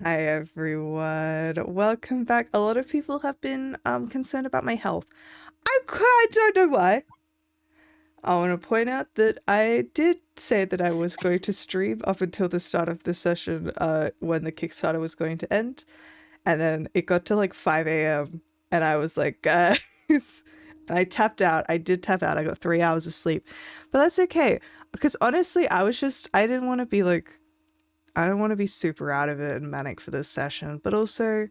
Hi everyone, welcome back. A lot of people have been concerned about my health. I don't know why. I want to point out that I did say that I was going to stream up until the start of the session when the Kickstarter was going to end. And then it got to like 5 a.m. and I was like, guys, I tapped out. I did tap out. I got 3 hours of sleep. But that's okay. Because honestly, I didn't want to be like, I don't want to be super out of it and manic for this session. But also,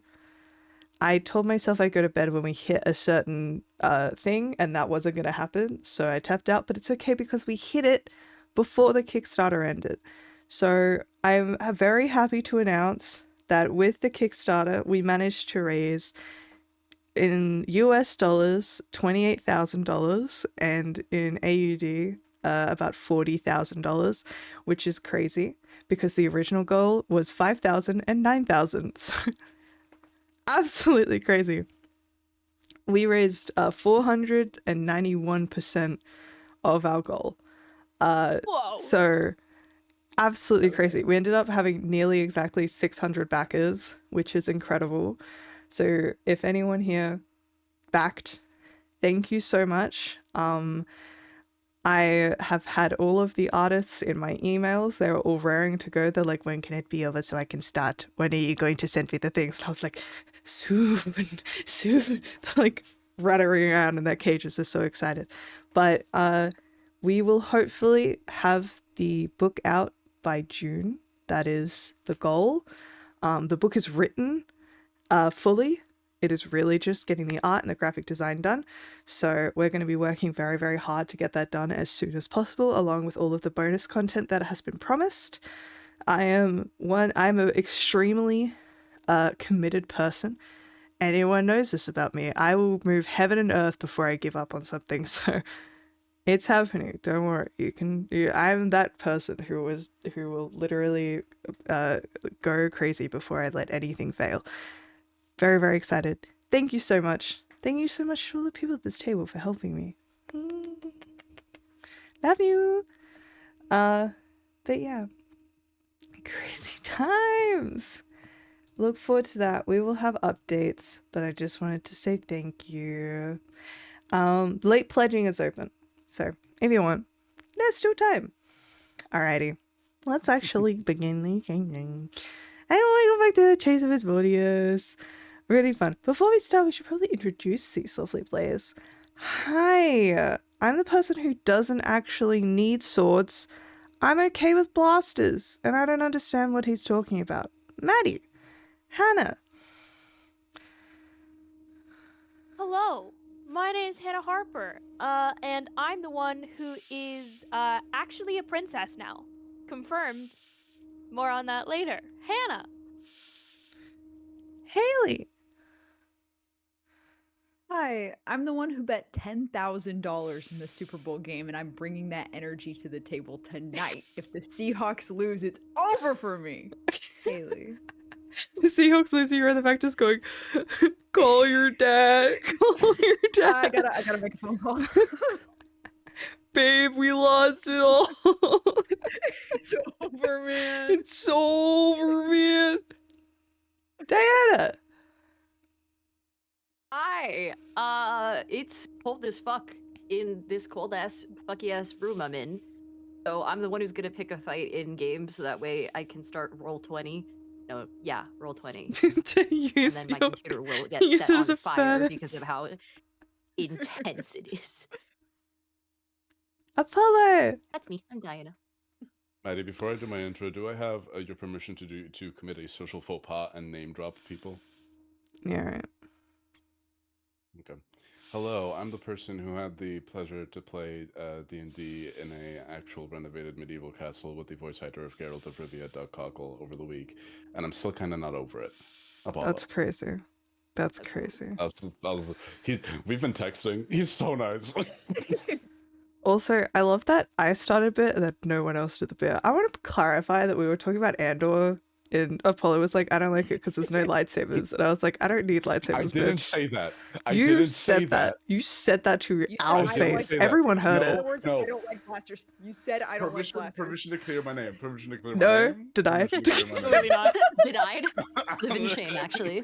I told myself I'd go to bed when we hit a certain thing, and that wasn't going to happen. So I tapped out, but it's okay because we hit it before the Kickstarter ended. So I'm very happy to announce that with the Kickstarter, we managed to raise in US dollars $28,000 and in AUD about $40,000, which is crazy because the original goal was 5,000 and 9,000. So absolutely crazy. We raised 491% of our goal. Whoa. So absolutely crazy. We ended up having nearly exactly 600 backers, which is incredible. So if anyone here backed, thank you so much. I have had all of the artists in my emails. They were all raring to go. They're like, when can it be over so I can start? When are you going to send me the things? And I was like, soon. They're like rattling around in their cages. They're so excited. But we will hopefully have the book out by June. That is the goal. The book is written fully. It is really just getting the art and the graphic design done. So we're going to be working very, very hard to get that done as soon as possible, along with all of the bonus content that has been promised. I'm an extremely committed person. Anyone knows this about me. I will move heaven and earth before I give up on something. So it's happening. Don't worry. I'm that person who will literally go crazy before I let anything fail. Very, very excited. Thank you so much. Thank you so much to all the people at this table for helping me. Love you. But yeah. Crazy times. Look forward to that. We will have updates, but I just wanted to say thank you. Late pledging is open. So if you want, there's still time. Alrighty. Let's actually begin the gaming. I want to go back to Chase of Asmodeus. Really fun. Before we start, we should probably introduce these lovely players. Hi, I'm the person who doesn't actually need swords. I'm okay with blasters, and I don't understand what he's talking about. Maddie. Hannah. Hello, my name is Hannah Harper, and I'm the one who is actually a princess now. Confirmed. More on that later. Hannah. Haley. Hi, I'm the one who bet $10,000 in the Super Bowl game, and I'm bringing that energy to the table tonight. If the Seahawks lose, it's over for me. Haley. The Seahawks losing, you're in the back just going, call your dad. Call your dad. I gotta make a phone call. Babe, we lost it all. It's over, man. It's over, man. Diana. Hi, it's cold as fuck in this cold-ass, fucky-ass room I'm in. So I'm the one who's gonna pick a fight in game, so that way I can start Roll20. No, yeah, Roll20. To use and then my your, computer will get use set it as on a fire furnace. because of how intense it is. Apollo. That's me, I'm Diana. Maddie, before I do my intro, do I have your permission to commit a social faux pas and name drop people? Yeah, right. Okay. Hello, I'm the person who had the pleasure to play D&D in a actual renovated medieval castle with the voice actor of Geralt of Rivia, Doug Cockle, over the week, and I'm still kind of not over it. Apollo. That's crazy. That's crazy. We've been texting. He's so nice. Also, I love that I started a bit and that no one else did the bit. I want to clarify that we were talking about Andor And Apollo was like, I don't like it because there's no lightsabers. And I was like, I don't need lightsabers, I didn't bitch. say that. I You didn't said say that. You said that to You said, our "I don't face. like say that. Everyone heard No. it. Words of, I don't like blasters. You said I don't like blasters. Permission to clear my name. Permission to clear my No, name. denied. Permission to clear my Clearly name. not. Denied. Live in shame, actually.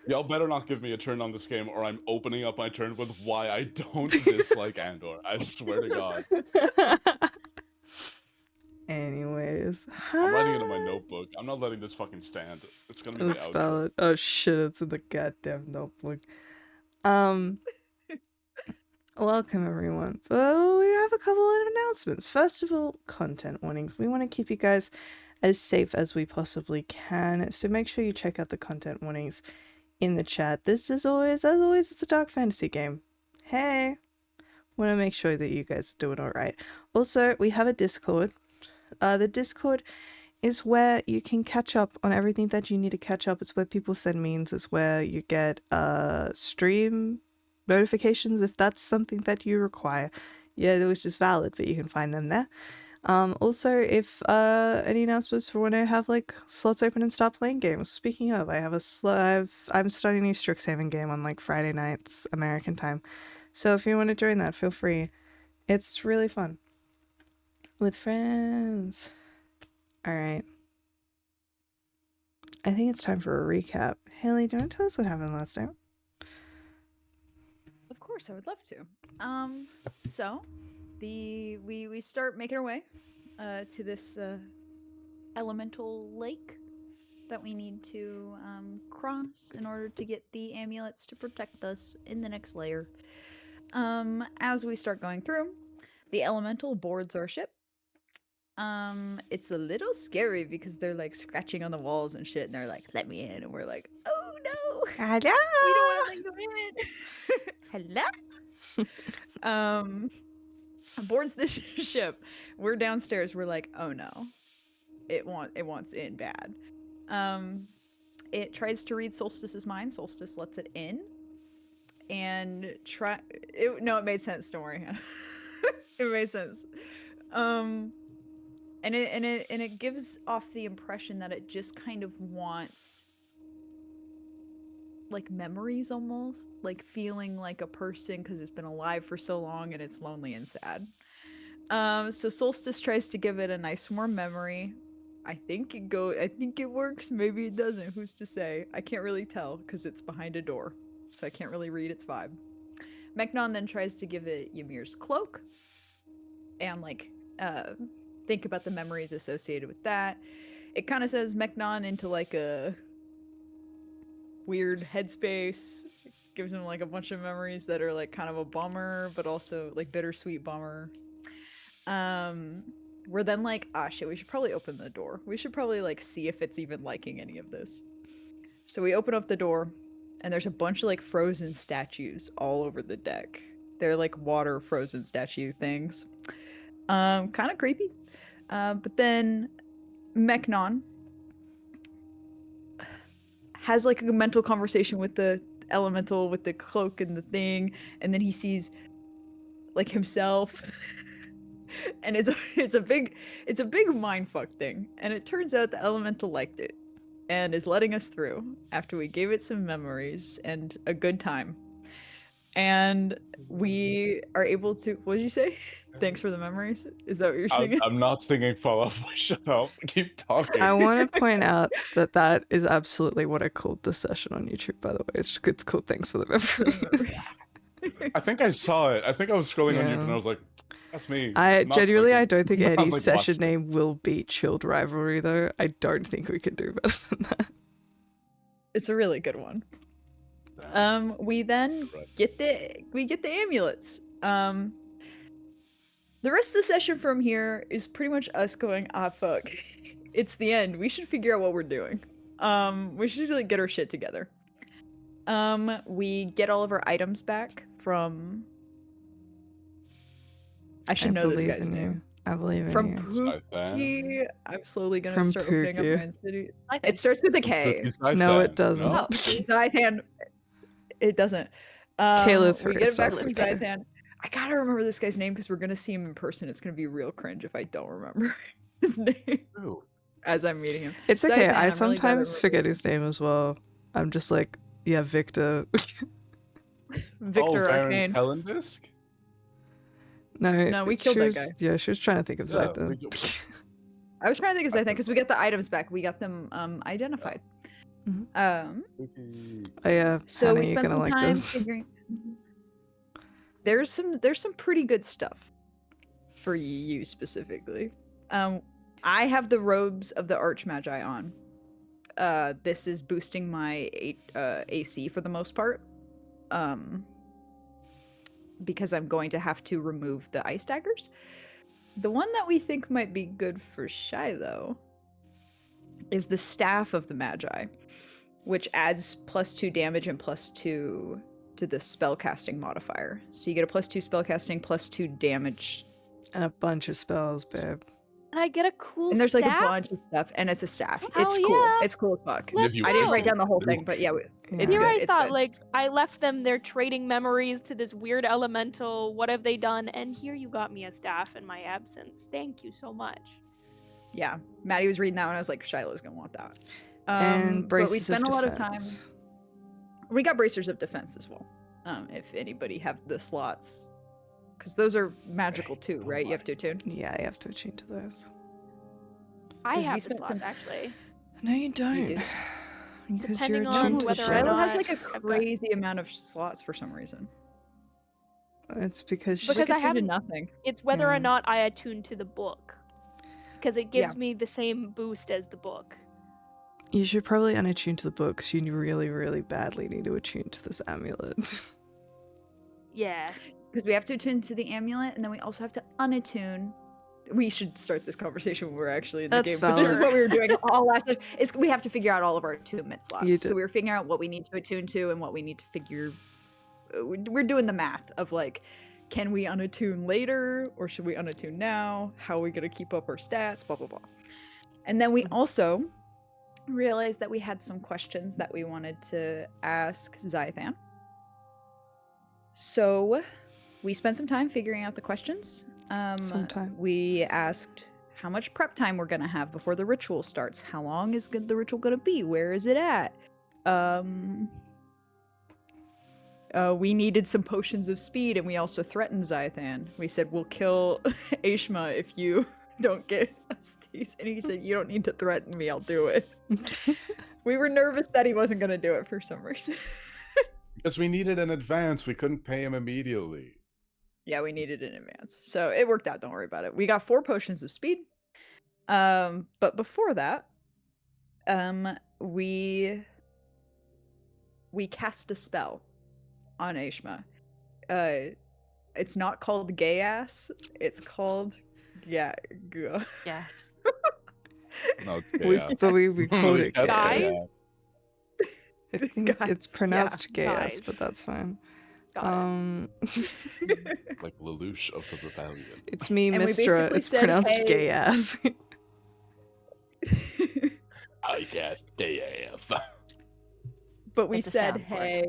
Y'all better not give me a turn on this game, or I'm opening up my turn with why I don't dislike Andor. I swear to God. Anyways. I'm writing it in my notebook. I'm not letting this fucking stand. It's gonna be That's the outro. valid. Oh shit, it's in the goddamn notebook. Welcome everyone. But we have a couple of announcements. First of all, content warnings. We want to keep you guys as safe as we possibly can, so make sure you check out the content warnings in the chat. This is always, as always, it's a dark fantasy game. Hey, want to make sure that you guys are doing all right. Also, we have a Discord. The Discord is where you can catch up on everything that you need to catch up. It's where people send memes. It's where you get stream notifications if that's something that you require. Yeah, which is valid, but you can find them there. Also, if any announcements for when I have like slots open and start playing games. Speaking of, I have a I'm starting a new Strixhaven game on like Friday nights American time. So if you want to join that, feel free. It's really fun. With friends. Alright. I think it's time for a recap. Haley, do you want to tell us what happened last time? Of course, I would love to. So we start making our way to this elemental lake that we need to cross in order to get the amulets to protect us in the next layer. As we start going through, the elemental boards our ship. It's a little scary because they're like scratching on the walls and shit, and they're like, "Let me in," and we're like, "Oh no, Hello! we don't want to let you in." Hello. Boards the ship. We're downstairs. We're like, "Oh no, it wants in bad." It tries to read Solstice's mind. Solstice lets it in, and it made sense. Don't worry. It made sense. And it gives off the impression that it just kind of wants like memories, almost like feeling like a person because it's been alive for so long and it's lonely and sad. So Solstice tries to give it a nice warm memory. I think it works, maybe it doesn't, who's to say? I can't really tell because it's behind a door, so I can't really read its vibe. Meknon then tries to give it Ymir's cloak and like think about the memories associated with that. It kind of says Meknon into like a weird headspace. It gives him like a bunch of memories that are like kind of a bummer, but also like bittersweet bummer. We're then like, ah shit, we should probably open the door. We should probably like see if it's even liking any of this. So we open up the door and there's a bunch of like frozen statues all over the deck. They're like water frozen statue things. Kind of creepy. But then Meknon has like a mental conversation with the elemental with the cloak and the thing, and then he sees like himself. And it's a big mindfuck thing. And it turns out the elemental liked it and is letting us through after we gave it some memories and a good time. And we are able to. What did you say? Thanks for the memories. Is that what you're singing? I'm not singing Fall Off. Shut up. Keep talking. I want to point out that is absolutely what I called the session on YouTube, by the way. It's called Thanks for the Memories. I think I saw it. I think I was scrolling on Yeah. YouTube and I was like, that's me. I Not genuinely, thinking- I don't think I was any like, session watch. name will beat Chilled Rivalry, though. I don't think we can do better than that. It's a really good one. We then get the amulets. The rest of the session from here is pretty much us going, ah fuck. It's the end. We should figure out what we're doing. We should like get our shit together. We get all of our items back from I should know this guy's name. I believe in From you. Pookie. I'm slowly gonna From start opening up Pookie. my city. I It think starts with a K. Cookies I No, fan. it doesn't. No? Zythan. It doesn't. Kayla We Three get it back starts from with K. Zythan. I gotta remember this guy's name because we're gonna see him in person. It's gonna be real cringe if I don't remember his name. Ooh. as I'm meeting him. It's Zaythan, okay. I'm I really glad sometimes I forget his name as well. I'm just like, yeah, Victor. Victor Arcane. Hellendisk? No, we killed she that was, guy. Yeah, she was trying to think of Yeah, Zythan. I was trying to think of Zaythan because we got the items back. We got them identified. Mhm. Oh yeah, So Hannah, we you're spent gonna some like time this. figuring. There's some pretty good stuff for you specifically. I have the robes of the Archmagi on. This is boosting my AC for the most part. Because I'm going to have to remove the ice daggers. The one that we think might be good for Shy though is the Staff of the Magi, which adds +2 damage and +2 to the spellcasting modifier. So you get a +2 spellcasting, +2 damage. And a bunch of spells, babe. And I get a cool And there's staff? like a bunch of stuff, and it's a staff. Hell It's cool. yeah. It's cool as fuck. Let's I didn't write go. down the whole thing, but yeah, it's Here good. I It's thought, good. like, I left them there trading memories to this weird elemental. What have they done? And here you got me a staff in my absence. Thank you so much. Yeah, Maddie was reading that one. I was like, Shiloh's gonna want that. And But we braces spent of a lot of time. defense. We got bracers of defense as well. If anybody have the slots, because those are magical too, right? You have to attune. Yeah, you have to attune to those. I 'Cause we have the spent slots, some- actually. No, you don't. do. Because Depending you're on attuned to whether or Shiloh shit. not has like a I've got- crazy amount of slots for some reason. It's because She's Because like I attuned to haven't- nothing. It's whether Yeah. or not I attune to the book. Because it gives Yeah. me the same boost as the book. you should probably unattune to the books. You really, really badly need to attune to this amulet. Yeah. Because we have to attune to the amulet, and then we also have to unattune. We should start this conversation when we're actually in the That's game. But this is valid. what we were doing all last night. Is we have to figure out all of our attunement slots. You So did. we were figuring out what we need to attune to and what we need to figure. We're doing the math of like, can we unattune later or should we unattune now? How are we gonna keep up our stats? Blah blah blah. And then we also realized that we had some questions that we wanted to ask Zythan. So we spent some time figuring out the questions. Sometime. We asked how much prep time we're gonna have before the ritual starts. How long is the ritual gonna be? Where is it at? We needed some potions of speed, and we also threatened Zythan. We said we'll kill Aeaea if you don't get us these, and he said you don't need to threaten me. I'll do it. We were nervous that he wasn't gonna do it for some reason. Because we needed an advance, we couldn't pay him immediately. Yeah, we needed it in advance. So it worked out, don't worry about it. We got 4 potions of speed. But before that, we cast a spell on Aeaea. It's not called gay ass, it's called Yeah. No, it's gay ass. So we code it That's Guys? gay. gay ass. I think it's Guys, pronounced gay Guys. but that's fine. Got it. Like Lelouch of the Rebellion. It's me, And we Mistra. basically It's said, pronounced hey- gay ass. I guess gay ass. But we It's a said, sound board. hey,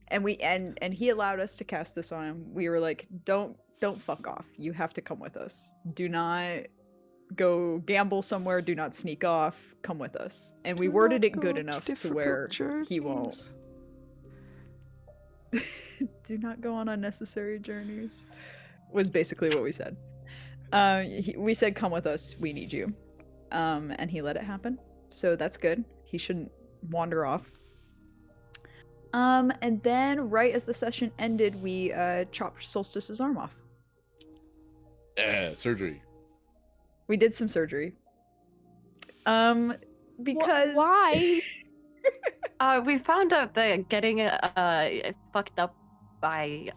and we and he allowed us to cast this on him. We were like, don't fuck off. You have to come with us. Do not go gamble somewhere. Do not sneak off. Come with us. And we Do worded not it good go enough to difficult where he won't. journeys. Do not go on unnecessary journeys. Was basically what we said. We said, come with us. We need you. And he let it happen. So that's good. He shouldn't wander off. And then right as the session ended, we chopped Solstice's arm off. Yeah, surgery. We did some surgery. Because Why? We found out that getting fucked up by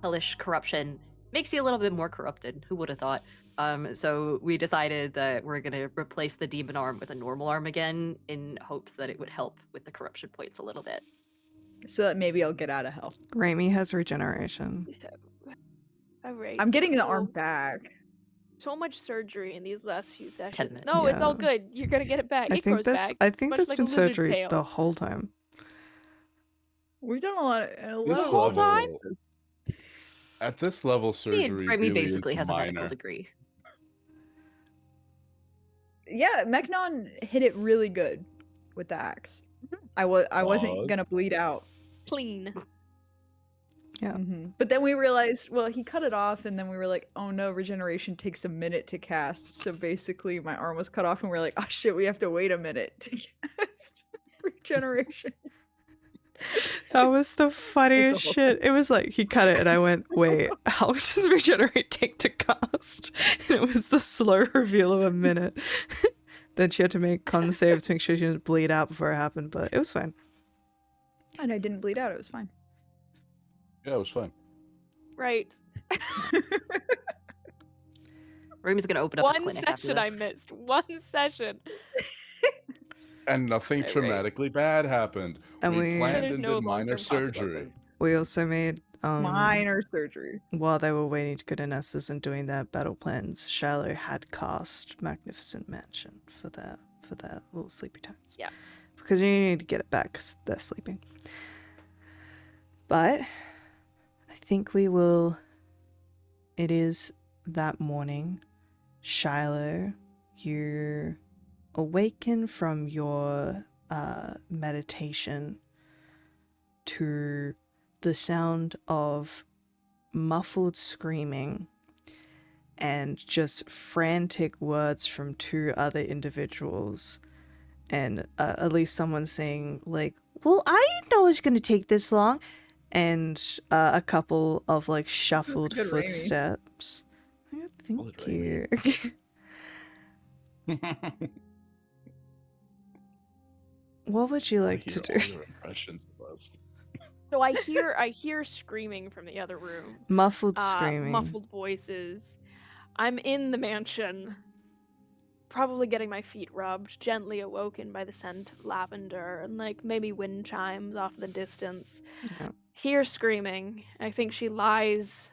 hellish corruption makes you a little bit more corrupted. Who would have thought? So we decided that we're gonna replace the demon arm with a normal arm again, in hopes that it would help with the corruption points a little bit. so that maybe I'll get out of hell. Raimi has regeneration. Alright. I'm getting the arm so- back. So much surgery in these last few sessions. minutes. No, it's all Yeah. good. You're gonna get it back. I It think grows that's back. I think much that's like a been lizard surgery tail. the whole time. We've done a lot. This whole level, time? at this level, surgery Remy really basically is has a medical minor. degree. yeah, Mechnon hit it really good with the axe. I wasn't Pause. gonna bleed out. Clean. Yeah. But then we realized, well, he cut it off, and then we were like, oh no, regeneration takes a minute to cast. So basically, my arm was cut off, and we are like, oh shit, we have to wait a minute to cast regeneration. That was the funniest whole shit. It was like he cut it and I went, wait, how long does regenerate take to cast? And it was the slow reveal of a minute. Then she had to make con saves to make sure she didn't bleed out before it happened, but it was fine. And I didn't bleed out, it was fine. Yeah, it was fun. Right. Remy's gonna open up a One clinic after session I this. missed. One session. And nothing Right. traumatically bad happened. And we- planned There's and no did minor long-term surgery. consequences. We also made Minor surgery. while they were waiting to go to Nessus and doing their battle plans, Shiloh had cast Magnificent Mansion for their little sleepy times. Yeah. Because you need to get it back because they're sleeping. But I think we will. It is that morning. Shiloh, you awaken from your meditation to the sound of muffled screaming and just frantic words from two other individuals, and at least someone saying like, well, I didn't know it was going to take this long, and a couple of like shuffled good, Raimi. footsteps. Yeah, Well, thank you. What would you like to do? All your impressions of us. So I hear screaming from the other room. Muffled screaming. Muffled voices. I'm in the mansion, probably getting my feet rubbed, gently awoken by the scent of lavender and like maybe wind chimes off in the distance. Yeah. Hear screaming. I think she lies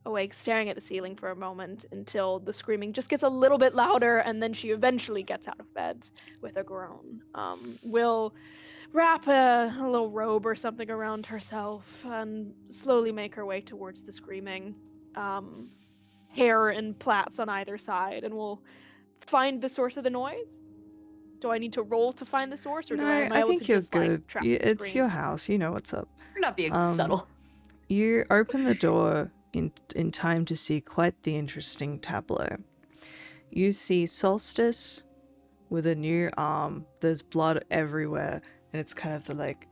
awake, staring at the ceiling for a moment until the screaming just gets a little bit louder, and then she eventually gets out of bed with a groan. Will wrap a little robe or something around herself and slowly make her way towards the screaming. Hair in plaits on either side, and will find the source of the noise. Do I need to roll to find the source, or No, am I I able think to you're just, like, good. track the It's scream? your house. You know what's up. You're not being Um, subtle. You open the door in time to see quite the interesting tableau. You see Solstice with a new arm. There's blood everywhere, and it's kind of the like.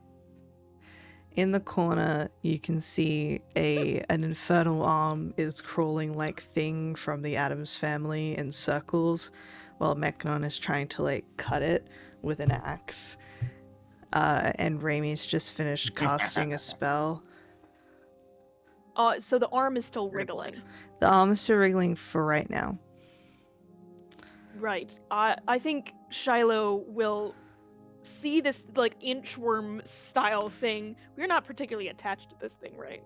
In the corner, you can see an infernal arm is crawling like Thing from the Addams Family in circles, while Mechnon is trying to like cut it with an axe. And Raimi's just finished casting a spell. So the arm is still wriggling. The arm is still wriggling for right now. Right. I think Shiloh will see this like inchworm style thing. We're not particularly attached to this thing, right?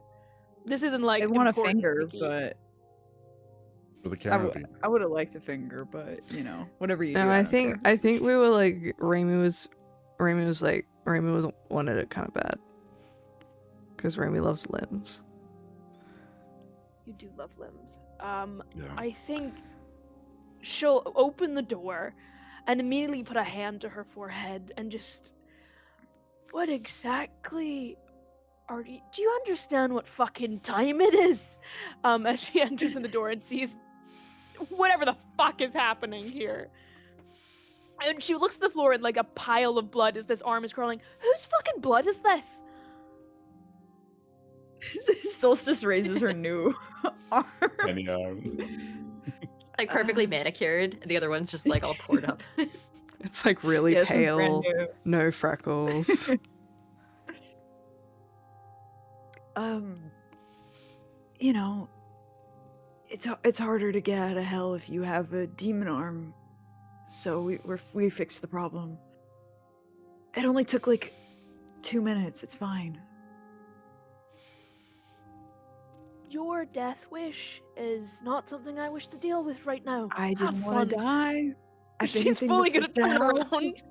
This isn't like I want a important finger, to keep. but With a canopy. I would have liked a finger, but you know, whatever you do. No, I don't care. think we were like Raimi wanted it kind of bad. Because Raimi loves limbs. You do love limbs. Yeah. I think she'll open the door and immediately put a hand to her forehead and just, what exactly are you, do you understand what fucking time it is? As she enters in the door and sees whatever the fuck is happening here. And she looks at the floor and like a pile of blood as this arm is crawling. Whose fucking blood is this? Solstice raises her new arm. Any Like perfectly manicured, and the other one's just like all torn up. It's like really Yeah, this one's brand pale, new. no freckles. You know, it's harder to get out of hell if you have a demon arm. So we fixed the problem. It only took like 2 minutes. It's fine. Your death wish is not something I wish to deal with right now. I didn't Have want to fun. die. If She's anything, fully this gonna was to turn help. around.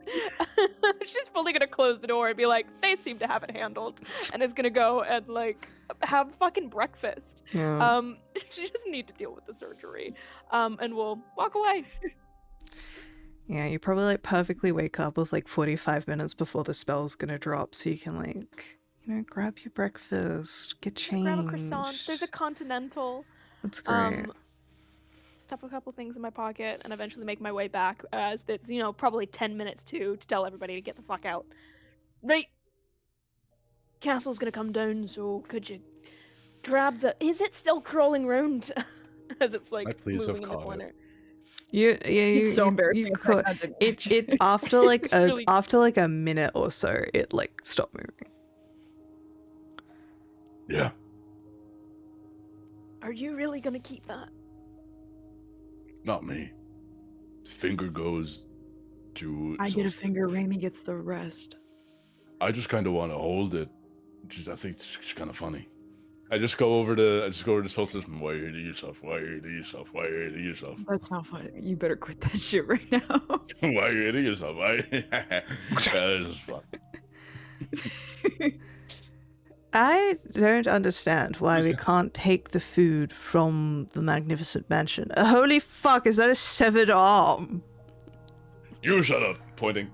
She's fully gonna close the door and be like, they seem to have it handled. And is gonna go and like have fucking breakfast. Yeah. She doesn't need to deal with the surgery. And we'll walk away. Yeah, you probably like perfectly wake up with like 45 minutes before the spell's gonna drop so you can like, grab your breakfast, get changed. Grab a croissant. There's a continental. That's great. Stuff a couple things in my pocket and eventually make my way back as it's, probably 10 minutes to tell everybody to get the fuck out. Right. Castle's gonna come down, so could you grab the... Is it still crawling round? As it's like please have moving in the caught it. corner. It's so embarrassing. You if could, I didn't it watch it after like It's really- after like a minute or so, it like stopped moving. Yeah. Are you really gonna keep that? Not me. Finger goes to. I get a Solstice. finger, Raimi gets the rest. I just kind of want to hold it. I think it's kind of funny. I just go over to Solstice and why are you hitting yourself? Why are you hitting yourself? Why are you hitting yourself? That's not funny. You better quit that shit right now. Why are you hitting yourself? Why? This is fun. I don't understand why we can't take the food from the magnificent mansion. Holy fuck, is that a severed arm? You shut up. Pointing.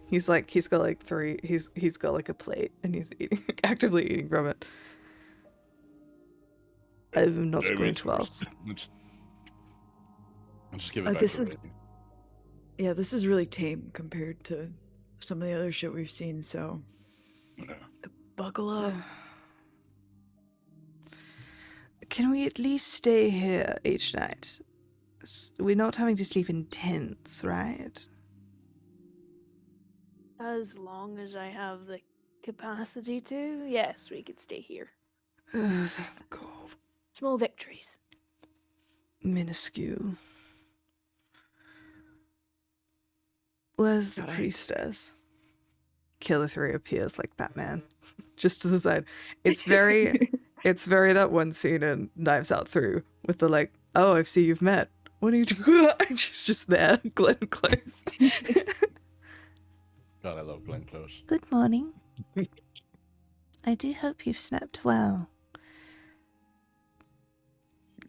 He's got like three. He's got like a plate and he's eating, actively eating from it. I'm not Very going to interesting. ask. I'll just give it back This to is- Raimi. Yeah, this is really tame compared to some of the other shit we've seen, so Yeah. buckle up. Can we at least stay here each night? We're not having to sleep in tents, right? As long as I have the capacity to, yes, we could stay here. Oh, thank God. Small victories. Minuscule. Where's the God, I- priestess? Killer 3 appears like Batman, just to the side. It's very that one scene in Knives Out through with the like, oh, I see you've met. What are you doing? She's just there, Glenn Close. God, I love Glenn Close. Good morning. I do hope you've slept well.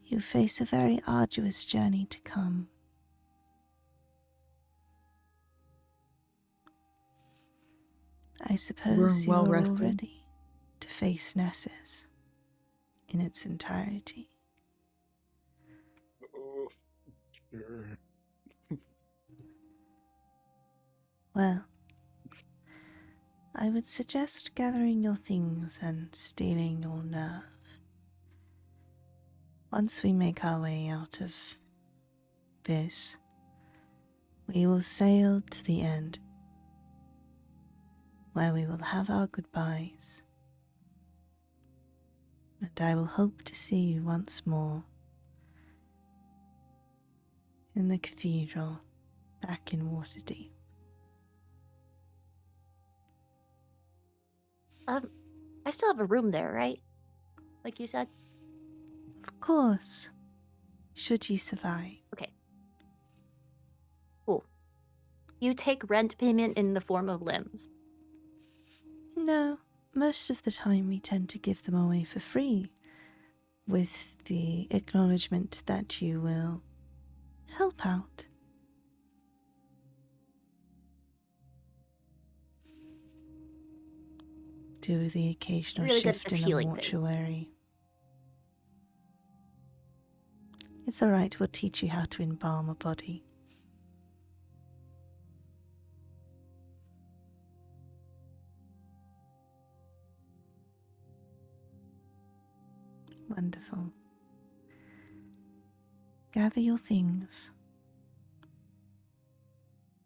You face a very arduous journey to come. I suppose you well are all rested. ready to face Nessus in its entirety. Oh, sure. Well, I would suggest gathering your things and stealing your nerve. Once we make our way out of this, we will sail to the end, where we will have our goodbyes, and I will hope to see you once more in the cathedral back in Waterdeep. I still have a room there, right? Like you said? Of course, should you survive. Cool. You take rent payment in the form of limbs. No, most of the time we tend to give them away for free, with the acknowledgement that you will help out. Do the occasional Really good at shift this in a healing thing. mortuary. It's alright, we'll teach you how to embalm a body. Wonderful. Gather your things.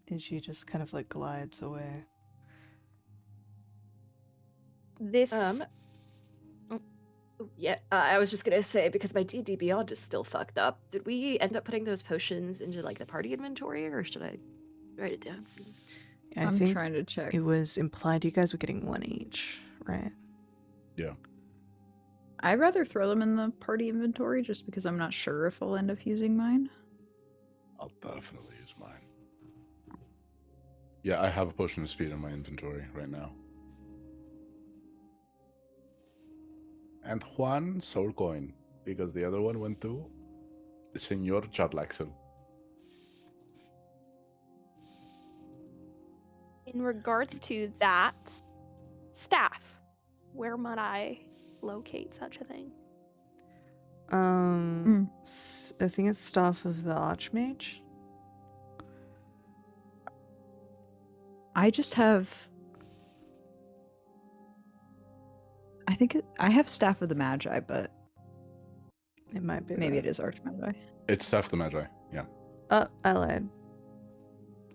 And she just kind of like glides away. This Yeah, I was just gonna say, because my D&D Beyond is still fucked up, did we end up putting those potions into, like, the party inventory, or should I write it down soon? I I'm think trying to check. it was implied you guys were getting one each, right? I'd rather throw them in the party inventory just because I'm not sure if I'll end up using mine. I'll definitely use mine. Yeah, I have a potion of speed in my inventory right now. And one soul coin, because the other one went too. Senor Jarlaxon. In regards to that staff, where might I locate such a thing? I think it's Staff of the Archmage. I just have. I think I have Staff of the Magi, but It might be. maybe that. it is Archmagi. It's Staff the Magi. Yeah. I lied.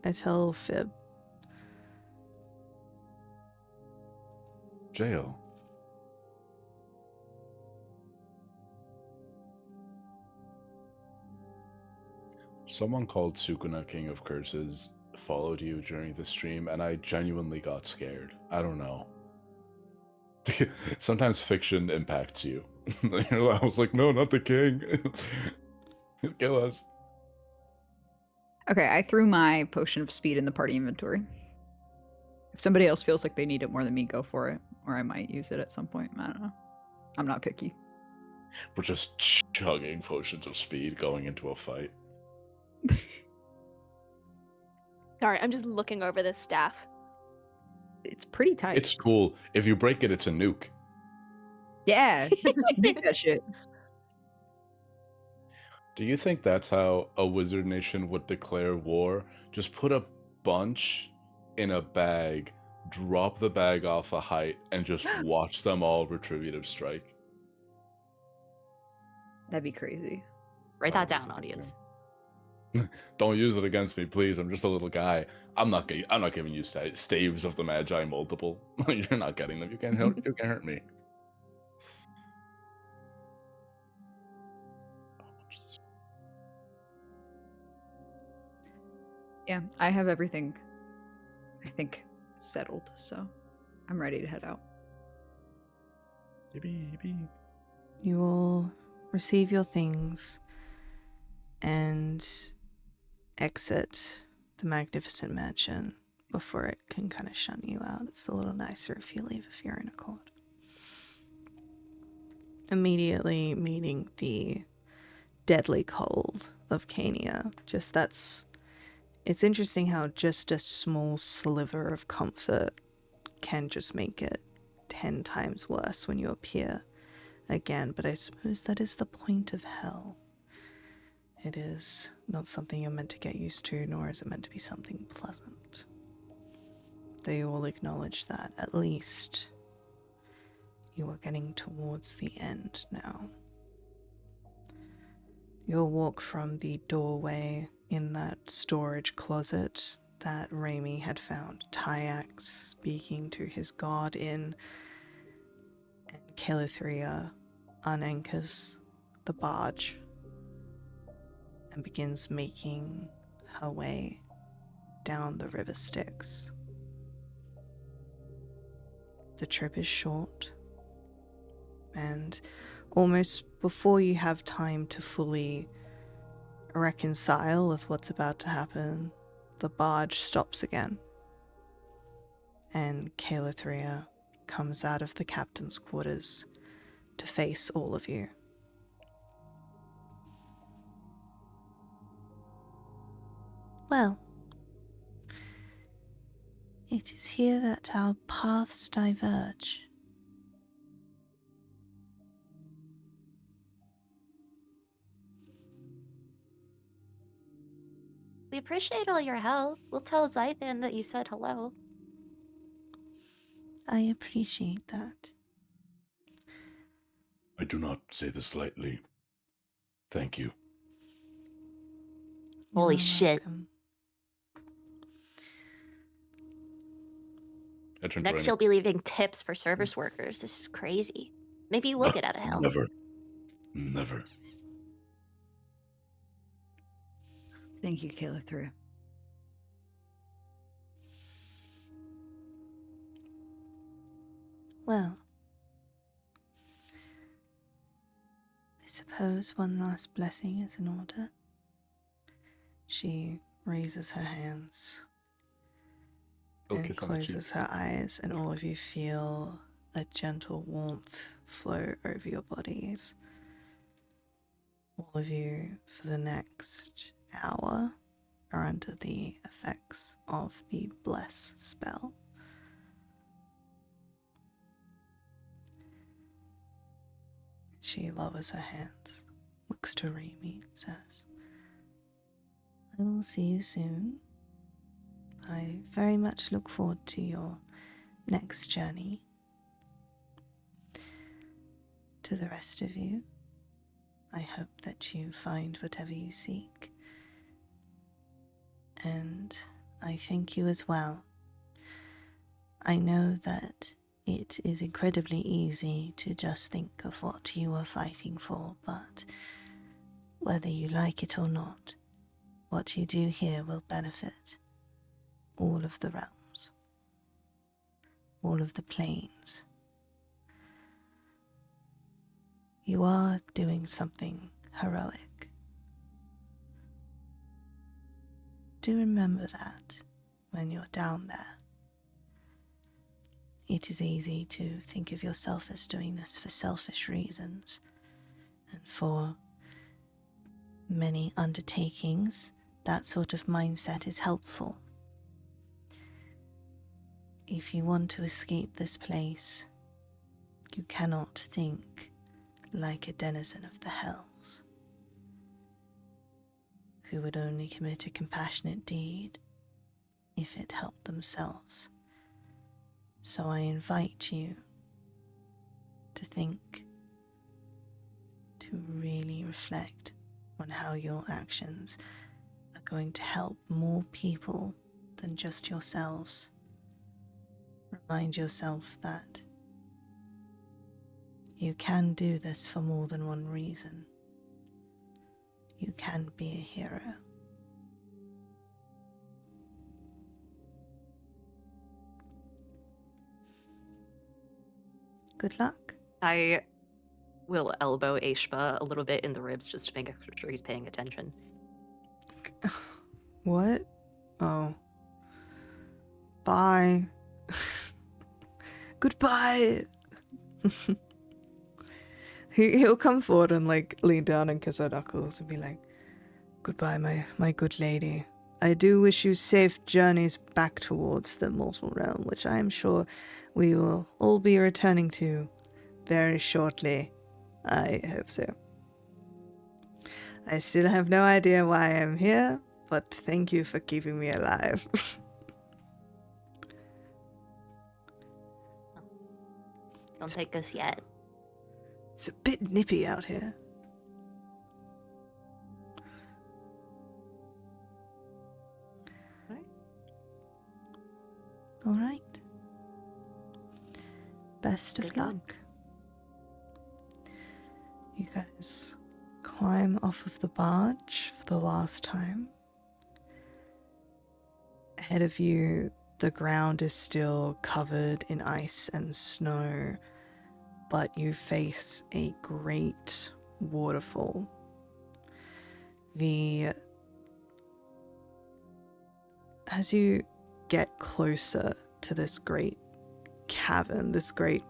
I tell fib. Jail. Someone called Sukuna King of Curses followed you during the stream, and I genuinely got scared. I don't know. Sometimes fiction impacts you. I was like, no, not the king. He'll kill us. Okay, I threw my potion of speed in the party inventory. If somebody else feels like they need it more than me, go for it. Or I might use it at some point. I don't know. I'm not picky. We're just chugging potions of speed going into a fight. Sorry, I'm just looking over this staff. It's pretty tight. It's cool. If you break it, it's a nuke. Yeah, make that shit. Do you think that's how a wizard nation would declare war? Just put a bunch in a bag, drop the bag off a height, and just watch them all retributive strike? That'd be crazy. Write that down, audience. Don't use it against me, please. I'm just a little guy. I'm not giving you staves of the Magi multiple. You're not getting them. You can't hurt me. Yeah, I have everything, I think, settled, so I'm ready to head out. Yippee. You will receive your things and exit the magnificent mansion before it can kind of shun you out. It's a little nicer if you leave if you're in accord. Immediately meeting the deadly cold of Aeaea. It's interesting how just a small sliver of comfort can just make it 10 times worse when you appear again, but I suppose that is the point of hell. It is not something you're meant to get used to, nor is it meant to be something pleasant. They all acknowledge that, at least, you are getting towards the end now. You'll walk from the doorway in that storage closet that Raimi had found Tyax speaking to his god in, and Calithria unanchors the barge and begins making her way down the river Styx. The trip is short, and almost before you have time to fully reconcile with what's about to happen, the barge stops again, and Calithria comes out of the captain's quarters to face all of you. Well, it is here that our paths diverge. We appreciate all your help. We'll tell Zythan that you said hello. I appreciate that. I do not say this lightly. Thank you. Holy You're shit. welcome. Next, he'll be leaving tips for service workers. This is crazy. Maybe you will get out of hell. Never. Thank you, Calithria. Well, I suppose one last blessing is in order. She raises her hands and closes her eyes, and all of you feel a gentle warmth flow over your bodies. all of you for the next hour are under the effects of the Bless spell. She lowers her hands, looks to Remy, says, I will see you soon. I very much look forward to your next journey. To the rest of you, I hope that you find whatever you seek. And I thank you as well. I know that it is incredibly easy to just think of what you are fighting for, but whether you like it or not, what you do here will benefit all of the realms, all of the planes. You are doing something heroic. Do remember that when you're down there. It is easy to think of yourself as doing this for selfish reasons, and for many undertakings, that sort of mindset is helpful. If you want to escape this place, you cannot think like a denizen of the hells, who would only commit a compassionate deed if it helped themselves. So I invite you to think, to really reflect on how your actions are going to help more people than just yourselves. Remind yourself that you can do this for more than one reason. You can be a hero. Good luck. I will elbow Aishba a little bit in the ribs just to make sure he's paying attention. What? Oh. Bye. Goodbye. He'll come forward and like lean down and kiss her knuckles and be like, goodbye, my good lady. I do wish you safe journeys back towards the mortal realm, which I am sure we will all be returning to very shortly. I hope so. I still have no idea why I'm here, but thank you for keeping me alive. Don't take us yet. It's a bit nippy out here. All right. Best of Good going. luck. You guys climb off of the barge for the last time. Ahead of you, the ground is still covered in ice and snow, but you face a great waterfall. As you get closer to this great cavern, this great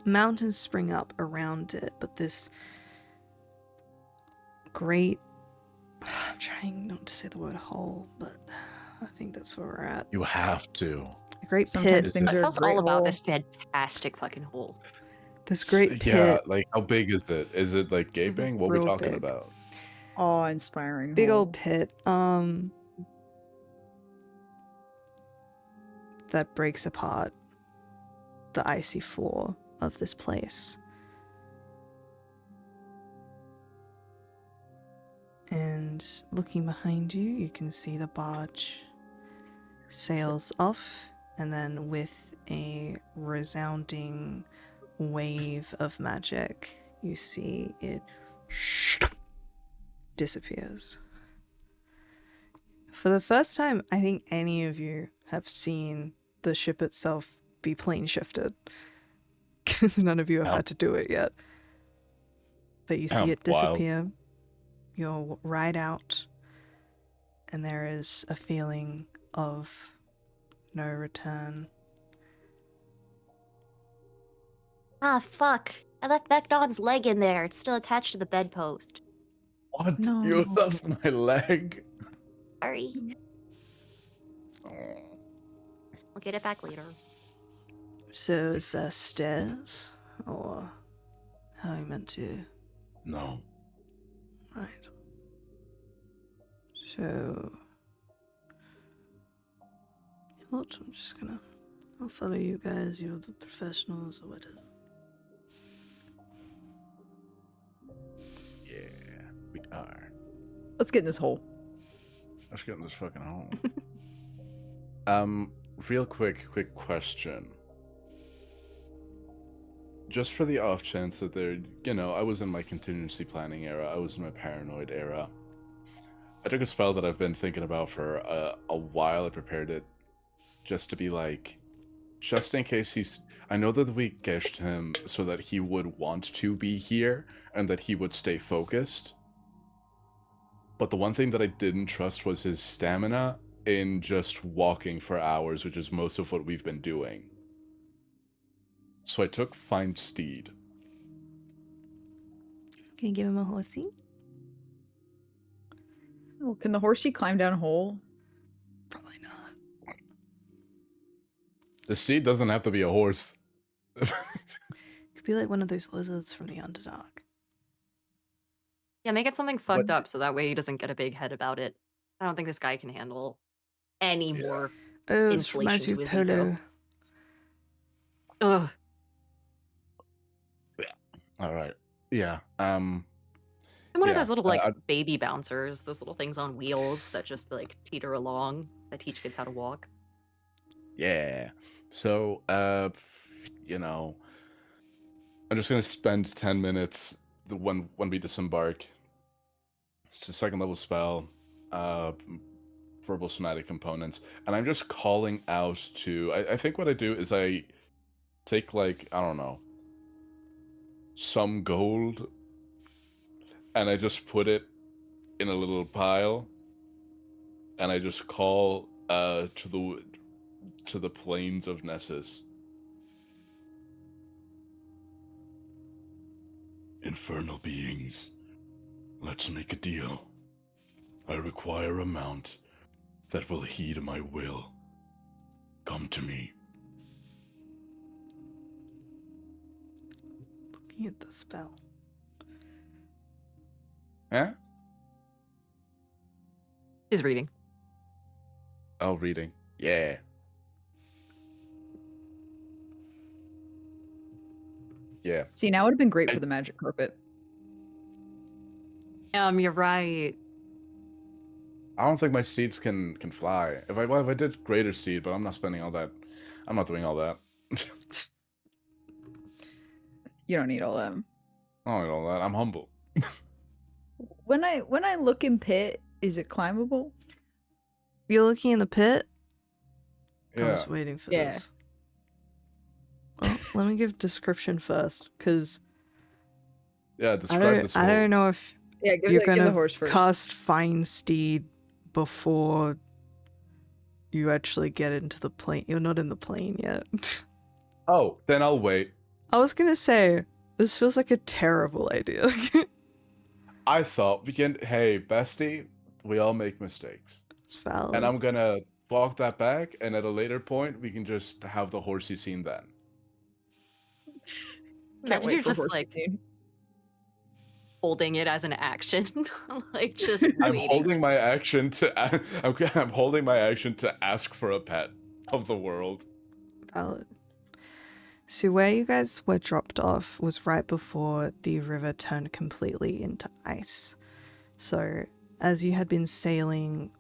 mountains spring up around it, but this great, I'm trying not to say the word hole, but I think that's where we're at. You have to. A great Sometimes pit. things That are a tells great all about hole. this fantastic fucking hole. This great pit. Yeah, like how big is it? Is it like gaping? What are we Real talking big. about? Awe-inspiring Big hole. old pit. That breaks apart the icy floor of this place. And looking behind you, you can see the barge sails off, and then with a resounding wave of magic, you see it disappears. For the first time, I think any of you have seen the ship itself be plane shifted, because none of you have had to do it yet. But you see it Wild. disappear. You'll ride out, and there is a feeling of no return. Ah, fuck. I left Vecnon's leg in there. It's still attached to the bedpost. What? No. You left my leg? Sorry. Oh. We'll get it back later. So is there stairs? Or how you meant to? No. Right. So... What? I'm just gonna... I'll follow you guys, you're the professionals or whatever. Yeah, we are. Let's get in this hole. Let's get in this fucking hole. Real quick question. Just for the off chance that there, I was in my contingency planning era, I was in my paranoid era. I took a spell that I've been thinking about for a while. I prepared it just to be like, just in case I know that we gashed him so that he would want to be here and that he would stay focused. But the one thing that I didn't trust was his stamina in just walking for hours, which is most of what we've been doing. So I took Find Steed. Can you give him a horsey? Oh, can the horsey climb down a hole? Probably not. The steed doesn't have to be a horse. Could be like one of those lizards from the Underdark. Yeah, make it something fucked up so that way he doesn't get a big head about it. I don't think this guy can handle any more Oh, this reminds me inflation of to his Polo. ego. Ugh. All right. Yeah. And one of Yeah, those little baby bouncers, those little things on wheels that just like teeter along that teach kids how to walk. Yeah. So, I'm just gonna spend 10 minutes when we disembark. It's a second level spell, verbal somatic components, and I'm just calling out to. I think what I do is I take I don't know, some gold, and I just put it in a little pile, and I just call to the plains of Nessus. Infernal beings, let's make a deal. I require a mount that will heed my will. Come to me. Looking at the spell. Huh? He's reading. Oh, reading. Yeah. Yeah. See, now it would have been great for the magic carpet. You're right. I don't think my steeds can fly. If I did greater steed, but I'm not spending all that. I'm not doing all that. You don't need all that. I don't need all that. I'm humble. When I look in pit, is it climbable? You're looking in the pit? I Yeah. was waiting for Yeah. this. Well, let me give description first, because Yeah. Describe this. I don't know if Yeah, you're give gonna the horse first. cast Find Steed before you actually get into the plane. You're not in the plane yet. Oh, then I'll wait. I was gonna say, this feels like a terrible idea. I thought we can. Hey, bestie, we all make mistakes, It's valid. and I'm gonna walk that back. And at a later point, we can just have the horsey scene then. Can't Imagine wait you're for just horse like scene. holding it as an action, like just I'm waiting. holding my action to. I'm holding my action to ask for a pet of the world. Valid. So where you guys were dropped off was right before the river turned completely into ice. So as you had been sailing,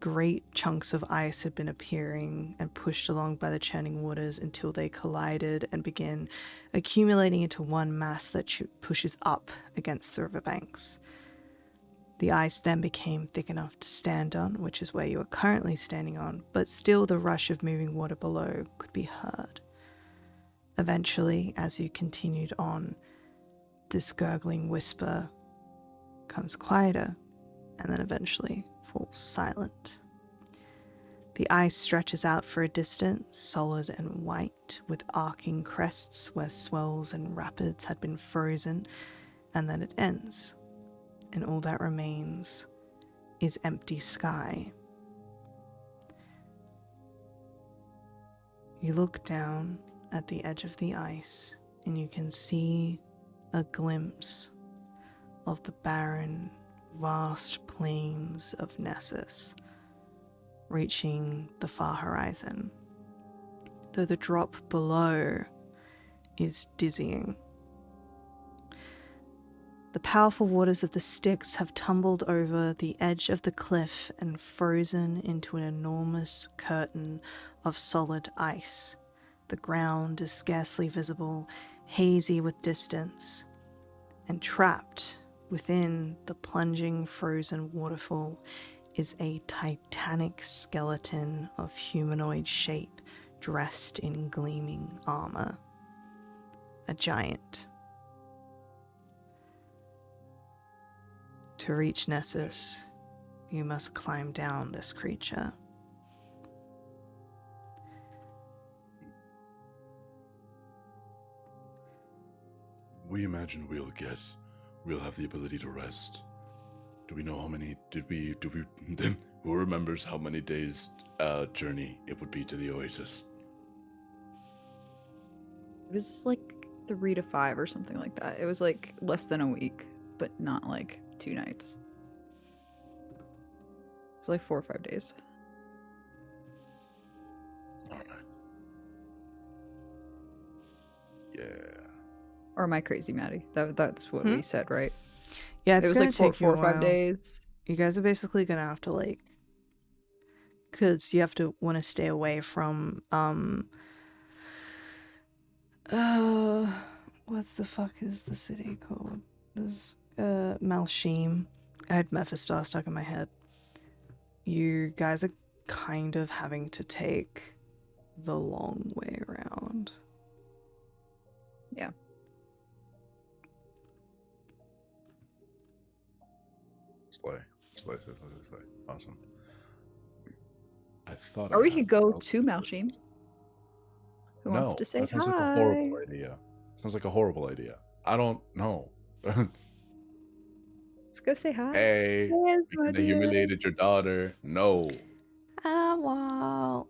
great chunks of ice had been appearing and pushed along by the churning waters until they collided and began accumulating into one mass that pushes up against the riverbanks. The ice then became thick enough to stand on, which is where you are currently standing on, but still the rush of moving water below could be heard. Eventually, as you continued on, this gurgling whisper comes quieter and then eventually falls silent. The ice stretches out for a distance, solid and white, with arcing crests where swells and rapids had been frozen, and then it ends. and all that remains is empty sky. You look down at the edge of the ice and you can see a glimpse of the barren, vast plains of Nessus, reaching the far horizon, though the drop below is dizzying. The powerful waters of the Styx have tumbled over the edge of the cliff and frozen into an enormous curtain of solid ice. The ground is scarcely visible, hazy with distance, and trapped within the plunging frozen waterfall is a titanic skeleton of humanoid shape dressed in gleaming armor. A giant. To reach Nessus, you must climb down this creature. We imagine we'll have the ability to rest. Do we know how many, who remembers how many days journey it would be to the Oasis? It was like 3 to 5 or something like that. It was like less than a week, but not like 2 nights. It's like 4 or 5 days. All right. Yeah. Or am I crazy, Maddie? That's what we said, right? Yeah, It it's was gonna like take you 4 a or 5 while. days. You guys are basically gonna have to because you have to want to stay away from what the fuck is the city called? There's Malshim. I had Mephistar stuck in my head. You guys are kind of having to take the long way around. Yeah. Slay. Awesome. I thought. Or I we had could go something to else. Malshim. Who wants to say that sounds hi? like a horrible idea. Sounds like a horrible idea. I don't know. Let's go say hi. Hey, Yes, we could have humiliated your daughter. No. Wow.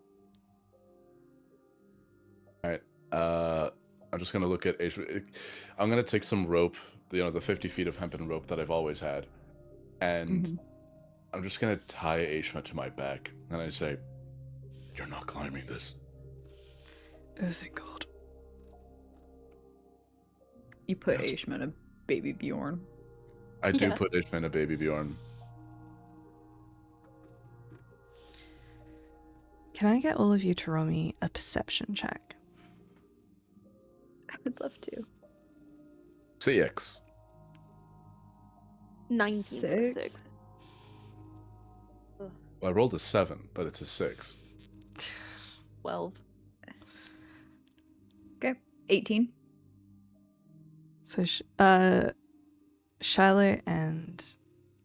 Alright. I'm just gonna look at I'm gonna take some rope, the 50 feet of hempen rope that I've always had, and I'm just gonna tie Aishma to my back, and I say, "You're not climbing this." Oh, thank God. You put Yes. Aishma in a baby Bjorn. I do Yeah. put Aishma in a baby Bjorn. Can I get all of you to roll me a perception check? I would love to. CX. 19 for 6. 6. Well, I rolled a 7, but it's a 6. 12. Okay. 18. So, Shiloh and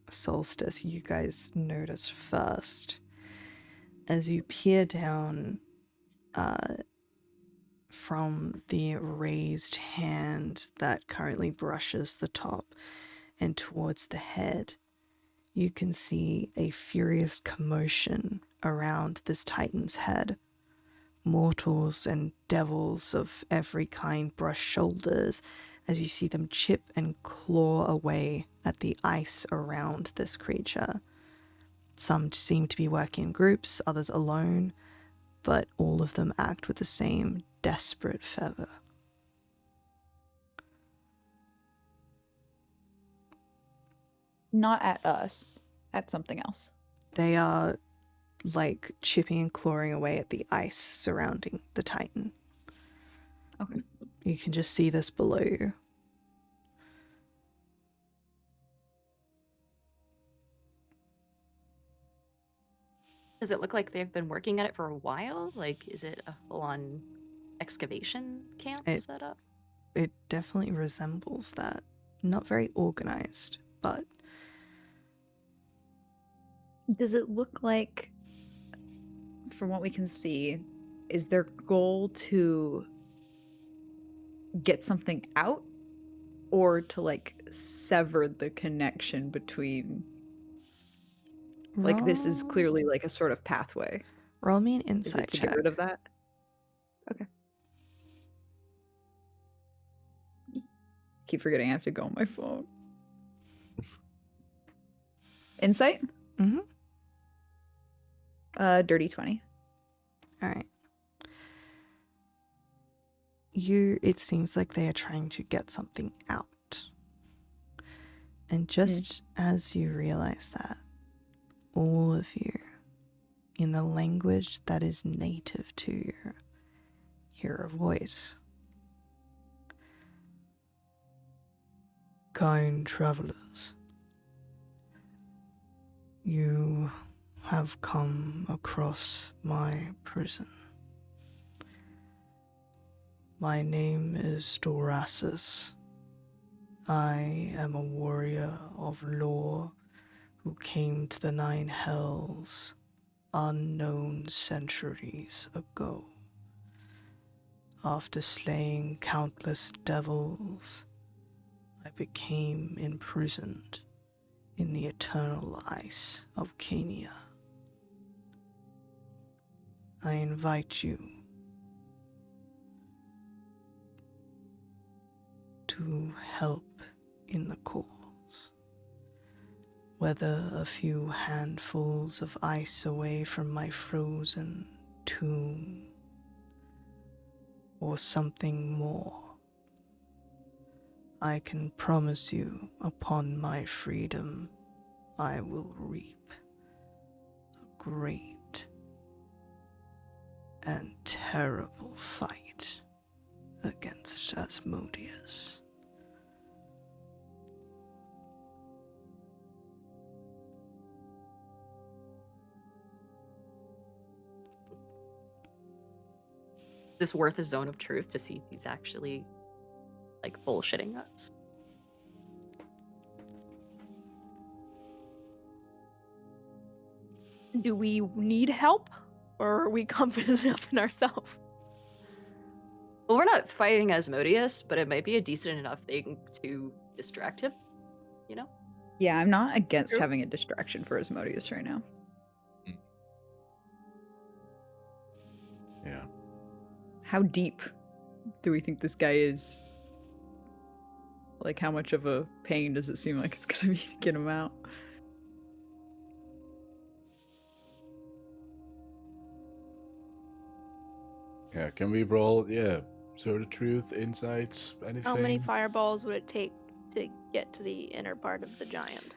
Solstice, you guys notice first as you peer down from the raised hand that currently brushes the top and towards the head, you can see a furious commotion around this Titan's head. Mortals and devils of every kind brush shoulders as you see them chip and claw away at the ice around this creature. Some seem to be working in groups, others alone, but all of them act with the same desperate fervor. Not at us. At something else. They are chipping and clawing away at the ice surrounding the Titan. Okay. You can just see this below you. Does it look like they've been working at it for a while? Like, is it a full-on excavation camp set up? It definitely resembles that. Not very organized, but Does it look like, from what we can see, is their goal to get something out or to severed the connection between. Like, this is Roll- clearly like a sort of pathway. Roll me an Is it insight to check. get rid of that? Okay. Keep forgetting I have to go on my phone. Insight? Mhm. Dirty 20. All right. It seems like they are trying to get something out. And just as you realize that, all of you, in the language that is native to you, hear a voice. Kind travelers, you have come across my prison. My name is Dorasis. I am a warrior of lore who came to the Nine Hells unknown centuries ago. After slaying countless devils, I became imprisoned in the eternal ice of Aeaea. I invite you to help in the cause. Whether a few handfuls of ice away from my frozen tomb, or something more, I can promise you upon my freedom I will reap a great and terrible fight against Asmodeus. Is this worth a zone of truth to see if he's actually like bullshitting us? Do we need help? Or are we confident enough in ourselves? Well, we're not fighting Asmodeus, but it might be a decent enough thing to distract him, you know? Yeah, I'm not against True. having a distraction for Asmodeus right now. Yeah. How deep do we think this guy is? Like, how much of a pain does it seem like it's gonna be to get him out? Yeah, can we roll? Yeah, sort of truth, insights, anything? How many fireballs would it take to get to the inner part of the giant?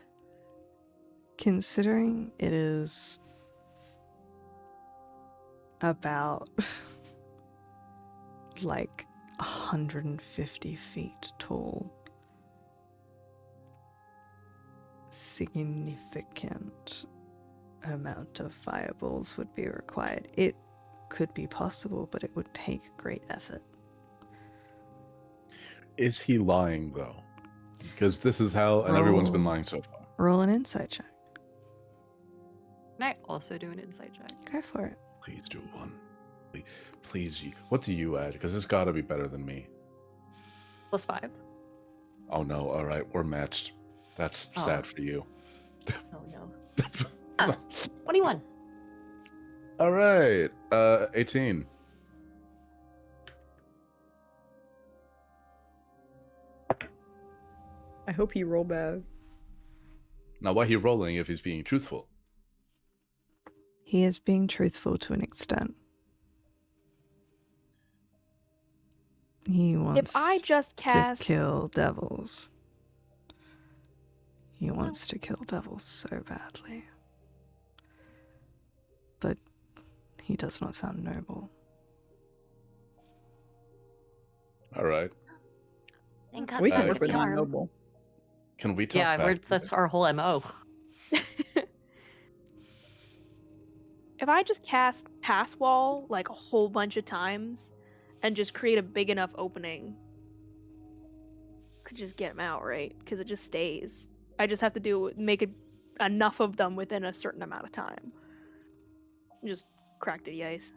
Considering it is about like 150 feet tall, significant amount of fireballs would be required. It could be possible, but it would take great effort. Is he lying, though? Because this is how, and everyone's been Roll. lying so far. Roll an insight check. Can I also do an insight check? Go for it. Please do one. Please, what do you add? Because it's got to be better than me. +5. Oh, no. All right, we're matched. That's Oh. sad for you. Oh no. 21. All right, 18. I hope he roll bad. Now, why he rolling if he's being truthful? He is being truthful to an extent. He wants If I just to cast kill devils. He wants to kill devils so badly. But he does not sound noble. All right. Thank God We for can the work with charm. non-noble. Can we talk Yeah, back? that's our whole MO. If I just cast pass wall like a whole bunch of times and just create a big enough opening, could just get him out, right? Because it just stays. I just have to make enough of them within a certain amount of time. Just crack the ice.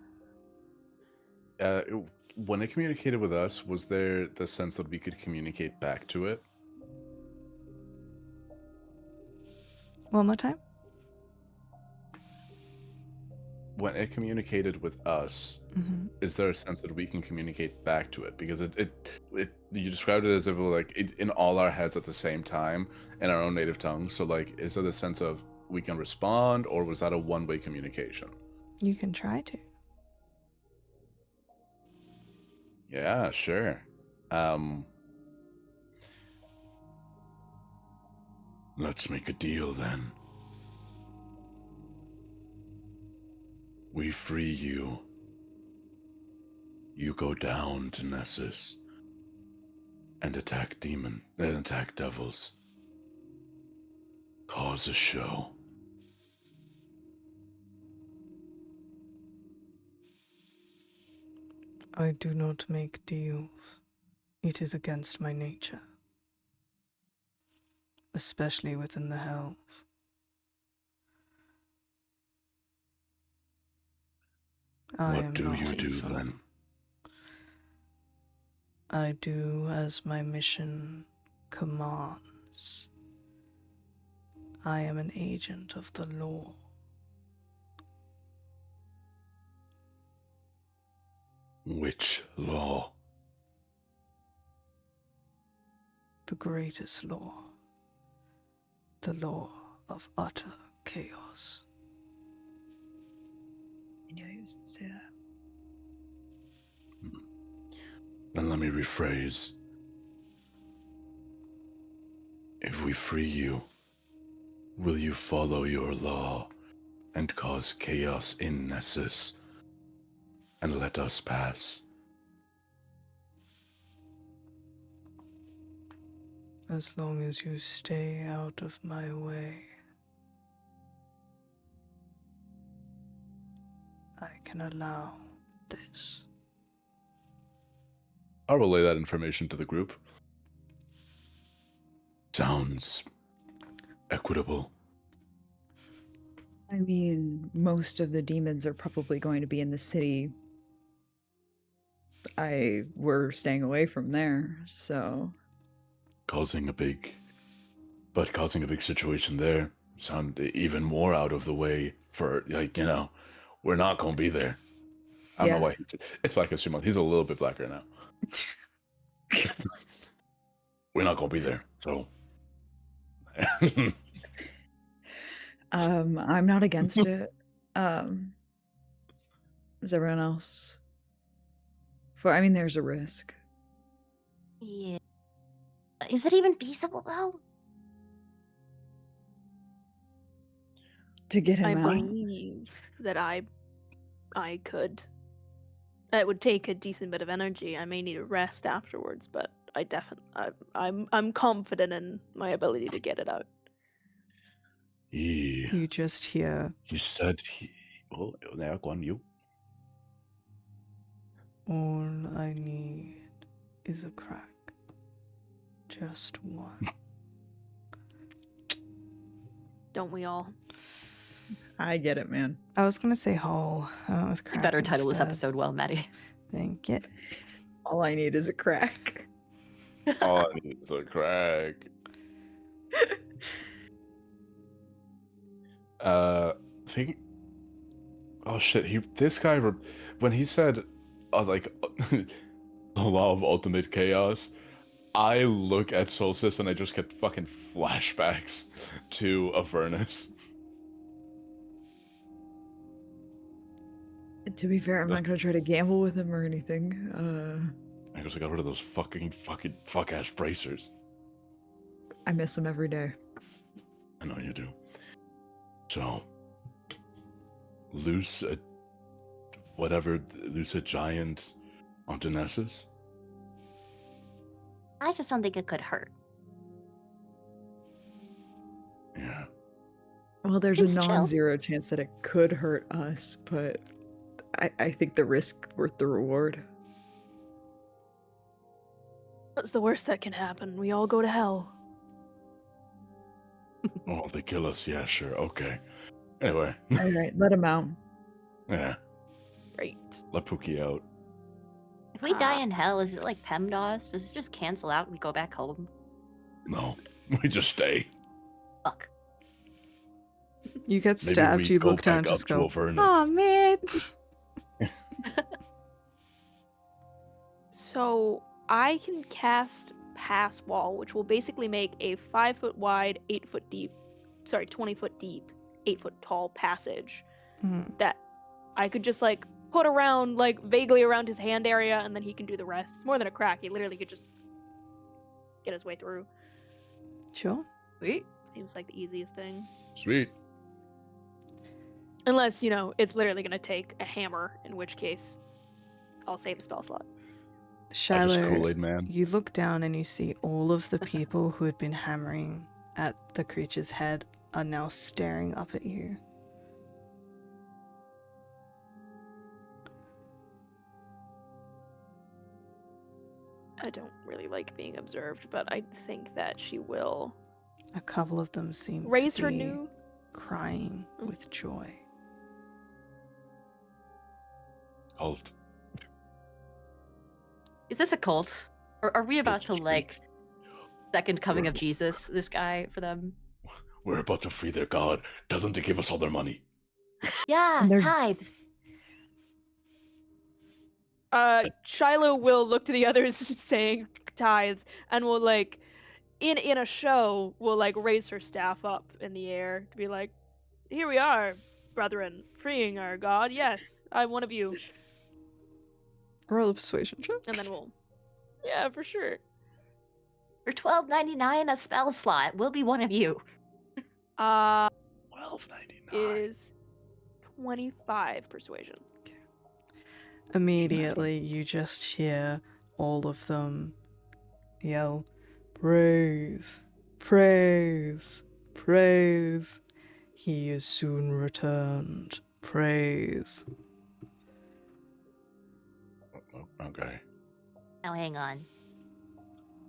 When it communicated with us, was there the sense that we could communicate back to it? One more time. When it communicated with us, Mm-hmm. is there a sense that we can communicate back to it? Because you described it as if it was like in all our heads at the same time in our own native tongue. So like, is there the sense of we can respond, or was that a one-way communication? You can try to. Yeah, sure. Let's make a deal then. We free you. You go down to Nessus and attack devils. Cause a show. I do not make deals. It is against my nature. Especially within the hells. What do you do then? I do as my mission commands. I am an agent of the law. Which law? The greatest law. The law of utter chaos. I knew he was going to say that. Then let me rephrase. If we free you, will you follow your law and cause chaos in Nessus and let us pass? As long as you stay out of my way, I can allow this. I'll relay that information to the group. Sounds equitable. I mean, most of the demons are probably going to be in the city. We're staying away from there, so... Causing a big situation there. Sound even more out of the way for, like, you know, we're not going to be there. I don't know why. It's like a Simon. He's a little bit blacker now. We're not going to be there, so... I'm not against it. Is everyone else? I mean, there's a risk. Yeah. Is it even feasible though? To get him I out? believe that I could. It would take a decent bit of energy. I may need a rest afterwards, but I'm confident in my ability to get it out. Yeah. You just hear, You said well, now go on, you. all I need is a crack. Just one. Don't we all? I get it, man. I was gonna say hole. With You crack better title this instead. episode well, Maddie. Thank you. All I need is a crack. All I need is a crack. Think. Oh shit! This guy, when he said, like, the law of ultimate chaos, I look at Solstice and I just get fucking flashbacks to Avernus. To be fair, I'm not going to try to gamble with him or anything. I just got rid of those fucking fuck-ass bracers. I miss him every day. I know you do. So, loose a giant onto Nessus? I just don't think it could hurt. Yeah. Well, there's Seems a chill. non-zero chance that it could hurt us, but I think the risk worth the reward. What's the worst that can happen? We all go to hell. Oh, they kill us. Yeah, sure. Okay. Anyway. All right, let him out. Yeah. Right. Let Pookie out. If we die in hell, is it like PEMDAS? Does it just cancel out and we go back home? No. We just stay. Fuck. You get Maybe stabbed, we you go look down and back up just to go, Avernus. oh man. So I can cast Pass Wall, which will basically make a 5-foot wide, 8-foot deep, 20-foot deep, 8-foot tall passage Mhm. that I could just like put around, like vaguely around his hand area, and then he can do the rest. It's more than a crack. He literally could just get his way through. Sure. Sweet. Seems like the easiest thing. Sweet. Unless, it's literally going to take a hammer, in which case I'll save the spell slot. I just Shiloh, Kool-Aid man. you look down and you see all of the people who had been hammering at the creature's head are now staring up at you. I don't really like being observed, but I think that she will A couple of them seem raise to her be new. crying with joy. Cult. Is this a cult? Or are we about to It's like fake. second coming of Jesus, this guy for them? We're about to free their god. Tell them to give us all their money. Yeah, And they're- tithes. Shiloh will look to the others saying tithes, and will like, in a show, will like raise her staff up in the air to be like, "Here we are, brethren, freeing our god. Yes, I'm one of you." Roll a persuasion check. And then we'll, yeah, for sure. For $12.99 a spell slot, we'll be one of you. $12.99. Is 25 persuasion. Immediately, you just hear all of them yell, praise, praise, praise. He is soon returned. Praise. Okay. Now hang on.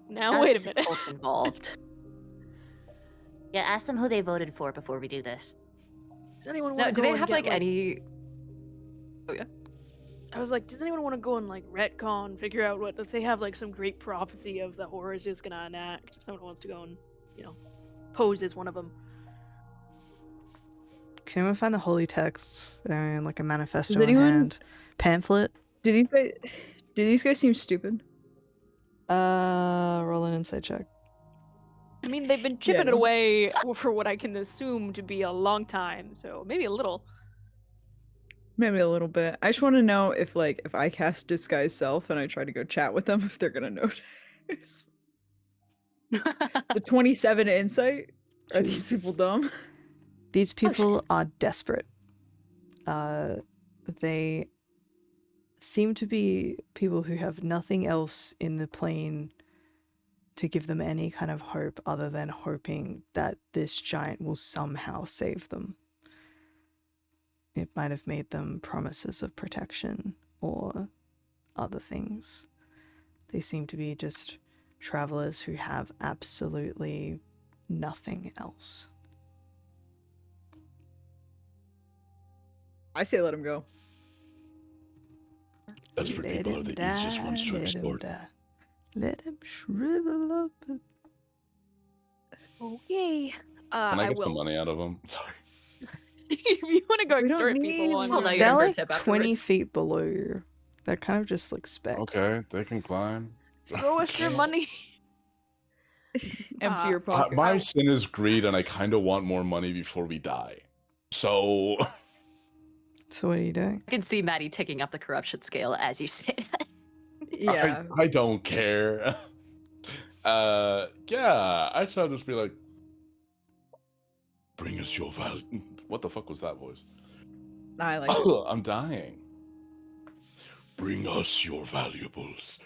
Now Now wait there's a minute. cult involved. Yeah, ask them who they voted for before we do this. Does anyone No, want do to go they and have get, like any? Oh yeah. I was like, does anyone want to go and like retcon, figure out what if they have like some great prophecy of the horrors is gonna enact? If someone wants to go and pose as one of them. Can anyone find the holy texts and like a manifesto Does in anyone- hand? Pamphlet? Do these guys seem stupid? Roll an insight check. I mean, they've been chipping it Yeah. away for what I can assume to be a long time, so maybe a little. Maybe a little bit. I just want to know if I cast disguise self and I try to go chat with them, if they're gonna notice. The 27 insight. Are these people Jesus. dumb? These people are desperate. They seem to be people who have nothing else in the plane to give them any kind of hope other than hoping that this giant will somehow save them. It might have made them promises of protection or other things. They seem to be just travelers who have absolutely nothing else. I say let him go. Desperate Let people are him the die, easiest ones to let him exploit. die. Let him shrivel up. Okay. Can I I get some will. money out of him? Sorry. If you want to go We don't extort need people on Hold on, you They're gotta like tip 20 afterwards. feet below you. They're kind of just like specks. Okay, they can climb. throw us your money. Empty your I- pocket. My sin is greed, and I kind of want more money before we die. So, So what are you doing? I can see Maddie ticking up the corruption scale as you say that. Yeah. I don't care. Yeah, I shall just be like, Bring us your value. what the fuck was that voice? I like it. I'm dying. Bring us your valuables.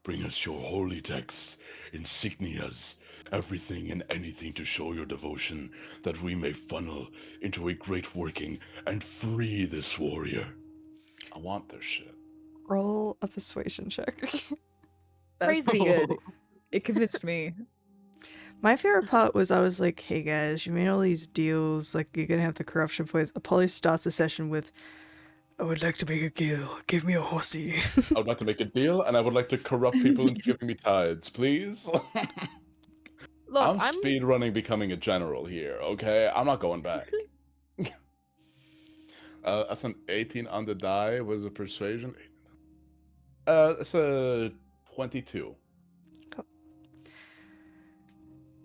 Bring us your holy texts, insignias, everything and anything to show your devotion, that we may funnel into a great working and free this warrior. I want this shit. Roll a persuasion check. That's Praise pretty be. good. It convinced me. My favorite part was I was like, hey guys, you made all these deals, like you're gonna have the corruption points. Apollo starts the session with, I would like to make a deal. Give me a horsey. I would like to make a deal, and I would like to corrupt people into giving me tithes, please. Look, I'm I'm speed running becoming a general here, okay? I'm not going back. That's an 18 on the die. Was a persuasion. It's a 22.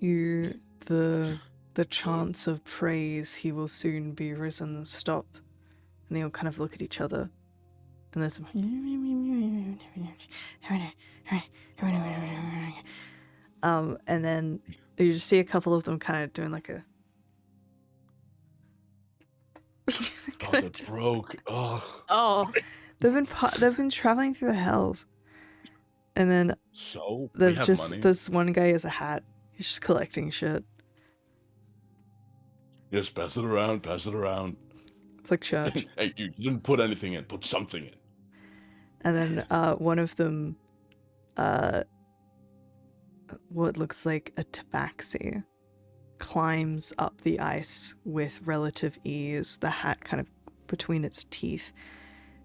The chants of praise, he will soon be risen, stop. And they all kind of look at each other. And there's some... and then you just see a couple of them kind of doing like a... Oh, they're broke. Oh. Oh, They've been traveling through the hells. And then So we they've have just... money. This one guy has a hat. He's just collecting shit. Yes, pass it around. Pass it around. It's like church. Hey, you didn't put anything in. Put something in. And then one of them, what looks like a tabaxi, climbs up the ice with relative ease, the hat kind of between its teeth,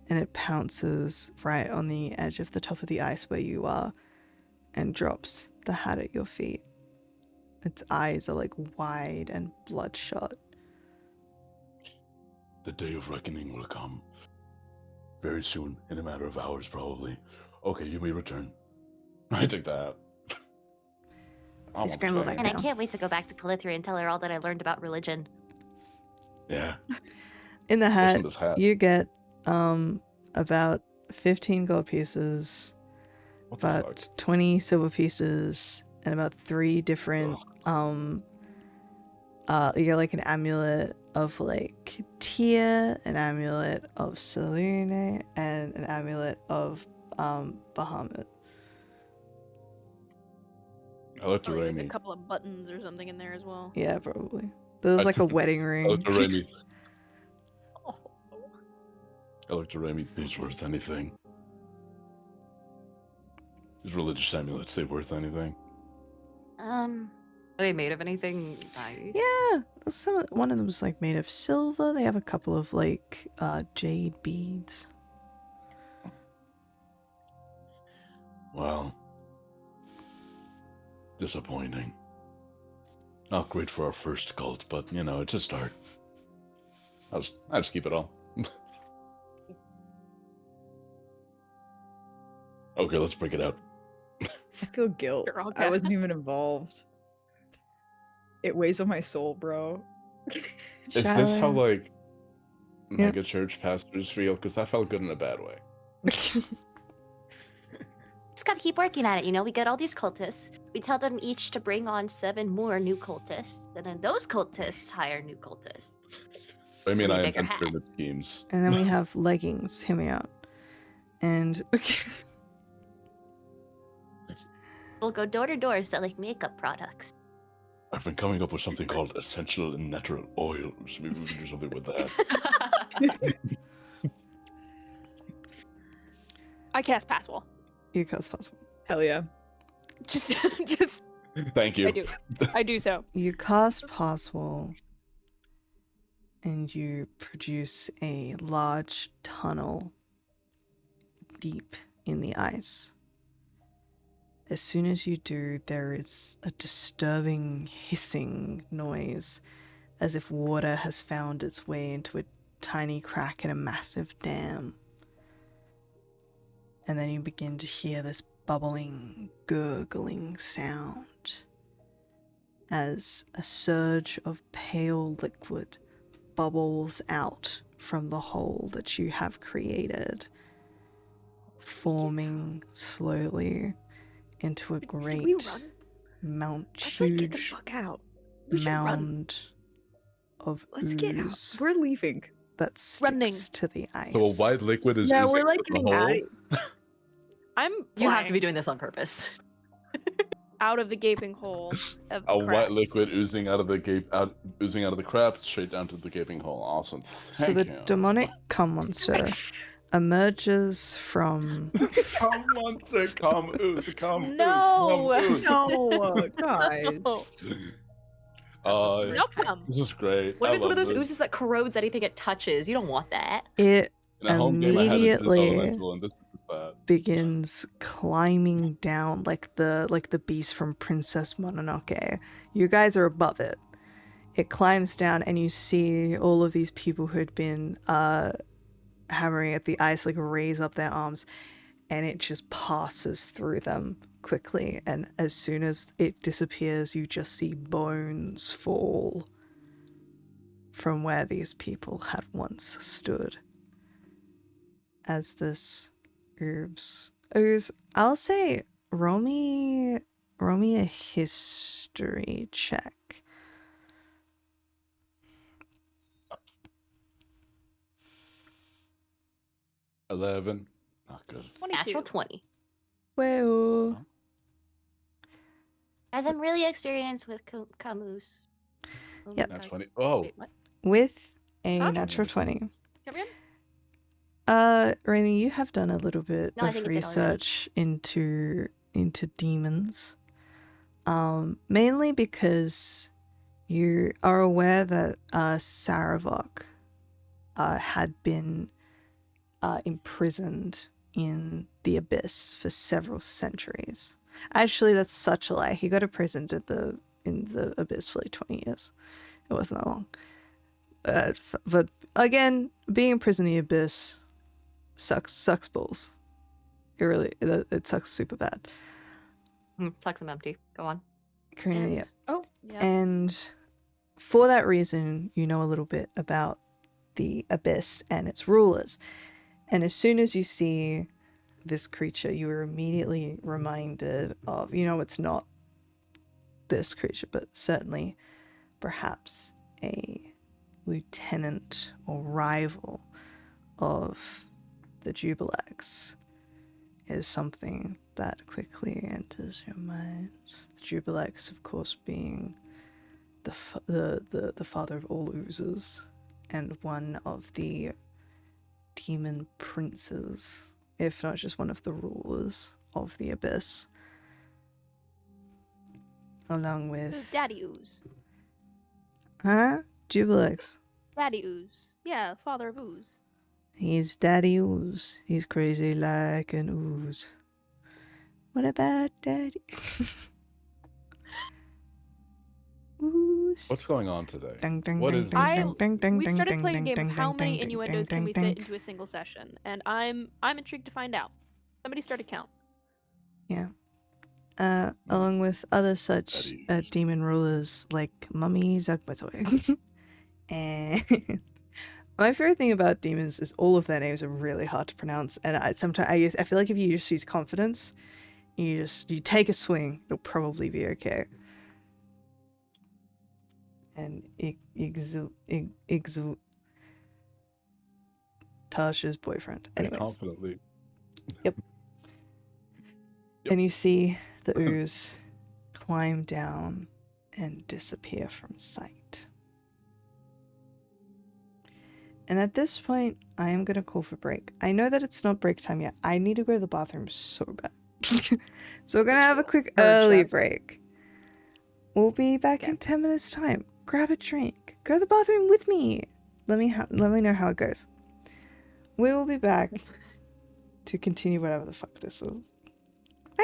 and it pounces right on the edge of the top of the ice where you are and drops the hat at your feet. Its eyes are like wide and bloodshot. The day of reckoning will come. Very soon, in a matter of hours, probably. Okay, you may return. I take that. They scramble back And I down. can't wait to go back to Calithria and tell her all that I learned about religion. Yeah. In the hat, this hat. you get about 15 gold pieces, What the about fuck? 20 silver pieces, and about 3 different you get like an amulet of like Tia, an amulet of Selene, and an amulet of Bahamut. I like to Probably Raimi. like a couple of buttons or something in there as well. Yeah, probably. There's I like a took- wedding I ring. like to Raimi. Oh. I like to Raimi. These worth anything. These religious amulets, they worth anything? Um, are they made of anything nice? Yeah, one of them is like made of silver. They have a couple of like jade beads. Well, disappointing. Not great for our first cult, but you know, it's a start. I just keep it all. Okay, let's break it out. I feel guilt. You're all I wasn't gas. even involved. It weighs on my soul, bro. Is this how Shall like Yeah. mega church pastors feel? Because that felt good in a bad way. just gotta keep working at it, you know? We get all these cultists. We tell them each to bring on 7 more new cultists. And then those cultists hire new cultists. I mean, need a I bigger invent hat. pyramid schemes. And then we have leggings. Hear me out. And We'll go door to door selling makeup products. I've been coming up with something called essential and natural oils. Maybe we can do something with that. I cast Pass Wall. you cast possible. Hell yeah. Just Thank you. I do so. You cast pass wall, and you produce a large tunnel deep in the ice. As soon as you do, there is a disturbing hissing noise, as if water has found its way into a tiny crack in a massive dam. And then you begin to hear this bubbling, gurgling sound as a surge of pale liquid bubbles out from the hole that you have created, forming slowly into a Can we great run? Let's like get the huge fuck out. We should run. mound of Let's get out. ooze We're leaving. that sticks Running. to the ice. So a white liquid is Yeah, oozing we're like from getting the out. hole? I'm You have to be flying doing this on purpose. out of the gaping hole of A crap. white liquid oozing out of the crap straight down to the gaping hole. Awesome. So Thank the you. demonic cum monster emerges from Come monster, come ooze, come ooze, No! come ooze. No, guys. No. Uh, No come. this is great. What I if it's one of love those this. oozes that corrodes anything it touches? You don't want that. it In a home game, I had it this immediately elemental, and this is that. begins climbing down like the beast from Princess Mononoke. You guys are above it. it climbs down, and you see all of these people who had been hammering at the ice like raise up their arms, and it just passes through them quickly, and as soon as it disappears, you just see bones fall from where these people had once stood. As this ooze, I'll say roll me a history check. 11. Not good. 22. Natural 20. Well, As I'm really experienced with Camus. Yep. Nat 20. Oh. Wait, what? with a Huh? natural 20. Adrian? Rainy, you have done a little bit No, I of think it did already. research into demons. Mainly because you are aware that Saravok had been imprisoned in the abyss for several centuries. Actually, that's such a lie. He got imprisoned in the abyss for like 20 years. It wasn't that long. But again, being imprisoned in the abyss sucks balls. It sucks super bad. Sucks them empty. Go on. Karina, yeah. Oh, Yeah. And for that reason, you know a little bit about the abyss and its rulers. And as soon as you see this creature, you are immediately reminded of, it's not this creature, but certainly perhaps a lieutenant or rival of the Jubilex is something that quickly enters your mind. The Jubilex, of course, being the father of all oozes and one of the demon princes, if not just one of the rulers of the abyss, along Who's with Daddy Ooze? Jubilex. Daddy Ooze. Yeah, father of Ooze. He's Daddy Ooze. He's crazy like an ooze. What about Daddy Ooze? What's going on today? Ding, ding, What ding, is ding, this? ding, ding, We ding, started ding, playing a ding, game of ding, how ding, many ding, innuendos ding, can we ding, fit ding. into a single session, and I'm intrigued to find out. Somebody start a count. Yeah. Along with other such Daddy demon rulers like Mummy Zagmatoy. And my favorite thing about demons is all of their names are really hard to pronounce, and I feel like if you just use confidence, you take a swing, it'll probably be okay. And Igzu Tasha's boyfriend. Very Anyways, confidently. Yep. Yep. And you see the ooze climb down and disappear from sight. And at this point, I am going to call for break. I know that it's not break time yet. I need to go to the bathroom so bad. So we're going to have a quick early break. We'll be back in 10 minutes' time. Grab a drink. Go to the bathroom with me. Let me know how it goes. We will be back to continue whatever the fuck this was. Bye!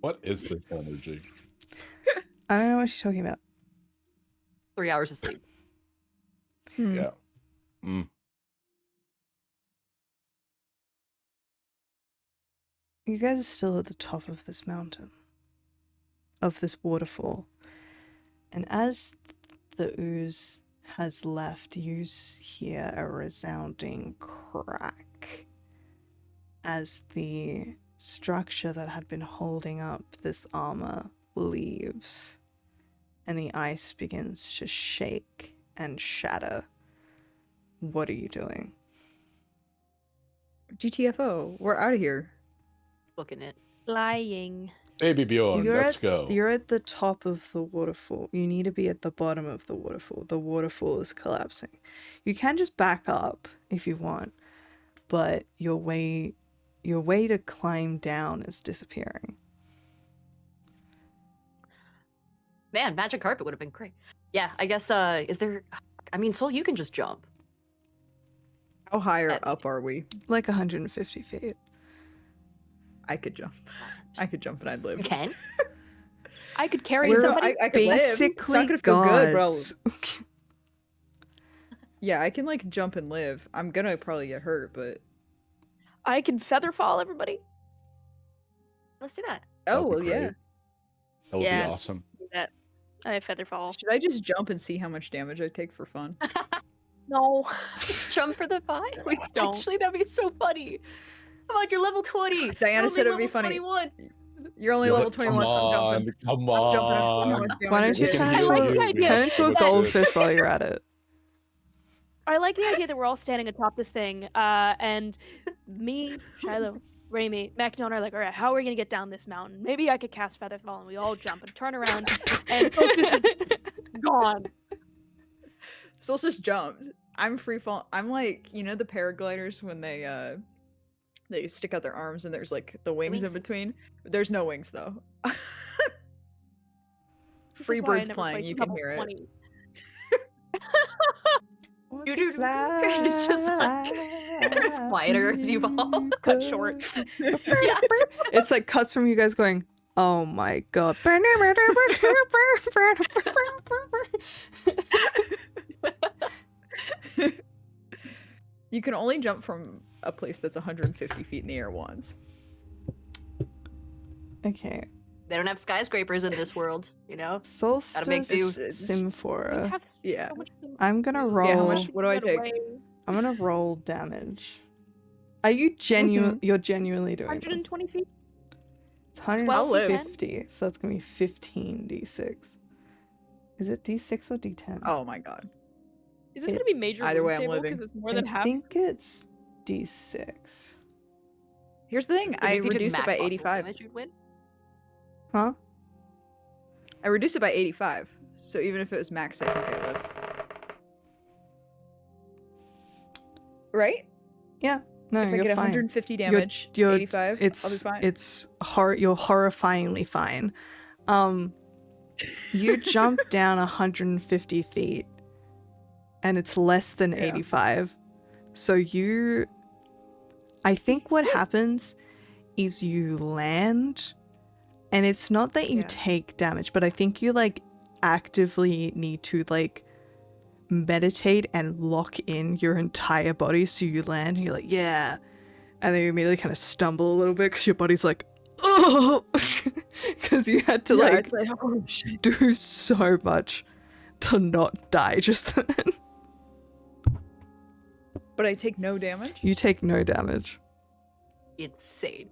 What is this energy? I don't know what you're talking about. 3 hours of sleep. Yeah. Mm. You guys are still at the top of this mountain, of this waterfall. And as the ooze has left, you hear a resounding crack as the structure that had been holding up this armor leaves, and the ice begins to shake and shatter. What are you doing? GTFO, we're out of here. Booking it. Lying. Baby Bjorn, let's go. You're at the top of the waterfall. You need to be at the bottom of the waterfall. The waterfall is collapsing. You can just back up if you want, but your way to climb down is disappearing. Man, magic carpet would have been great. Yeah, I guess, is there... I mean, Soul, you can just jump. How high up are we? Like 150 feet. I could jump. I could jump and I'd live. You can? I could carry We're somebody. I could live. It's basically not gonna feel good, bro. gods. Yeah, I can like jump and live. I'm gonna probably get hurt, but I can feather fall everybody. Let's do that. oh That'd be well, yeah. great. That would Yeah. be awesome. Do that. I feather fall. Should I just jump and see how much damage I take for fun? No. Just jump for the 5? Please don't. Actually, that'd be so funny. Come on, you're level 20. Diana You're said only it'd be level funny. 21. You're only You're level like, 21. I'm jumping. Come I'm jumping. I've seen how on. much damage Why I don't you take. turn I into, like the idea turn into a that- goldfish while you're at it? I like the idea that we're all standing atop this thing, and me, Shiloh, Raimi, Macdon are like, all right, how are we gonna get down this mountain? Maybe I could cast Featherfall, and we all jump and turn around, and Solstice is gone. Solstice jumped. I'm free fall. I'm like, you know the paragliders when they stick out their arms and there's like the wings in wings. between? There's no wings though. This Free is why I birds never playing, played you can level hear it. 20. It's just like- it's quieter as you fall. Cut short. Yeah. It's like cuts from you guys going, oh my god. You can only jump from a place that's 150 feet in the air once. Okay. They don't have skyscrapers in this world, you know? make Solstice do. We Symphora. have Yeah. so much to I'm gonna do. roll. Yeah, how much- what do I Get take? away. I'm gonna roll damage. Are you genuine? You're genuinely doing this? 120 feet. It's 12 to 10? 150, so that's gonna be 15 d6. Is it d6 or d10? Oh my god. Is this gonna be major Either way, I'm stable? living. Because it's more than I half. think it's d6. Here's the thing, If I you did reduced it max by possible 85. damage, you'd win. Huh? I reduced it by 85. So even if it was max, I think I live. Right? Yeah. No, if I you're get fine. 150 damage, You're 85, I'll be fine. You're horrifyingly fine. You jump down 150 feet, and it's less than Yeah. 85. So I think what happens is you land, and it's not that you Yeah. take damage, but I think you like actively need to like meditate and lock in your entire body, so you land and you're like, yeah, and then you immediately kind of stumble a little bit because your body's like, oh, because you had to Yeah, like it's like, oh shit. do so much to not die just then. But I take no damage? You take no damage. Insane.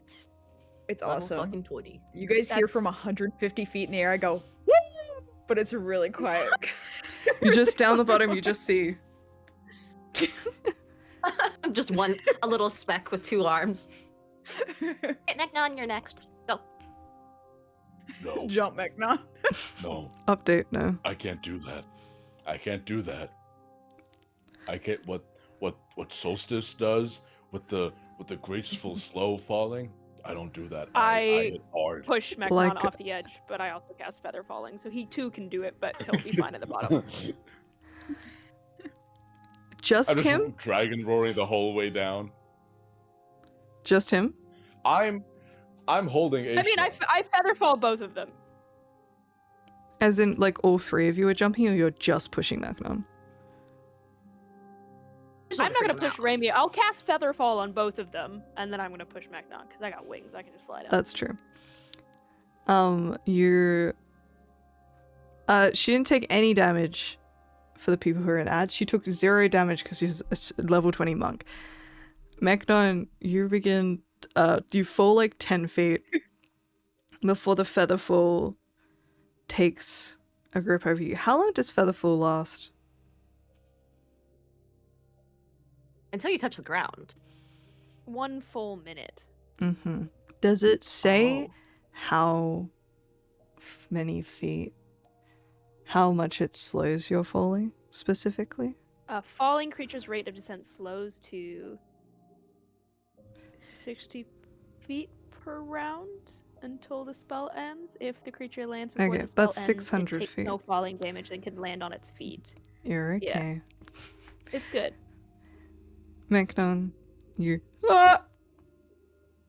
It's Level awesome. fucking 20. You guys hear from That's- 150 feet in the air, I go, woo! But it's really quiet. You just down the bottom, you just see. I'm just a little speck with 2 arms. Okay, Magnon, you're next. Go. No, Jump, Mechnon. no, Update, no. I can't do that. I can't do that. I can't. What Solstice does with the graceful slow falling. I don't do that. I hit hard. Push Mechnon Like- off the edge, but I also cast Feather Falling, so he too can do it, but he'll be fine at the bottom. Just I'm just him? dragon roaring the whole way down. Just him? I'm I'm holding I mean, I featherfall both of them. As in, like, all three of you are jumping, or you're just pushing Magnon? I'm not gonna push Raimi. I'll cast Featherfall on both of them, and then I'm gonna push Magnon because I got wings. I can just fly down. That's true. She didn't take any damage for the people who are in ads. She took 0 damage because she's a level 20 monk. Magnon, you begin, you fall like 10 feet before the Featherfall takes a grip over you. How long does Featherfall last? Until you touch the ground. 1 full minute. Mm-hmm. Does it say how many feet, how much it slows your falling specifically? Falling creature's rate of descent slows to 60 feet per round until the spell ends. If the creature lands before Okay, the spell that's ends, 600 it takes feet. no falling damage and can land on its feet. You're Yeah. okay. It's good. Magnon, you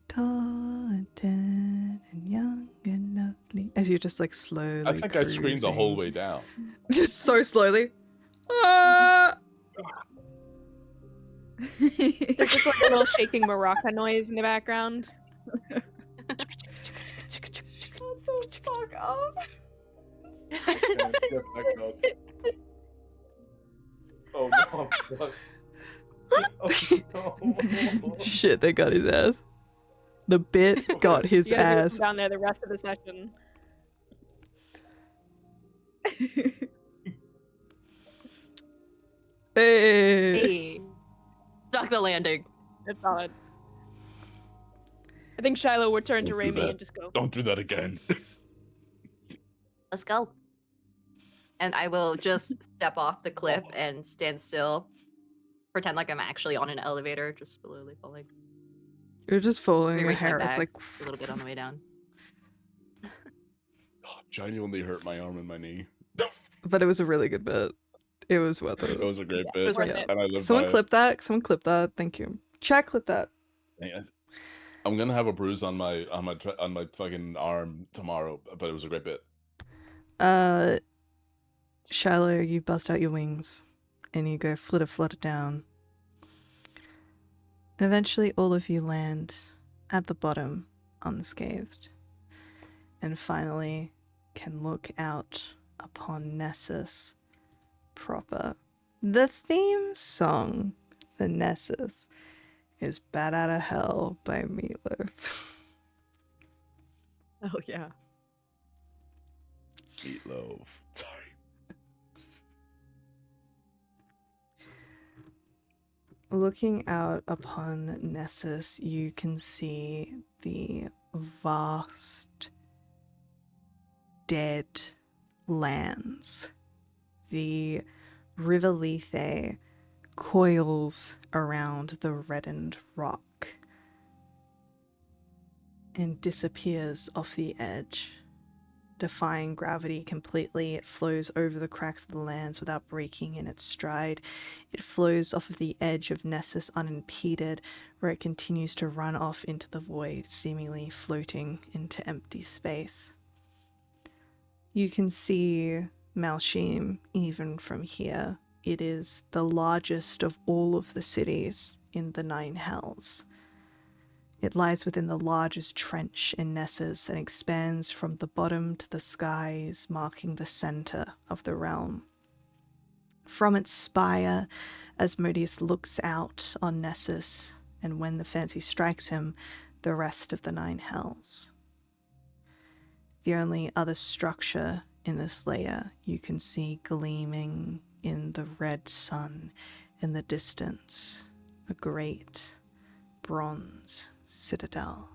tall and tan and young and lovely. As you just like slowly. I think I screamed the whole cruising. way down. Just so slowly. Ah! There's just like a little shaking maraca noise in the background. Shut the fuck up. Oh no, fuck. Oh, no. Shit, they got his ass. The bit got his You gotta ass. be down there the rest of the session. Hey. Hey. Stuck the landing. It's solid. I think Shiloh would turn to Don't do Raimi that. and just go. Don't do that again. Let's go. And I will just step off the cliff and stand still. Pretend like I'm actually on an elevator, just slowly falling. You're just following Let me your raise my hair. It's bag like a little bit on the way down. Oh, genuinely hurt my arm and my knee. but it was a really good bit. It was worth It it. was a great It bit, was worth Yeah. it. and I lived Someone by clip that. Someone clip that. Thank you. Chat clip that. it. I'm gonna have a bruise on my fucking arm tomorrow, but it was a great bit. Shiloh, you bust out your wings and you go flutter down. And eventually all of you land at the bottom unscathed. And finally can look out upon Nessus proper. The theme song for Nessus is Bat Outta Hell by Meatloaf. Hell yeah. Meatloaf. Sorry. Looking out upon Nessus, you can see the vast dead lands. The River Lethe coils around the reddened rock and disappears off the edge. Defying gravity completely, it flows over the cracks of the lands without breaking in its stride. It flows off of the edge of Nessus unimpeded, where it continues to run off into the void, seemingly floating into empty space. You can see Malshim even from here. It is the largest of all of the cities in the Nine Hells. It lies within the largest trench in Nessus and expands from the bottom to the skies, marking the center of the realm. From its spire, Asmodeus looks out on Nessus, and when the fancy strikes him, the rest of the Nine Hells. The only other structure in this layer you can see gleaming in the red sun in the distance, a great bronze citadel,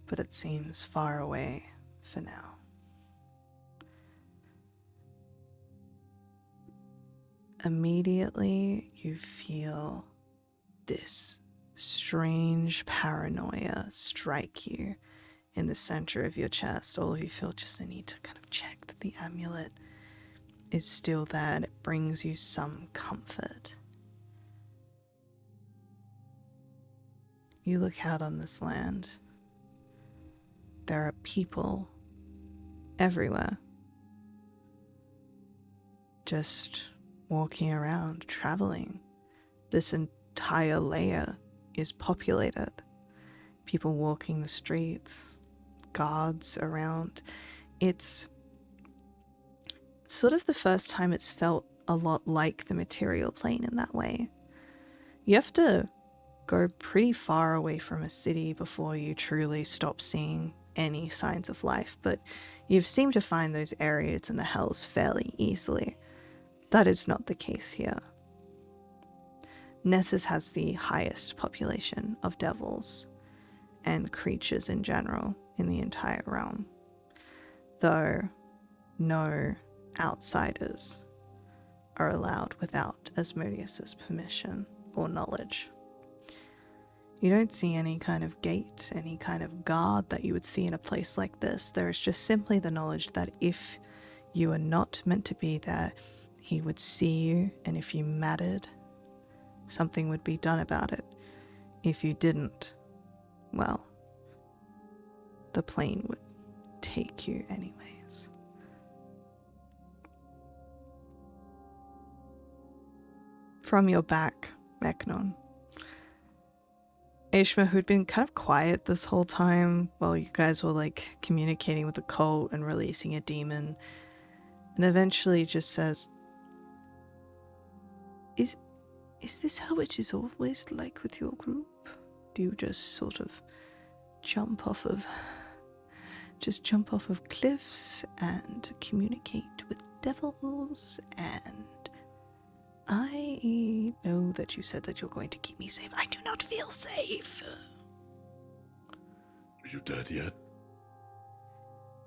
but it seems far away for now. Immediately you feel this strange paranoia strike you in the center of your chest. All of you feel just the need to kind of check that the amulet is still there and it brings you some comfort. You look out on this land there are people everywhere. Just walking around, traveling. This entire layer is populated. People walking the streets, guards around. It's sort of the first time it's felt a lot like the material plane in that way. You have to go pretty far away from a city before you truly stop seeing any signs of life, but you've seemed to find those areas in the hells fairly easily. That is not the case here. Nessus has the highest population of devils and creatures in general in the entire realm, though no outsiders are allowed without Asmodeus's permission or knowledge. You don't see any kind of gate, any kind of guard that you would see in a place like this. There is just simply the knowledge that if you are not meant to be there, he would see you, and if you mattered, something would be done about it. If you didn't, well, the plane would take you anyways. From your back, Meknon, Aeaea, who'd been kind of quiet this whole time while you guys were like communicating with the cult and releasing a demon, and eventually just says, Is this how it is always like with your group? Do you just sort of jump off of cliffs and communicate with devils? And I know that you said that you're going to keep me safe. I do not feel safe. Are you dead yet?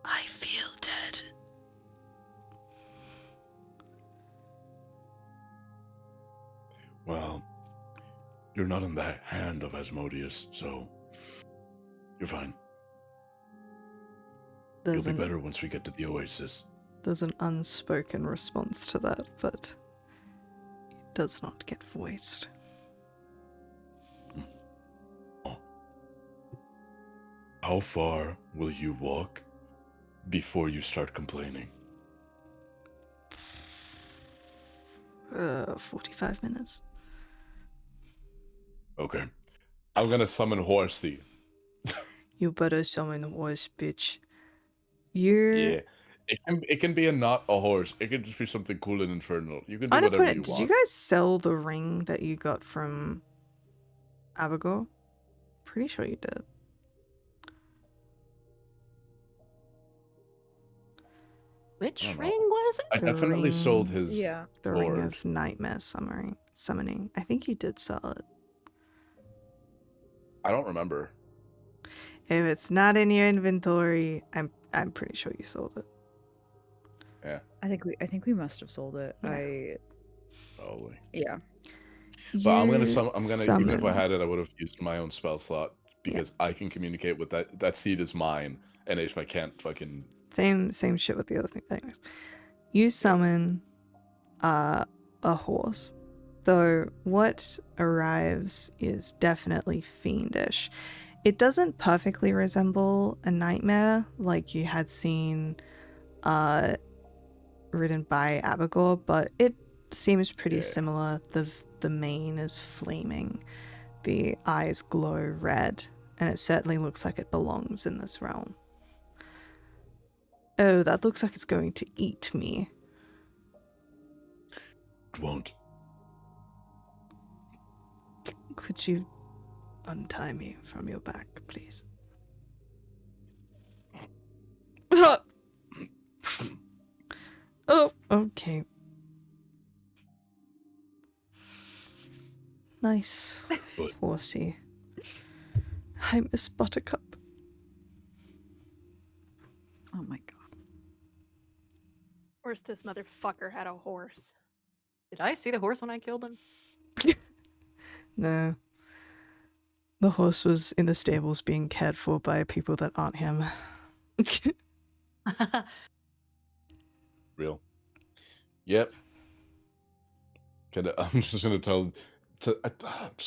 I feel dead. Well, you're not in the hand of Asmodeus, so you're fine. You'll be better once we get to the oasis. There's an unspoken response to that, but it does not get voiced. Oh. How far will you walk before you start complaining? 45 minutes. Okay. I'm gonna summon Horsey. You better summon a horse, bitch. Yeah. It can be not a horse. It could just be something cool and infernal. You can do whatever you want. Did you guys sell the ring that you got from Abigail? Pretty sure you did. Which don't know. ring was it? I The definitely sold ring- his Yeah. The ring sword. of nightmare summoning. I think you did sell it. I don't remember. If it's not in your inventory, I'm pretty sure you sold it. Yeah, I think we must have sold it. Yeah. probably. Yeah. But I'm gonna summon. even if I had it, I would have used my own spell slot because I can communicate with that. That seed is mine, and Aeaea can't fucking. Same shit with the other thing. Anyways, you summon a horse, though what arrives is definitely fiendish. It doesn't perfectly resemble a nightmare like you had seen ridden by Abigail, but it seems pretty similar. The mane is flaming, the eyes glow red, and it certainly looks like it belongs in this realm. Oh, that looks like it's going to eat me. It won't. Could you untie me from your back, please? Oh, okay. Nice. Good. Horsey. I miss Buttercup. Oh my god. Of course, this motherfucker had a horse. Did I see the horse when I killed him? No. The horse was in the stables being cared for by people that aren't him. Real. Yep. I'm just gonna I'm just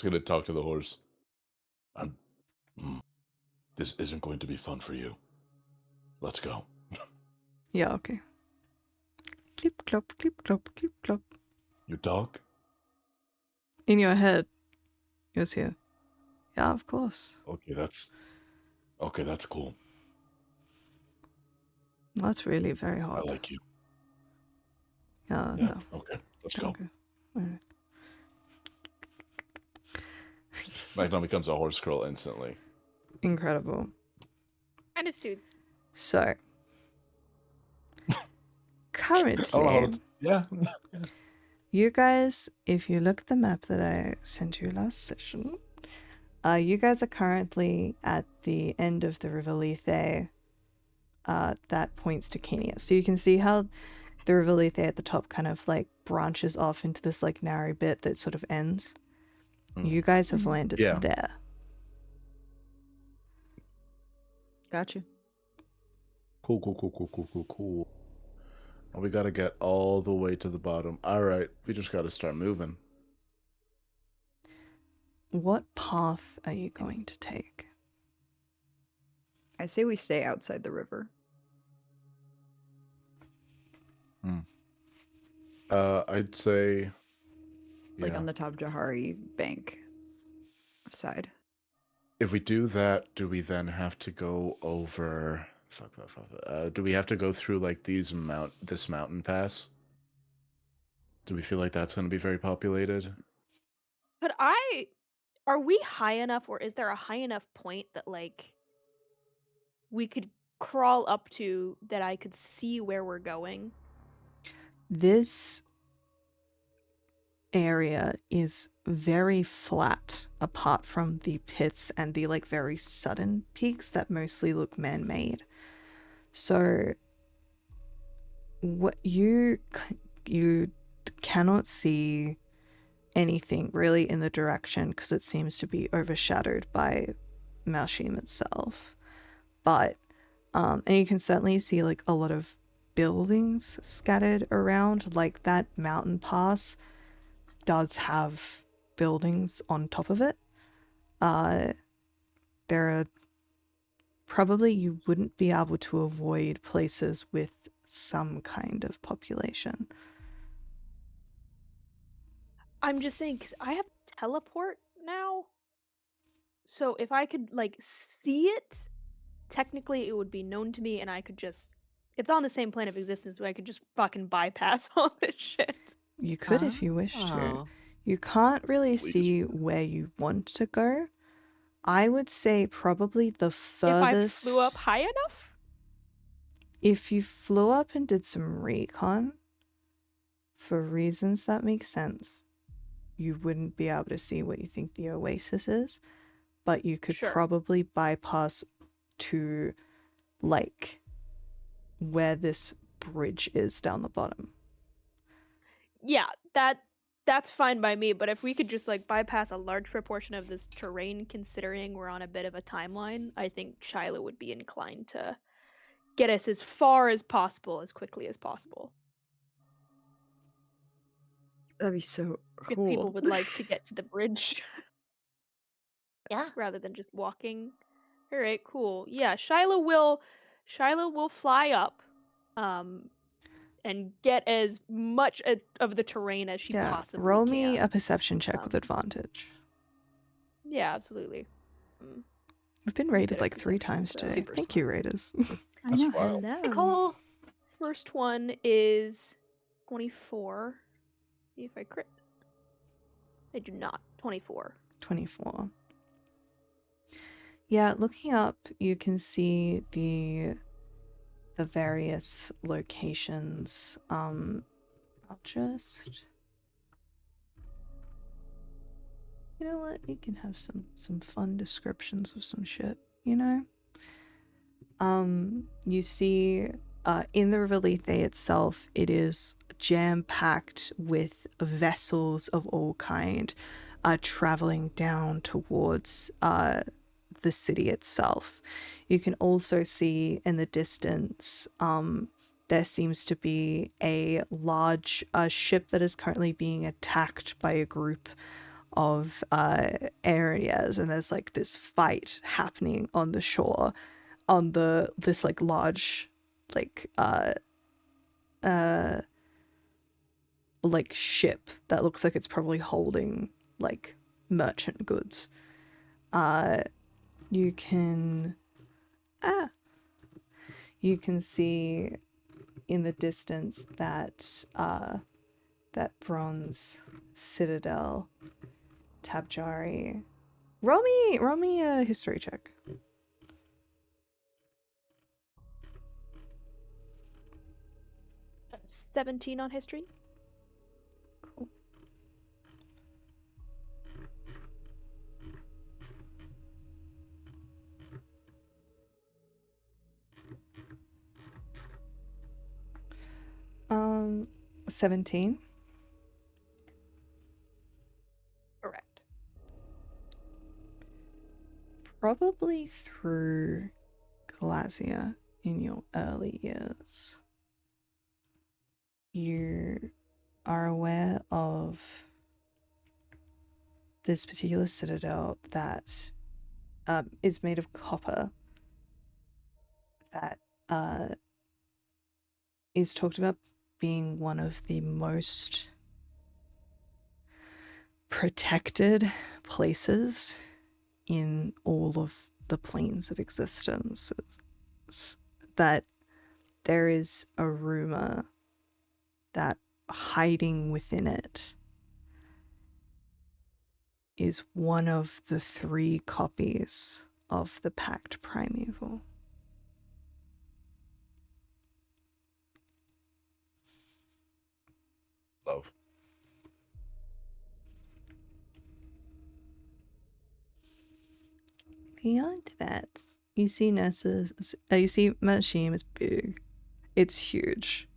gonna talk to the horse. This isn't going to be fun for you. Let's go. Yeah, okay. Clip, clop, clip, clop, clip, clop. Your dog? In your head. You'll see it. Yeah, of course. Okay, that's cool. That's really very I hot. like you. Yeah, Yeah. no. Okay, let's go. Okay. Alright. Magnon becomes a horse girl instantly. Incredible. Kind of suits. So, I don't know how currently, to, yeah. you guys, if you look at the map that I sent you last session, you guys are currently at the end of the River Lethe that points to Kenia. So you can see how the River Lethe at the top kind of like branches off into this like narrow bit that sort of ends. You guys have landed Yeah. there. Gotcha. Cool. Well, we gotta get all the way to the bottom. Alright, we just gotta start moving. What path are you going to take? I say we stay outside the river. I'd say... Like yeah. on the Top Jahari bank side. If we do that, do we then have to go over... Fuck. Do we have to go through, like, this mountain pass? Do we feel like that's going to be very populated? Are we high enough, or is there a high enough point that, like, we could crawl up to that I could see where we're going? This area is very flat apart from the pits and the like very sudden peaks that mostly look man-made. So what you cannot see anything really in the direction because it seems to be overshadowed by Malshim itself. But and you can certainly see like a lot of buildings scattered around, like that mountain pass does have buildings on top of it. There are probably you wouldn't be able to avoid places with some kind of population. I'm just saying, because I have teleport now. So if I could, like, see it, technically it would be known to me, and I could just... It's on the same plane of existence where I could just fucking bypass all this shit. You could if you wish to. Oh. You can't really Please. see where you want to go. I would say probably the furthest... If I flew up high enough? If you flew up and did some recon, for reasons that make sense, you wouldn't be able to see what you think the oasis is, but you could Sure. probably bypass to, like, where this bridge is down the bottom. Yeah, that's fine by me, but if we could just, like, bypass a large proportion of this terrain, considering we're on a bit of a timeline, I think Shiloh would be inclined to get us as far as possible, as quickly as possible. That'd be so If cool. people would like to get to the bridge Yeah. rather than just walking. All right, cool. Yeah, Shiloh will fly up and get as much of the terrain as she possibly roll can. me a perception check with advantage. Yeah, absolutely. We've been raided Better like 3 perception, times so today. super Thank you, raiders. I That's know. wild. Hello. Nicole. First one is 24. See if I crit. I do not. 24. 24. Yeah, looking up, you can see the various locations. I'll just... You know what? You can have some fun descriptions of some shit, you know? You see, in the River Lethe itself, it is jam-packed with vessels of all kind, traveling down towards the city itself. You can also see in the distance, there seems to be a large ship that is currently being attacked by a group of Aeaeas, and there's like this fight happening on the shore. on this like large like like ship that looks like it's probably holding like merchant goods. You can see in the distance that that bronze citadel. Tabjari. Roll me a history check. Uh, 17 on history. Cool. Um, 17. Correct. Probably through Glacia in your early years, you are aware of this particular citadel that is made of copper that is talked about being one of the most protected places in all of the planes of existence. That there is a rumor that hiding within it is one of the 3 copies of the Pact Primeval. Love. Beyond that, you see Mashim is big. It's huge.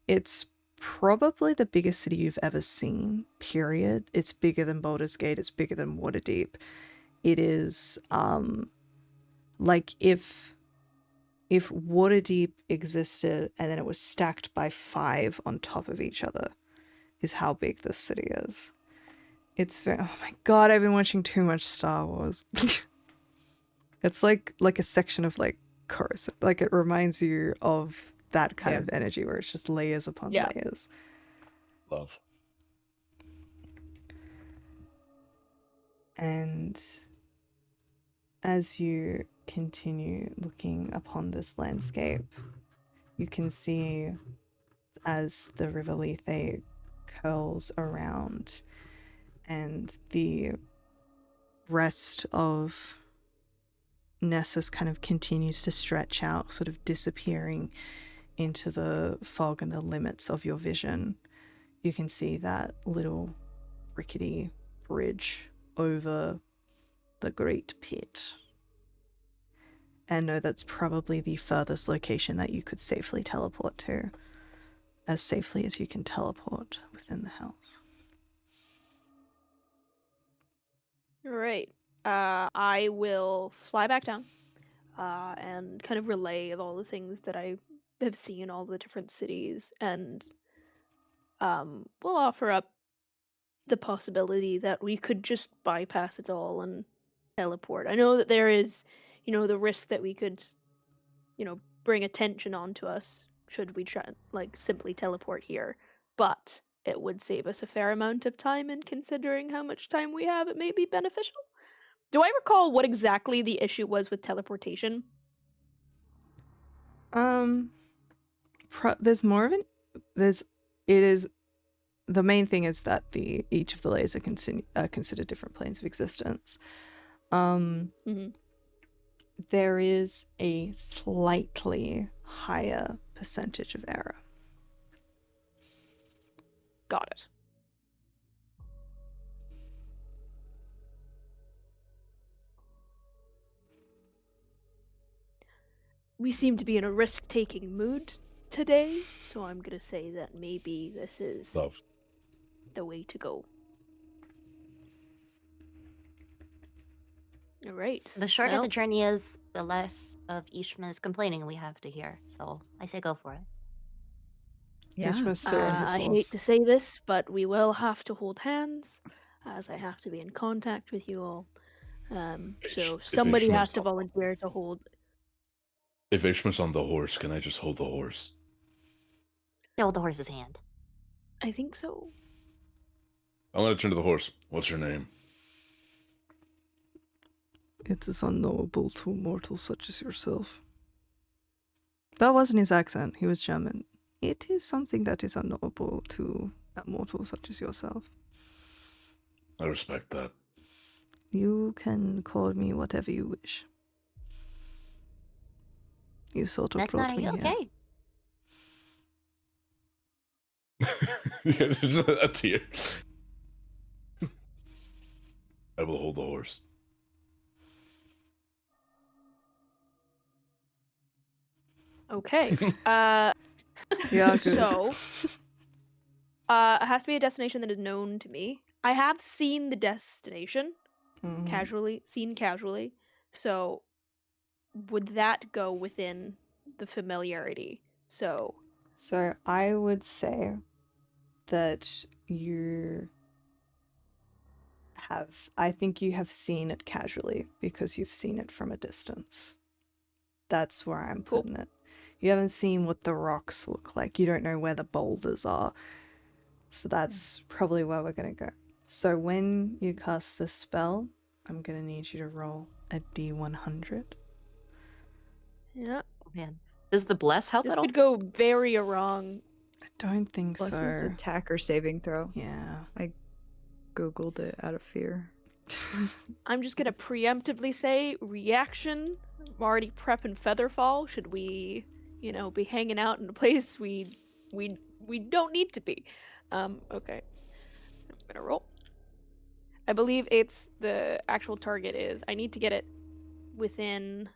It's probably the biggest city you've ever seen, period. It's bigger than Baldur's Gate, it's bigger than Waterdeep. It is, like if Waterdeep existed and then it was stacked by 5 on top of each other, is how big this city is. It's very, oh my god, I've been watching too much Star Wars. It's like a section of like Coruscant. Like it reminds you of that kind of energy where it's just layers upon layers. Love. And as you continue looking upon this landscape, you can see as the River Lethe curls around and the rest of Nessus kind of continues to stretch out, sort of disappearing into the fog and the limits of your vision. You can see that little rickety bridge over the Great Pit. And know that's probably the furthest location that you could safely teleport to, as safely as you can teleport within the house. Right. I will fly back down and kind of relay of all the things that I have seen, all the different cities, and we'll offer up the possibility that we could just bypass it all and teleport. I know that there is, the risk that we could, bring attention onto us should we try like simply teleport here, but it would save us a fair amount of time, and considering how much time we have, it may be beneficial. Do I recall what exactly the issue was with teleportation? There's more of the main thing is that each of the layers are considered different planes of existence. There is a slightly higher percentage of error. Got it. We seem to be in a risk-taking mood today, so I'm gonna say that maybe this is Love. the way to go. All right. The shorter well, the journey is, the less of Ishma's complaining we have to hear. So I say go for it. Yeah. Ishma's still on his I hate horse. to say this, but we will have to hold hands, as I have to be in contact with you all. So somebody has to volunteer to hold. If Ishma's on the horse, can I just hold the horse? Hold the horse's hand. I think so. I'm gonna turn to the horse. What's your name? It is unknowable to mortals such as yourself. That wasn't his accent. He was German. It is something that is unknowable to a mortal such as yourself. I respect that. You can call me whatever you wish. You sort of That's brought not me you here. okay? Yeah, there's a tear. I will hold the horse. Okay. Yeah, good. So, it has to be a destination that is known to me. I have seen the destination Mhm. casually. So, would that go within the familiarity? So, So I would say that I think you have seen it casually because you've seen it from a distance. That's where I'm Cool. putting it. You haven't seen what the rocks look like. You don't know where the boulders are. So that's probably where we're going to go. So when you cast this spell, I'm going to need you to roll a D100. yeah, Oh, man. Does the bless help this at all? could go very wrong. I don't think Plus so. is attack or saving throw. Yeah. Googled it out of fear. I'm just gonna preemptively say reaction. I'm already prepping Featherfall. Should we, be hanging out in a place we don't need to be? Okay. I'm gonna roll. I believe the actual target is I need to get it within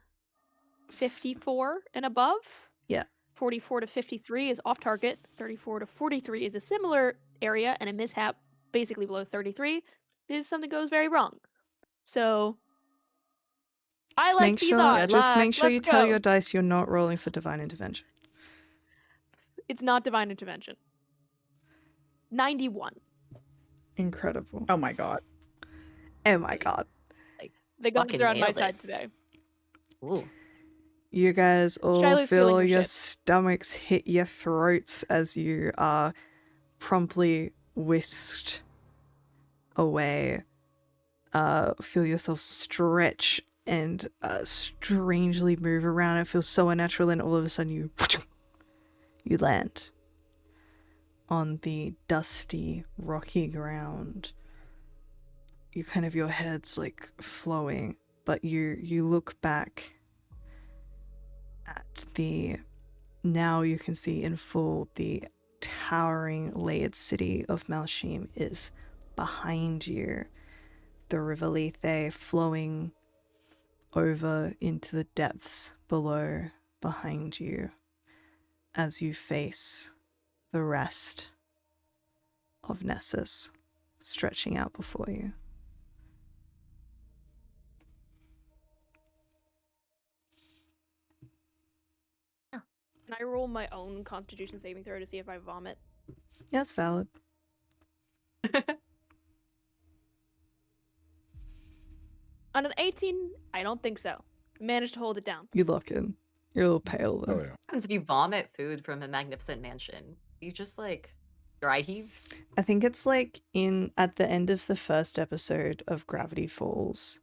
54 and above. Yeah. 44 to 53 is off target. 34 to 43 is a similar area, and a mishap basically below 33 is something goes very wrong. So I Just like make these sure, odds. just make sure Let's you tell go. your dice you're not rolling for divine intervention. It's not divine intervention. 91. Incredible. Oh my god. Oh my god. The gods Fucking are on my nailed it. side today. Ooh. You guys all Shiloh's feeling feel her your shit. stomachs hit your throats as you are promptly whisked away. Feel yourself stretch and strangely move around. It feels so unnatural, and all of a sudden you land on the dusty, rocky ground. Your head's like flowing, but you look back at now you can see in full the towering layered city of Malshim is behind you. The River Lethe flowing over into the depths below behind you as you face the rest of Nessus stretching out before you. Can I roll my own Constitution saving throw to see if I vomit? Yeah, that's valid. On an 18, I don't think so. Managed to hold it down. You lock in. You're a little pale though. Oh yeah. What happens if you vomit food from a magnificent mansion? You just dry heave? I think it's like at the end of the first episode of Gravity Falls,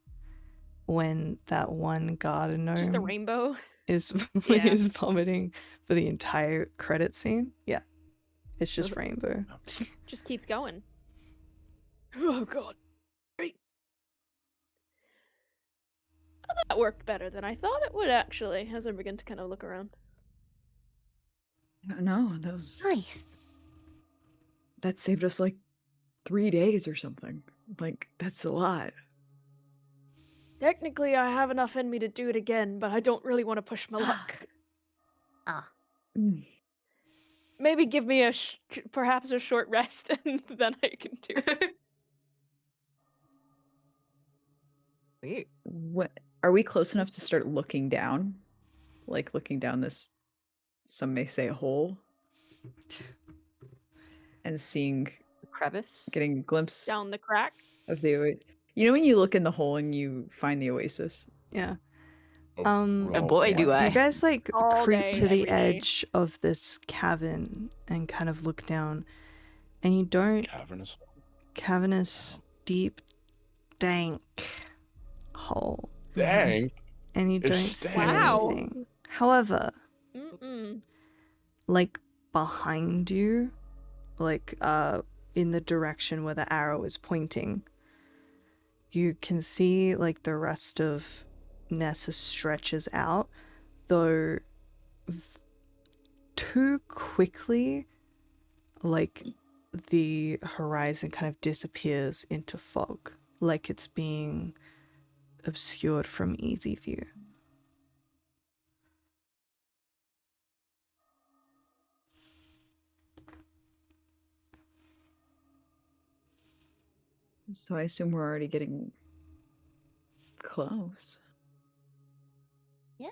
when that one garden gnome Just the rainbow. is Yeah. is vomiting for the entire credit scene. Yeah, it's just rainbow. Just keeps going. Oh god. Great. Oh, that worked better than I thought it would actually, as I begin to kind of look around. No, that was Nice. that saved us like 3 days or something. Like that's a lot. Technically, I have enough in me to do it again, but I don't really want to push my luck. Ah. Mm. Maybe give me perhaps a short rest, and then I can do it. Sweet. What are we close enough to start looking down? Like looking down this, some may say, hole, and seeing, Crevice? getting a glimpse Down the crack. of the. You know when you look in the hole and you find the oasis? Yeah. Oh, boy, do I. You guys like All creep day, to the every day. edge of this cavern and kind of look down, and you don't Cavernous. cavernous, deep, dank hole, Dang. and you It's don't see dank. Wow. anything. However, Mm-mm. like behind you, like in the direction where the arrow is pointing, you can see like the rest of Nessa stretches out, though too quickly, like the horizon kind of disappears into fog, like it's being obscured from easy view. So I assume we're already getting close. Yeah.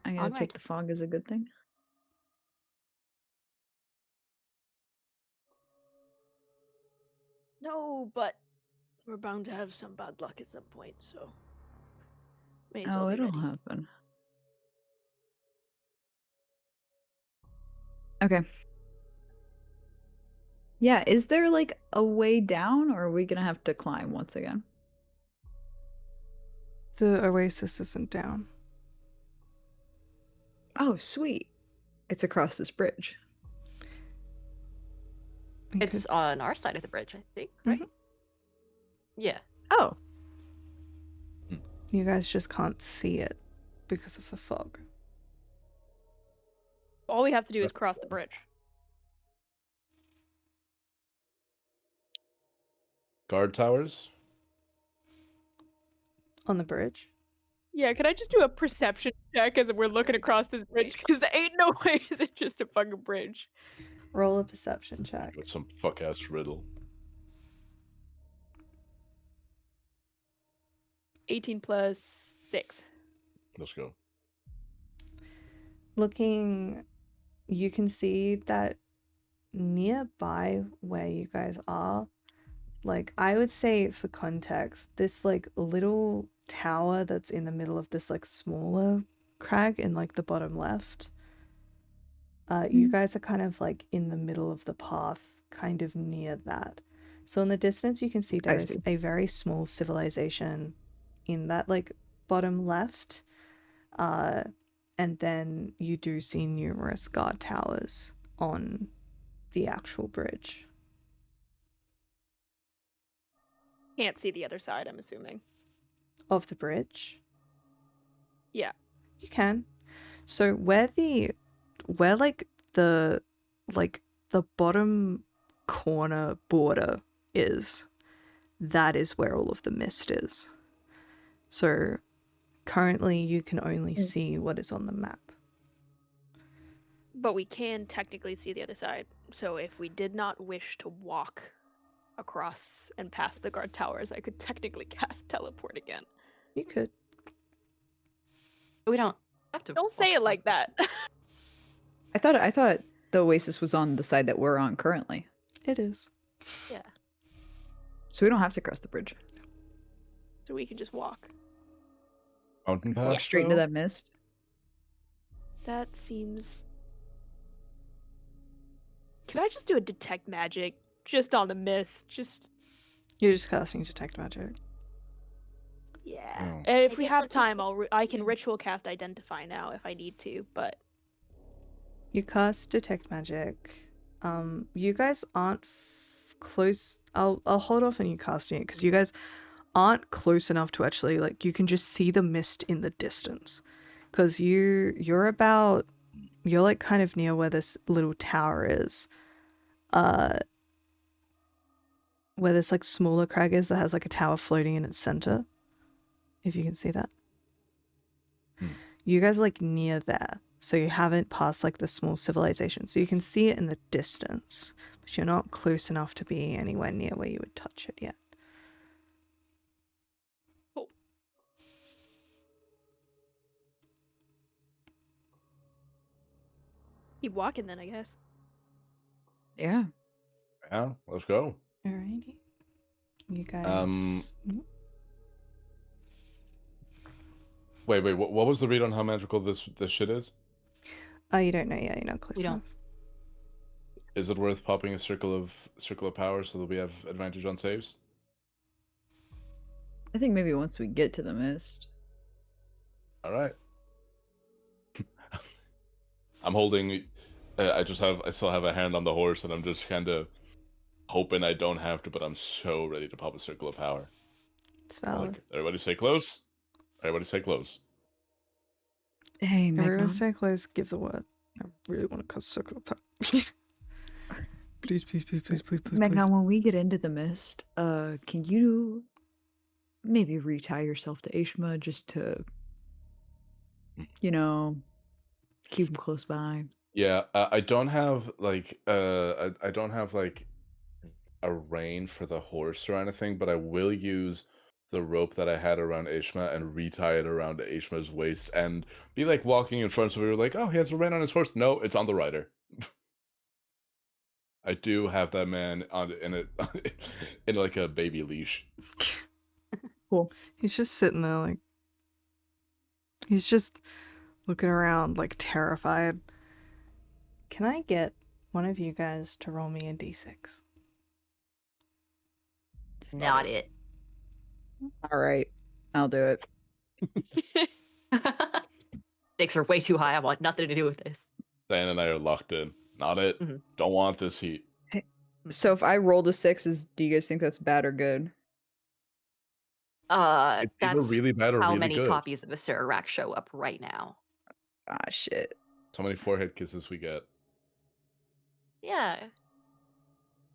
I'm gonna Onward. take the fog as a good thing. No, but we're bound to have some bad luck at some point, so may as well Oh, be it'll ready. happen. Okay. Yeah, is there like a way down, or are we gonna have to climb once again? The oasis isn't down. Oh, sweet. It's across this bridge. We It's could- on our side of the bridge, I think, right? Yeah. Oh, you guys just can't see it because of the fog. All we have to do is cross the bridge. Guard towers. On the bridge? Yeah, can I just do a perception check as we're looking across this bridge? Because ain't no way is it just a fucking bridge. Roll a perception check. With some fuck ass riddle. 18 plus 6. Let's go. Looking, you can see that nearby where you guys are, like I would say for context, this like little tower that's in the middle of this like smaller crag in like the bottom left. You guys are kind of like in the middle of the path, kind of near that. So in the distance, you can see there is see. a very small civilization in that like bottom left. And then you do see numerous guard towers on the actual bridge. Can't see the other side, I'm assuming. Of the bridge? Yeah. You can. So where the bottom corner border is, that is where all of the mist is. So currently you can only see what is on the map. But we can technically see the other side. So if we did not wish to walk across and past the guard towers, I could technically cast teleport again. You could. We don't have to. Don't say it like that. I thought the oasis was on the side that we're on currently. It is. Yeah. So we don't have to cross the bridge. So we can just walk. Mountain pass. Walk straight into though? that mist. That seems... Can I just do a detect magic? Just on the mist. Just... You're just casting detect magic. Yeah. Oh. And if I we guess have what keeps time, the- I can ritual cast identify now if I need to, but... You cast detect magic. You guys aren't close. I'll hold off on you casting it because you guys aren't close enough to actually like. You can just see the mist in the distance, because you're like kind of near where this little tower is. Where this like smaller crag is that has like a tower floating in its center. If you can see that. You guys are like near there. So you haven't passed like the small civilization. So you can see it in the distance. But you're not close enough to be anywhere near where you would touch it yet. Keep walking then, I guess. Yeah. Yeah, let's go. Alrighty. You guys... Um, Wait. What was the read on how magical this shit is? You don't know yet. You're not close We don't. enough. Is it worth popping a circle of power so that we have advantage on saves? I think maybe once we get to the mist. All right. I'm holding. I still have a hand on the horse, and I'm just kind of hoping I don't have to, but I'm so ready to pop a circle of power. It's valid. Like, everybody stay close. Everybody stay close. Hey, Everyone Magnon. stay close. Give the word. I really want to cast circle of power. Please, please, please, please, please, please. Magnon, when we get into the mist, can you maybe retie yourself to Aeaea just to, keep him close by? Yeah, I don't have like I don't have like a rein for the horse or anything, but I will use the rope that I had around Aeaea and retie it around Aeaea's waist and be like walking in front, so we were like, oh, he has a rein on his horse. No, it's on the rider. I do have that man in like a baby leash. Cool. He's just sitting there, like, he's just looking around, like, terrified. Can I get one of you guys to roll me a d6? Not it. All right, I'll do it. Stakes are way too high. I want nothing to do with this. Dan and I are locked in. Not it. Mhm. Don't want this heat. So if I rolled a 6, do you guys think that's bad or good? It's either That's really bad or how really many good. copies of a Sirac show up right now. Ah, shit. So many forehead kisses we get. Yeah.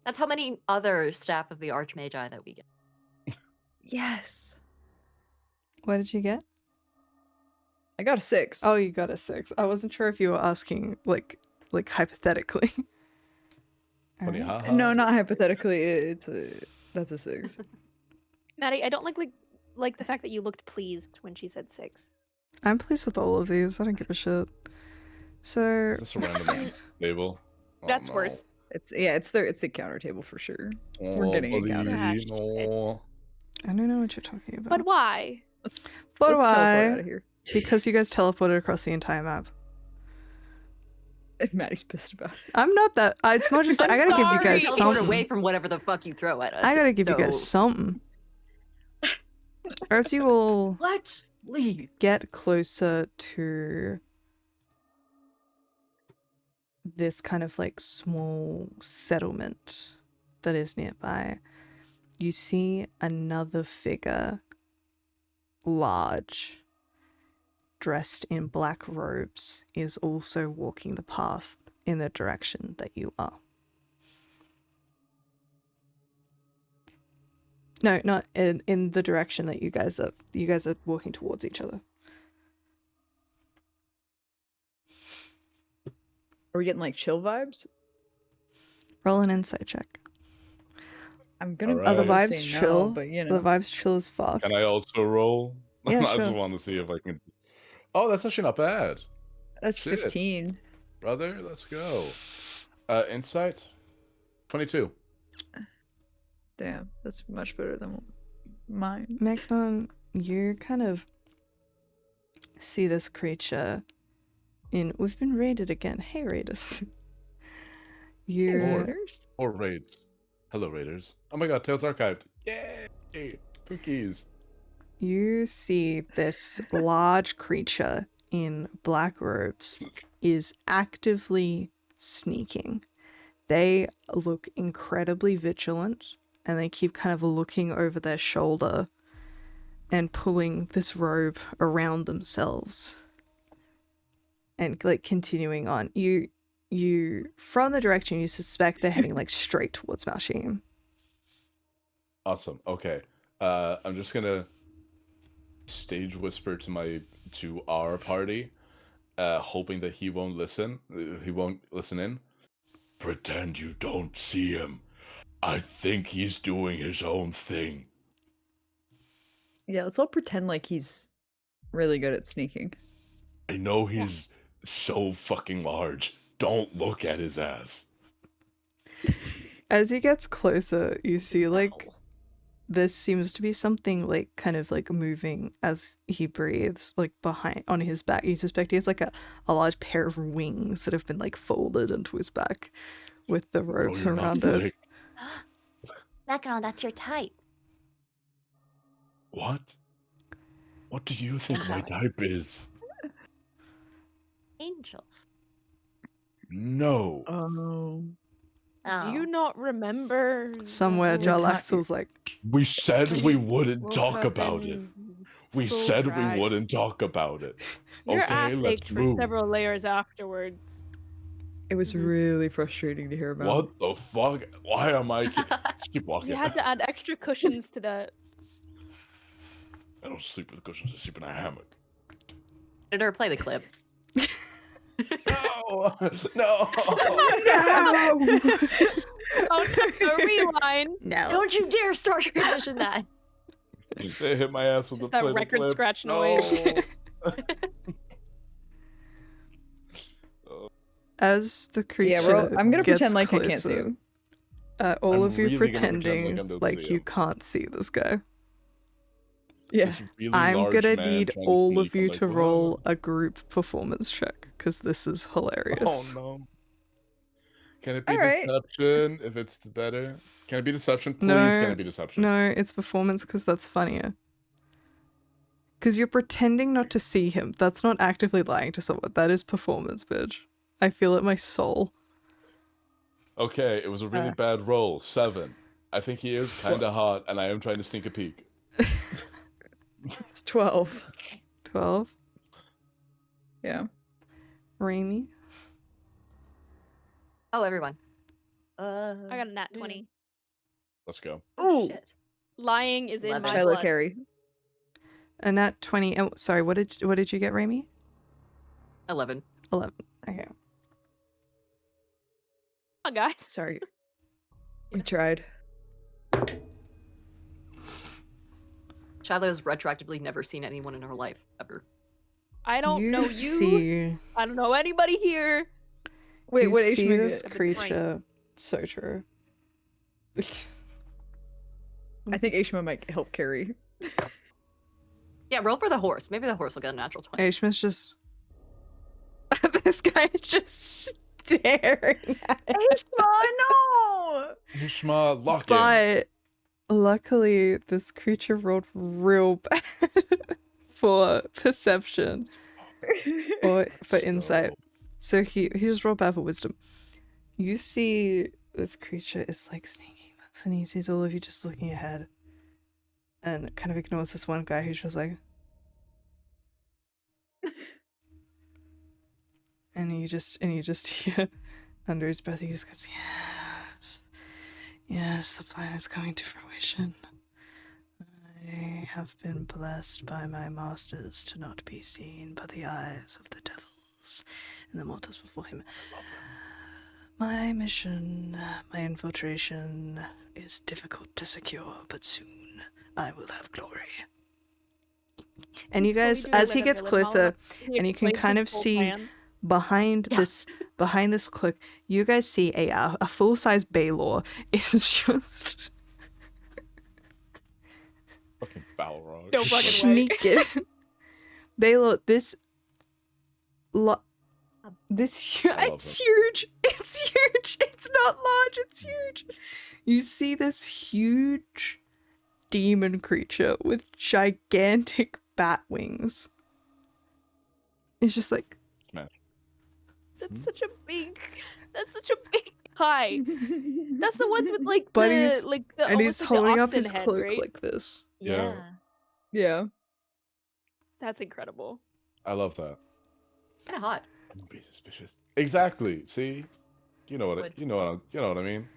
That's how many other staff of the Archmagi that we get. Yes. What did you get? I got a 6. Oh, you got a 6. I wasn't sure if you were asking, like hypothetically. Funny, Alright. haha. No, not hypothetically. That's a 6. Maddie, I don't like the fact that you looked pleased when she said 6. I'm pleased with all of these. I don't give a shit. So, Is this a random table? Oh, That's no. worse. It's the counter table for sure. We're Oh, getting a buddy, counter. Ah, shit. no. I don't know what you're talking about. But why? Let's What do teleport out I? of here. Because you guys teleported across the entire map. Maddie's pissed about it. I'm not that. It's more just like, I I'm gotta give you sorry. guys Teleport something. away from whatever the fuck you throw at us. I gotta give you guys so- something. As you will Let's leave. get closer to this kind of like small settlement that is nearby, you see another figure, large, dressed in black robes, is also walking the path in the direction that you are. No, not in the direction that you guys are walking towards each other. Are we getting like chill vibes? Roll an insight check. I'm gonna. Alright. Are the I'm gonna vibes say no, chill? but you The know. vibes chill as fuck. Can I also roll? Yeah, I sure. just want to see if I can. Oh, that's actually not bad. That's Shit. 15. Brother, let's go. Insight? 22. Damn, that's much better than mine. Magnon, you kind of see this creature in... We've been raided again. Hey, raiders. You... Orders? Or raids. Hello, raiders. Oh my god, Tales Archived. Yay! Cookies. You see this large creature in black robes is actively sneaking. They look incredibly vigilant, and they keep kind of looking over their shoulder and pulling this robe around themselves and like continuing on. You from the direction you suspect they're heading like straight towards Malshim. Awesome. Okay. I'm just gonna stage whisper to our party, hoping that he won't listen. He won't listen in. Pretend you don't see him. I think he's doing his own thing. Yeah, let's all pretend like he's really good at sneaking. I know he's so fucking large. Don't look at his ass. As he gets closer, you see like there seems to be something like kind of like moving as he breathes, like behind on his back. You suspect he has like a large pair of wings that have been like folded into his back with the ropes you're not around it. slick. Mackinac, that's your type. What? What do you think my Angelic. type is? Angels. No. Oh. Oh. Do you not remember? Somewhere You're Jarlaxle's like, We said we Woke wouldn't talk up about it. in We full said cry. we wouldn't talk about it. Your Okay, ass let's ached for move. several layers afterwards. It was really frustrating to hear about. What the fuck? Why am I? Just keep walking. You had to add extra cushions to that. I don't sleep with cushions. I sleep in a hammock. Did her play the clip? No, no. no, Oh no, rewind. no. Don't you dare start transition that. They hit my ass with Just the that play the record clip. scratch No. noise. As the creature Yeah, I'm gonna gets pretend like I closer, can't see him. all I'm of you really gonna pretend pretending like I don't like see you him. can't see this guy. Yeah. This really I'm large gonna man need trying to all sneak. of I'm you like, to "Whoa." roll a group performance check because this is Oh hilarious. no. Can it be Alright. deception if it's better? Can it be deception? Please, No, can it be deception? No, it's performance because that's funnier. Because you're pretending not to see him. That's not actively lying to someone. That is performance, bitch. I feel it in my soul. Okay, it was a really bad roll. 7. I think he is kind of hot, and I am trying to sneak a peek. It's 12. 12. Yeah. Rainy. Oh, everyone. I got a nat 20. Let's go. Ooh. Shit. Lying is in my 11. Shiloh blood. Carey. And that 20. Oh, sorry, what did you get, Raimi? 11. 11. Okay. Oh, guys. Sorry. We tried. Shiloh's retroactively never seen anyone in her life, ever. I don't know you. See, I don't know anybody here. Wait, you what see Ishmael this get? creature. So true. I think Ishmael might help carry. Yeah, roll for the horse. Maybe the horse will get a natural 20. Ashma's just... this guy is just staring at it. Ishmael, no! Ishma, lock in. But luckily, this creature rolled real bad for perception or for insight. So he just rolled bad for wisdom. You see this creature is like sneaking past and he sees all of you just looking ahead and kind of ignores this one guy who's just like... and you just hear under his breath, he just goes, yes, the plan is coming to fruition. I have been blessed by my masters to not be seen by the eyes of the devils and the mortals before him. My mission, my infiltration is difficult to secure, but soon I will have glory. And you guys, as he gets closer, and you can kind of see behind this cloak, you guys see a full-size Baylor is just Fucking Balrog. No fucking way. sneaking. Baylor, it's love huge. It's huge. It's not large. It's huge. You see this huge demon creature with gigantic bat wings. It's just like, That's such a big guy. That's the ones with like But the he's- like the and he's almost like the holding up oxen his head, cloak right? like this. Yeah. Yeah. That's incredible. I love that. Kind of hot. Don't be suspicious. Exactly. See, you know what Would. you know what I mean.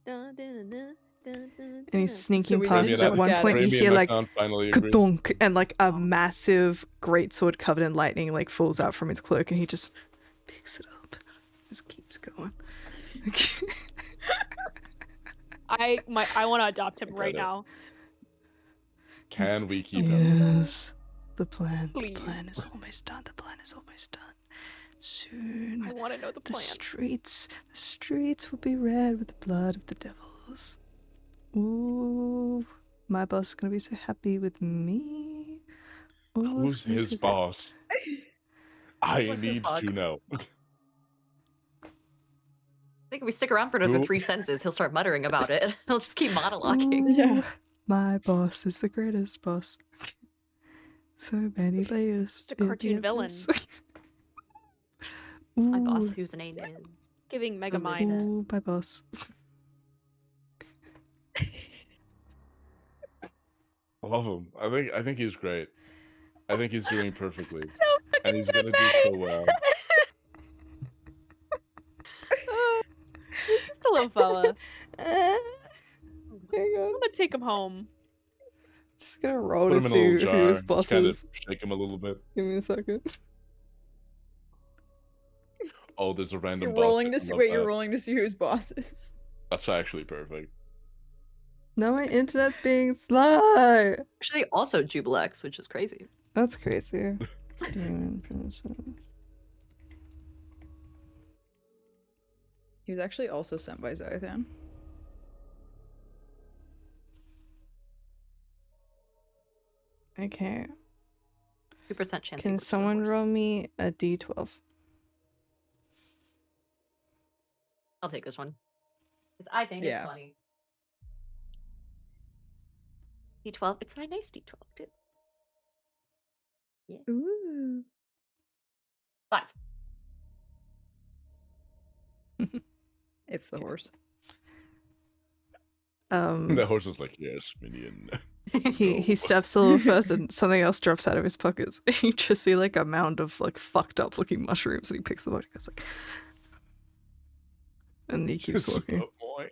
Dun, dun, dun, dun, dun, And he's dun. sneaking we past need it. to At look one at point, you Raimi hear and like Macon finally agree. ka-thunk, and like a massive greatsword covered in lightning like falls out from his cloak, and he just picks it up, just keeps going. I want to adopt him right it. now. Can we keep him? Yes, the plan Please. is almost done. The plan is almost done. Soon, I want to know the the plan. streets will be red with the blood of the devils. Ooh, my boss is gonna be so happy with me. Oh, it's Who's gonna be his so great. boss? I What the need fuck? to know. I think if we stick around for another Who- 3 sentences, he'll start muttering about it. He'll just keep monologuing. Yeah. Ooh, my boss is the greatest boss. So many layers. Just a in cartoon the villain. abyss. My boss, Ooh, whose name is. Giving Mega Who is Mind. it? ooh, my boss. I love him. I think he's great. I think he's doing perfectly, So and fucking he's gonna do so well. He's just a little fella. Hang I'm on. gonna take him home. Just gonna roll Put to him in a little see jar. who his Just boss kind of is. shake him a little bit. Give me a second. Oh, there's a random You're boss. rolling I to see. love Wait, you're that. rolling to see whose boss is. That's actually perfect. Now my internet's being slow. Actually, also Jubilex, which is crazy. That's crazy. Demon princess. He was actually also sent by Zythan. Okay. 2% chance. Can someone roll me a d12? I'll take this one. Because I think Yeah. it's funny. D12. It's my nice D12, too. Ooh. 5. It's the horse. The horse is like, yes, minion. He No. steps a little first and something else drops out of his pockets. You just see like a mound of like fucked up looking mushrooms and he picks them up and goes like and he keeps walking. Stop, boy.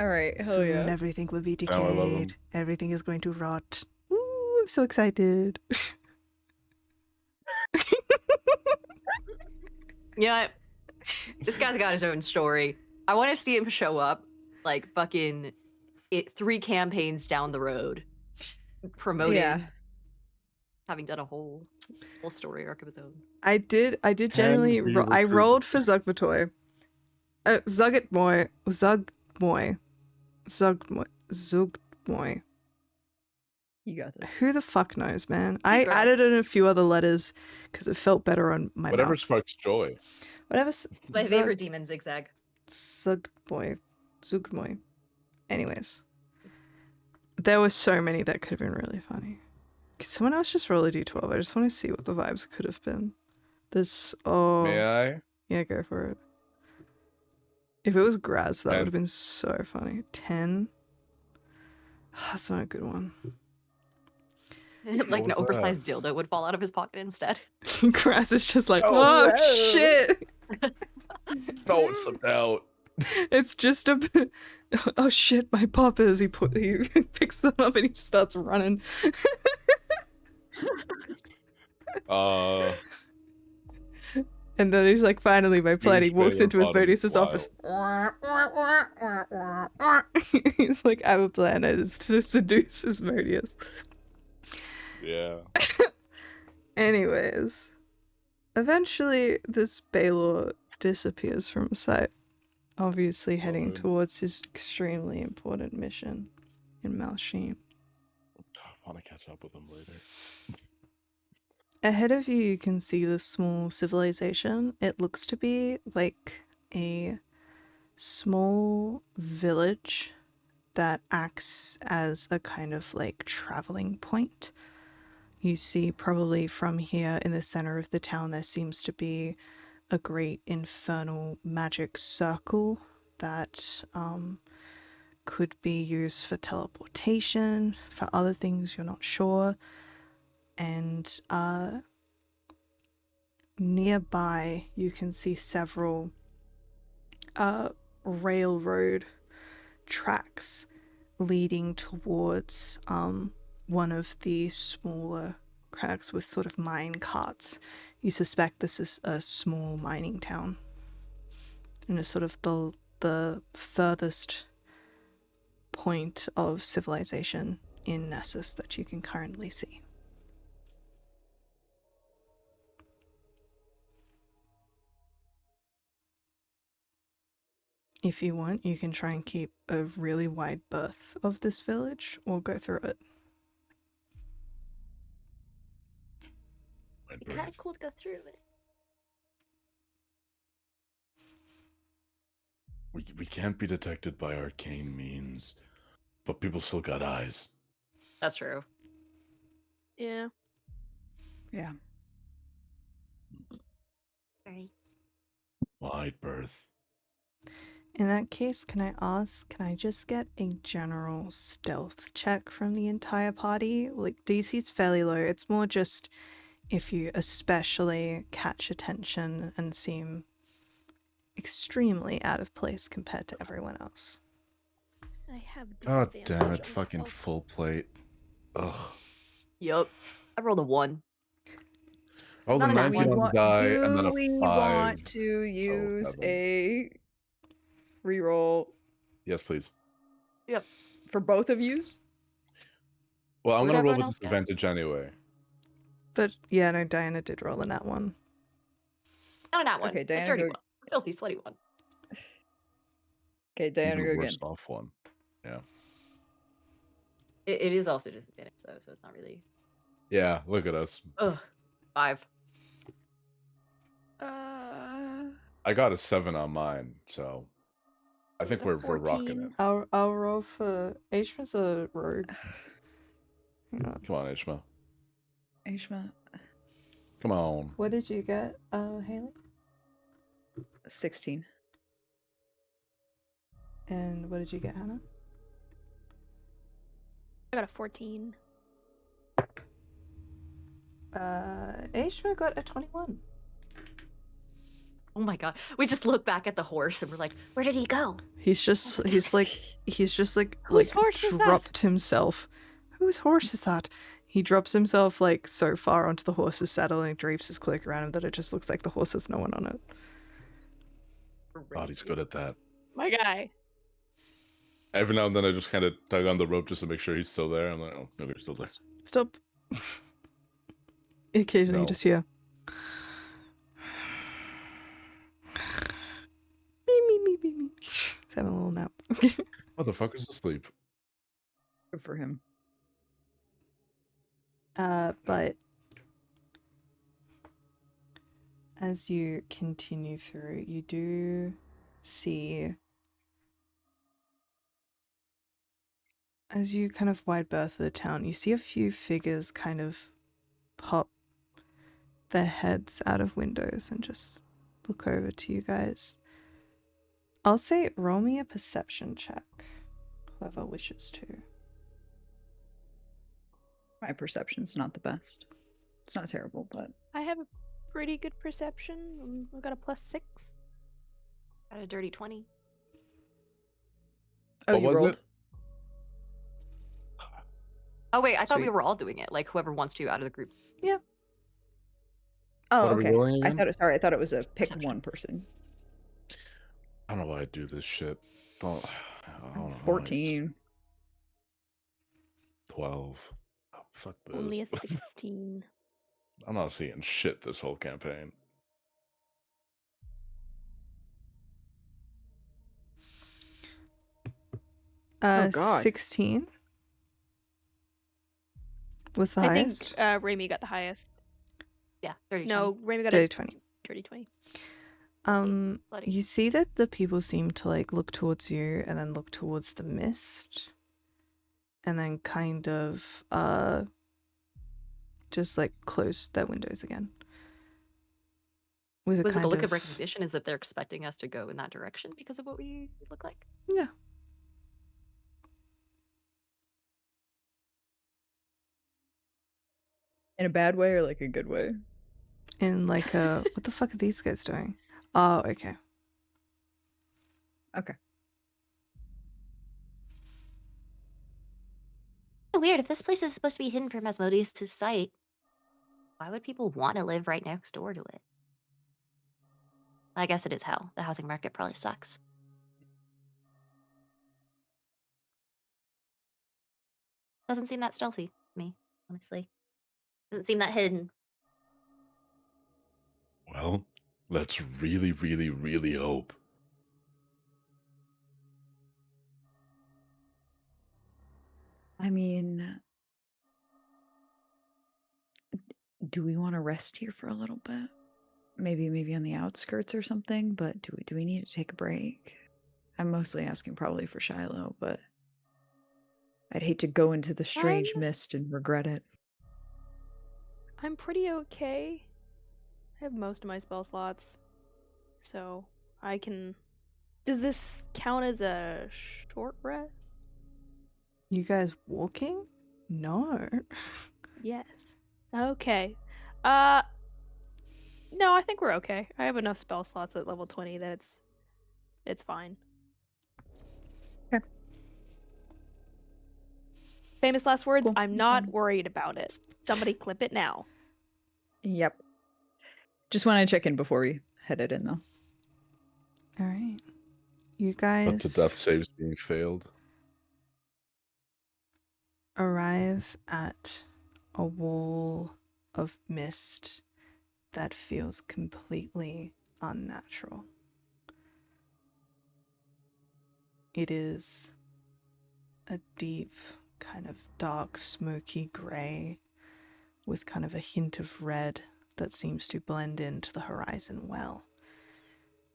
All right. Hell Soon yeah. everything will be Oh, I love 'em. decayed. Everything is going to rot. Ooh, I'm so excited. Yeah, this guy's got his own story. I want to see him show up like fucking 3 campaigns down the road, promoting, Yeah. having done a whole story arc of his own. I did genuinely we I recruit rolled them? for Zugmatoy. Zugmoy. You got this. Who the fuck knows, man? I girl. added in a few other letters because it felt better on my Whatever mouth. sparks joy. Whatever. My favorite demon, Zigzag. Zugmoy. Anyways. There were so many that could have been really funny. Can someone else just roll a d12? I just want to see what the vibes could have been. This, May I? yeah, go for it. If it was Graz, that 10. would have been so funny. 10? That's not a good one. Like an was that? oversized dildo would fall out of his pocket instead. Graz is just like, Oh, oh, whoa. shit! No, it slipped out. It's just a... Oh shit, my poppers. He picks them up and he starts running. And then he's like, finally, my plan. He Huge walks fail, into his bottom Modus's office. He's like, I have a plan. And it's to seduce Asmodeus. Yeah. Anyways. Eventually, this Baylor disappears from sight. Obviously heading Okay. towards his extremely important mission in Malsheen. I want to catch up with him later. Ahead of you, you can see this small civilization. It looks to be like a small village that acts as a kind of like traveling point. You see probably from here in the center of the town there seems to be a great infernal magic circle that could be used for teleportation, for other things you're not sure. And nearby you can see several railroad tracks leading towards one of the smaller cracks with sort of mine carts. You suspect this is a small mining town and it's sort of the furthest point of civilization in Nessus that you can currently see. If you want, you can try and keep a really wide berth of this village or go through it. My It'd be kind of birth. cool to go through it. We can't be detected by arcane means, but people still got eyes. That's true. Yeah. Yeah. Right. Wide berth. In that case, can I just get a general stealth check from the entire party? Like, DC's fairly low. It's more just if you especially catch attention and seem extremely out of place compared to everyone else. I have God disadvantage. damn it, on fucking stealth. full plate. Ugh. Yup. I rolled a 1. Oh, the Not enough 19 one. on the die, and then Do a we 5. want to use heaven. a reroll Yes, please. Yep. for both of yous? Well, I'm What gonna roll everyone with else got? disadvantage anyway. But yeah, no, Diana did roll in that one. Not that one. Okay, A Diana, dirty go- one. A filthy, slutty one. Okay, Diana, Even go worse again. off one. Yeah. It is also disadvantage though, so it's not really. Yeah, look at us. Ugh. 5. I got a 7 on mine, so I think A we're rocking 14. it. I'll roll for Aishma's a rogue. Hang on. Come on, Ishma. Aishma, Come on. What did you get, Haley? 16. And what did you get, Hannah? I got a 14. Aishma got a 21. Oh my god. We just look back at the horse and we're like, Where did he go? He's just like Whose horse is that? dropped himself. Whose horse is that? He drops himself like so far onto the horse's saddle and drapes his cloak around him that it just looks like the horse has no one on it. God, he's good at that. My guy. Every now and then I just kind of tug on the rope just to make sure he's still there. I'm like, oh, no, he's still there. Stop. Occasionally No. you just hear. Me. He's having a little nap. Motherfucker's asleep. Good for him. But as you continue through, you do see, as you kind of wide berth of the town, you see a few figures kind of pop their heads out of windows and just look over to you guys. I'll say roll me a perception check, whoever wishes to. My perception's not the best. It's not terrible, but I have a pretty good perception. I got a +6. got a dirty 20. oh, What you was rolled. it? Oh wait, I thought we Sweet. were all doing it. Like whoever wants to out of the group. Oh, What are we okay. rolling I again? thought I thought it was a pick Perception. one person. I don't know why I do this shit. I don't know why I just- 14. 12. Oh, fuck this. Only a 16. I'm not seeing shit this whole campaign. Oh, God. 16 was the I highest. think Raimi got the highest. Yeah, dirty 20. No, Raimi got Dirty a 20. dirty 20. Bloody. You see that the people seem to like look towards you and then look towards the mist and then kind of just like close their windows again. With a Was it kind the look of recognition? Is that they're expecting us to go in that direction because of what we look like? Yeah. In a bad way or like a good way? In like a what the fuck are these guys doing? Oh, okay. Okay. Weird. If this place is supposed to be hidden from Asmodeus' sight, why would people want to live right next door to it? I guess it is hell. The housing market probably sucks. Doesn't seem that stealthy to me, honestly. Doesn't seem that hidden. Well, let's really, really, really hope. I mean, do we want to rest here for a little bit? Maybe on the outskirts or something, but do we need to take a break? I'm mostly asking probably for Shiloh, but I'd hate to go into the strange mist and regret it. I'm pretty okay. I have most of my spell slots, so I can. Does this count as a short rest? You guys walking? No. Yes. Okay. No, I think we're okay. I have enough spell slots at level 20 that it's fine. Okay. Famous last words, Cool. I'm not worried about it. Somebody clip it now. Yep. Just want to check in before we headed in, though. All right. You But guys the death saves being failed. arrive at a wall of mist that feels completely unnatural. It is a deep, kind of dark, smoky grey with kind of a hint of red that seems to blend into the horizon well.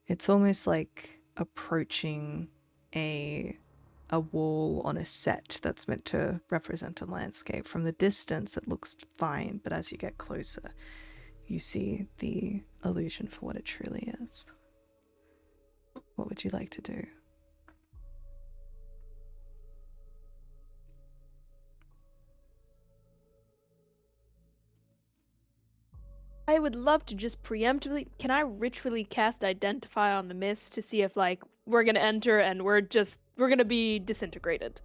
It's almost like approaching a wall on a set that's meant to represent a landscape. From the distance, it looks fine, but as you get closer, you see the illusion for what it truly is. What would you like to do? I would love to just preemptively. Can I ritually cast Identify on the mist to see if, like, we're gonna enter and we're gonna be disintegrated?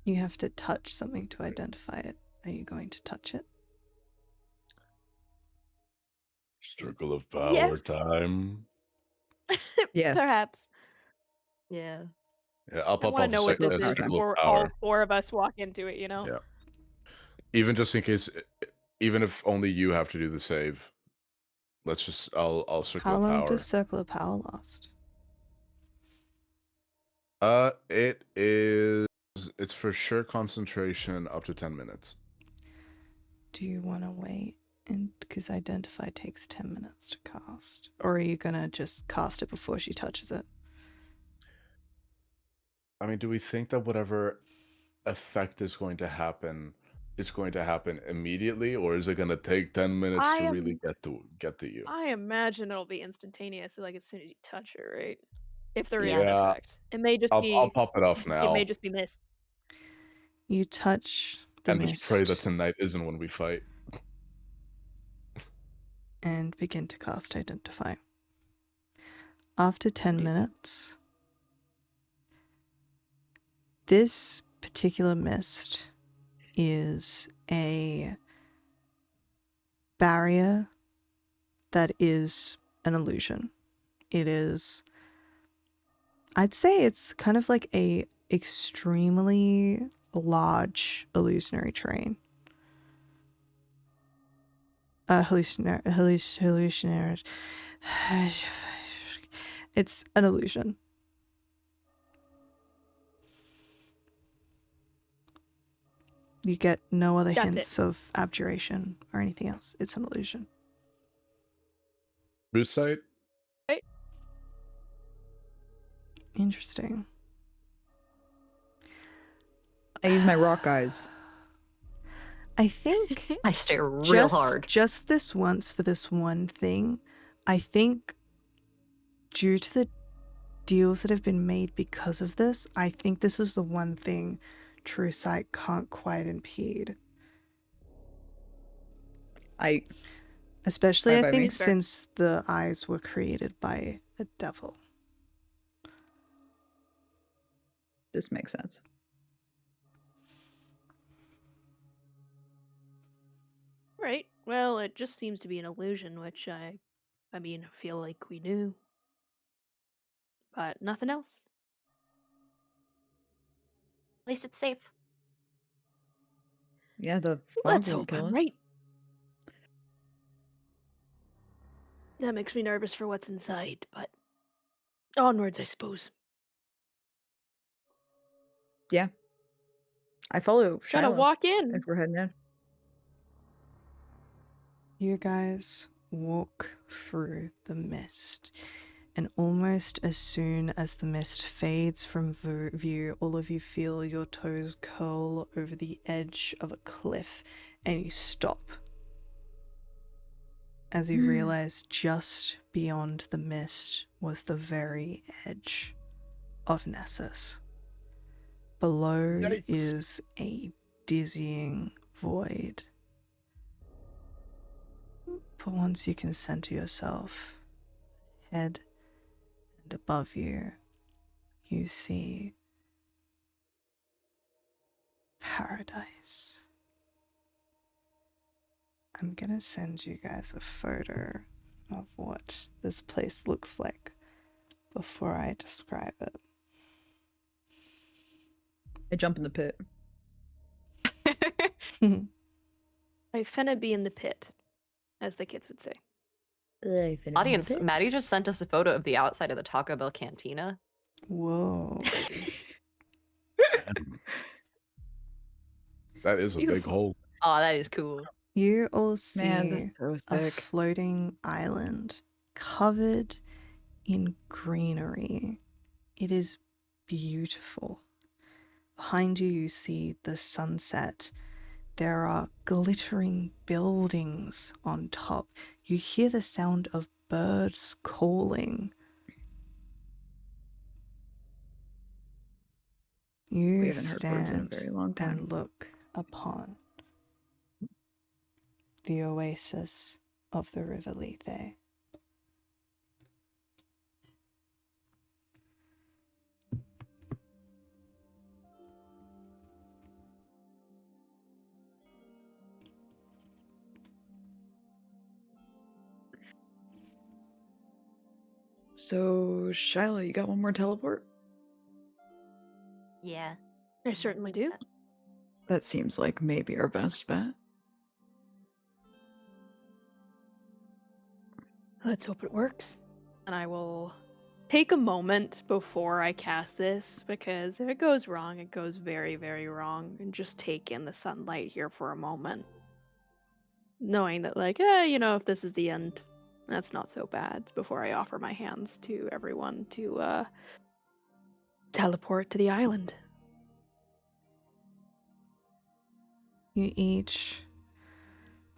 You have to touch something to identify it. Are you going to touch it? Circle of power Yes. time. Yes. Perhaps. Yeah. Yeah, I'll I pop want to off know a what second this is circle of before power. all 4 of us walk into it, you know? Yeah. Even just in case, even if only you have to do the save, let's just, I'll circle How of long power. does Circle of Power last? It's for sure concentration up to 10 minutes. Do you want to wait? And because Identify takes 10 minutes to cast. Or are you going to just cast it before she touches it? I mean, do we think that whatever effect is going to happen immediately, or is it going to take 10 minutes to really get to you? I imagine it'll be instantaneous, like as soon as you touch it, right? If there is Yeah. an Yeah, effect, it may just I'll be. pop it off It now may just be missed. You touch the and mist just pray that tonight isn't when we fight. and begin to cast Identify. After 10 minutes, this particular mist is a barrier that is an illusion. It is, I'd say it's kind of like a extremely large illusionary terrain. Hallucinatory. It's an illusion. You get no other That's hints of abjuration or anything else. It's an illusion. Bruce sight? Interesting. I use my rock eyes. I think I stare real hard. just this once for this one thing, I think due to the deals that have been made because of this, I think this is the one thing True Sight can't quite impede. Especially, Fine I by me. think, Fair. since the eyes were created by a devil. This makes sense. Right. Well, it just seems to be an illusion, which I mean, feel like we knew. But nothing else. At least it's safe. Yeah, the fog Let's won't hope kill I'm us. right. That makes me nervous for what's inside, but onwards, I suppose. Yeah. I follow Trying to Shiloh walk in. if we're heading in. You guys walk through the mist, and almost as soon as the mist fades from view, all of you feel your toes curl over the edge of a cliff, and you stop. As you realize just beyond the mist was the very edge of Nessus. Below Yikes. is a dizzying void. But once you can center yourself, head and above you, you see paradise. I'm gonna send you guys a photo of what this place looks like before I describe it. I jump in the pit. I finna be in the pit, as the kids would say. Audience, Maddie just sent us a photo of the outside of the Taco Bell cantina. Whoa. That is a big Beautiful. hole. Oh, that is cool. You all see Man, that's so a sick. floating island covered in greenery. It is beautiful. Behind you, you see the sunset. There are glittering buildings on top. You hear the sound of birds calling. You We haven't heard birds in a stand very long time. and look upon the oasis of the River Lethe. So, Shiloh, you got one more teleport? Yeah. I certainly do. That seems like maybe our best bet. Let's hope it works. And I will take a moment before I cast this, because if it goes wrong, it goes very, very wrong. And just take in the sunlight here for a moment. Knowing that, like, if this is the end, that's not so bad, before I offer my hands to everyone to teleport to the island. You each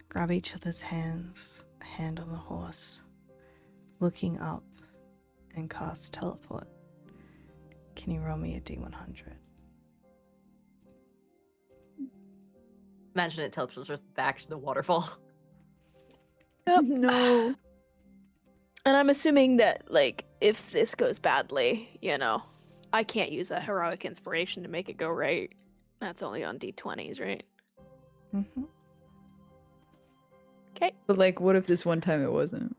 grab each other's hands, a hand on the horse, looking up, and cast teleport. Can you roll me a D100? Imagine it teleports us back to the waterfall. Yep. No. And I'm assuming that, like, if this goes badly, I can't use a heroic inspiration to make it go right. That's only on D20s, right? Mm-hmm. Okay. But like, what if this one time it wasn't?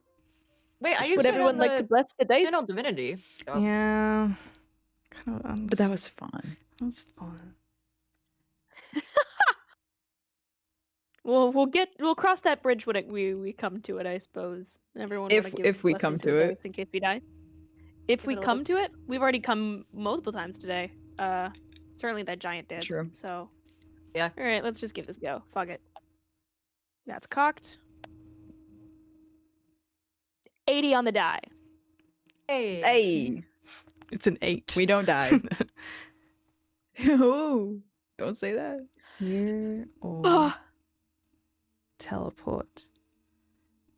Wait, I used Would it everyone on like to bless the dice? Channel Divinity. So. Yeah. Kind of. But that was fun. That was fun. We'll cross that bridge when we come to it, I suppose. Everyone wanna give If we blessing come to the to it. dice in case we die. If Give we it a come little to it, we've already come multiple times today. Certainly that giant did. True. So Yeah. all right, let's just give this a go. Fuck it. That's cocked. 80 on the die. Hey. Hey, It's an 8. we don't die. Ooh, don't say that. You all Ah. teleport.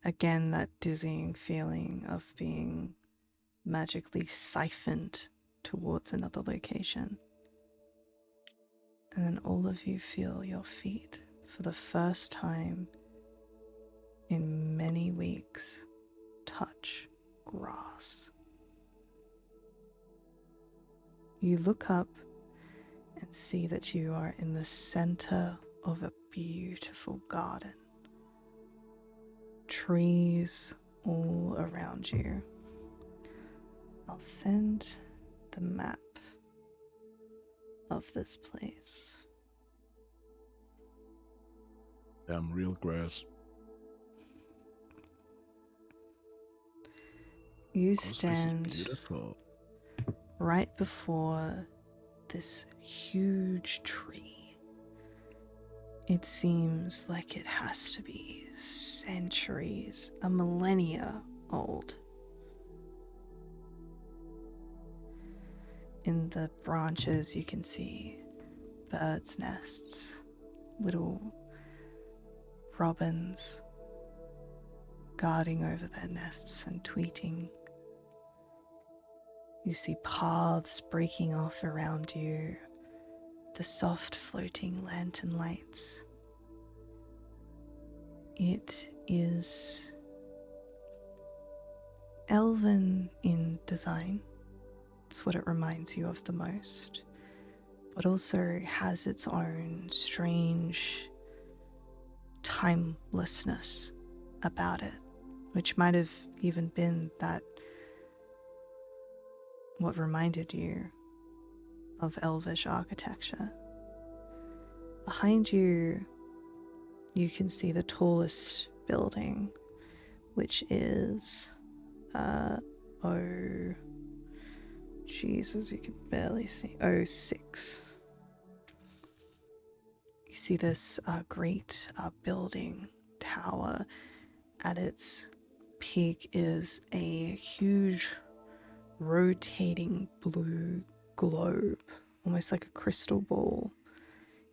Again, that dizzying feeling of being magically siphoned towards another location. And then all of you feel your feet for the first time in many weeks touch grass. You look up and see that you are in the center of a beautiful garden. Trees all around you. I'll send the map of this place. Damn real grass. You This place is stand beautiful. right before this huge tree. It seems like it has to be centuries, a millennia old. In the branches you can see birds' nests, little robins guarding over their nests and tweeting. You see paths breaking off around you, the soft floating lantern lights. It is elven in design. It's what it reminds you of the most, but also has its own strange timelessness about it, which might have even been that what reminded you of elvish architecture. Behind you, you can see the tallest building, which is, Jesus, you can barely see, 06. You see this great building tower. At its peak is a huge rotating blue globe, almost like a crystal ball,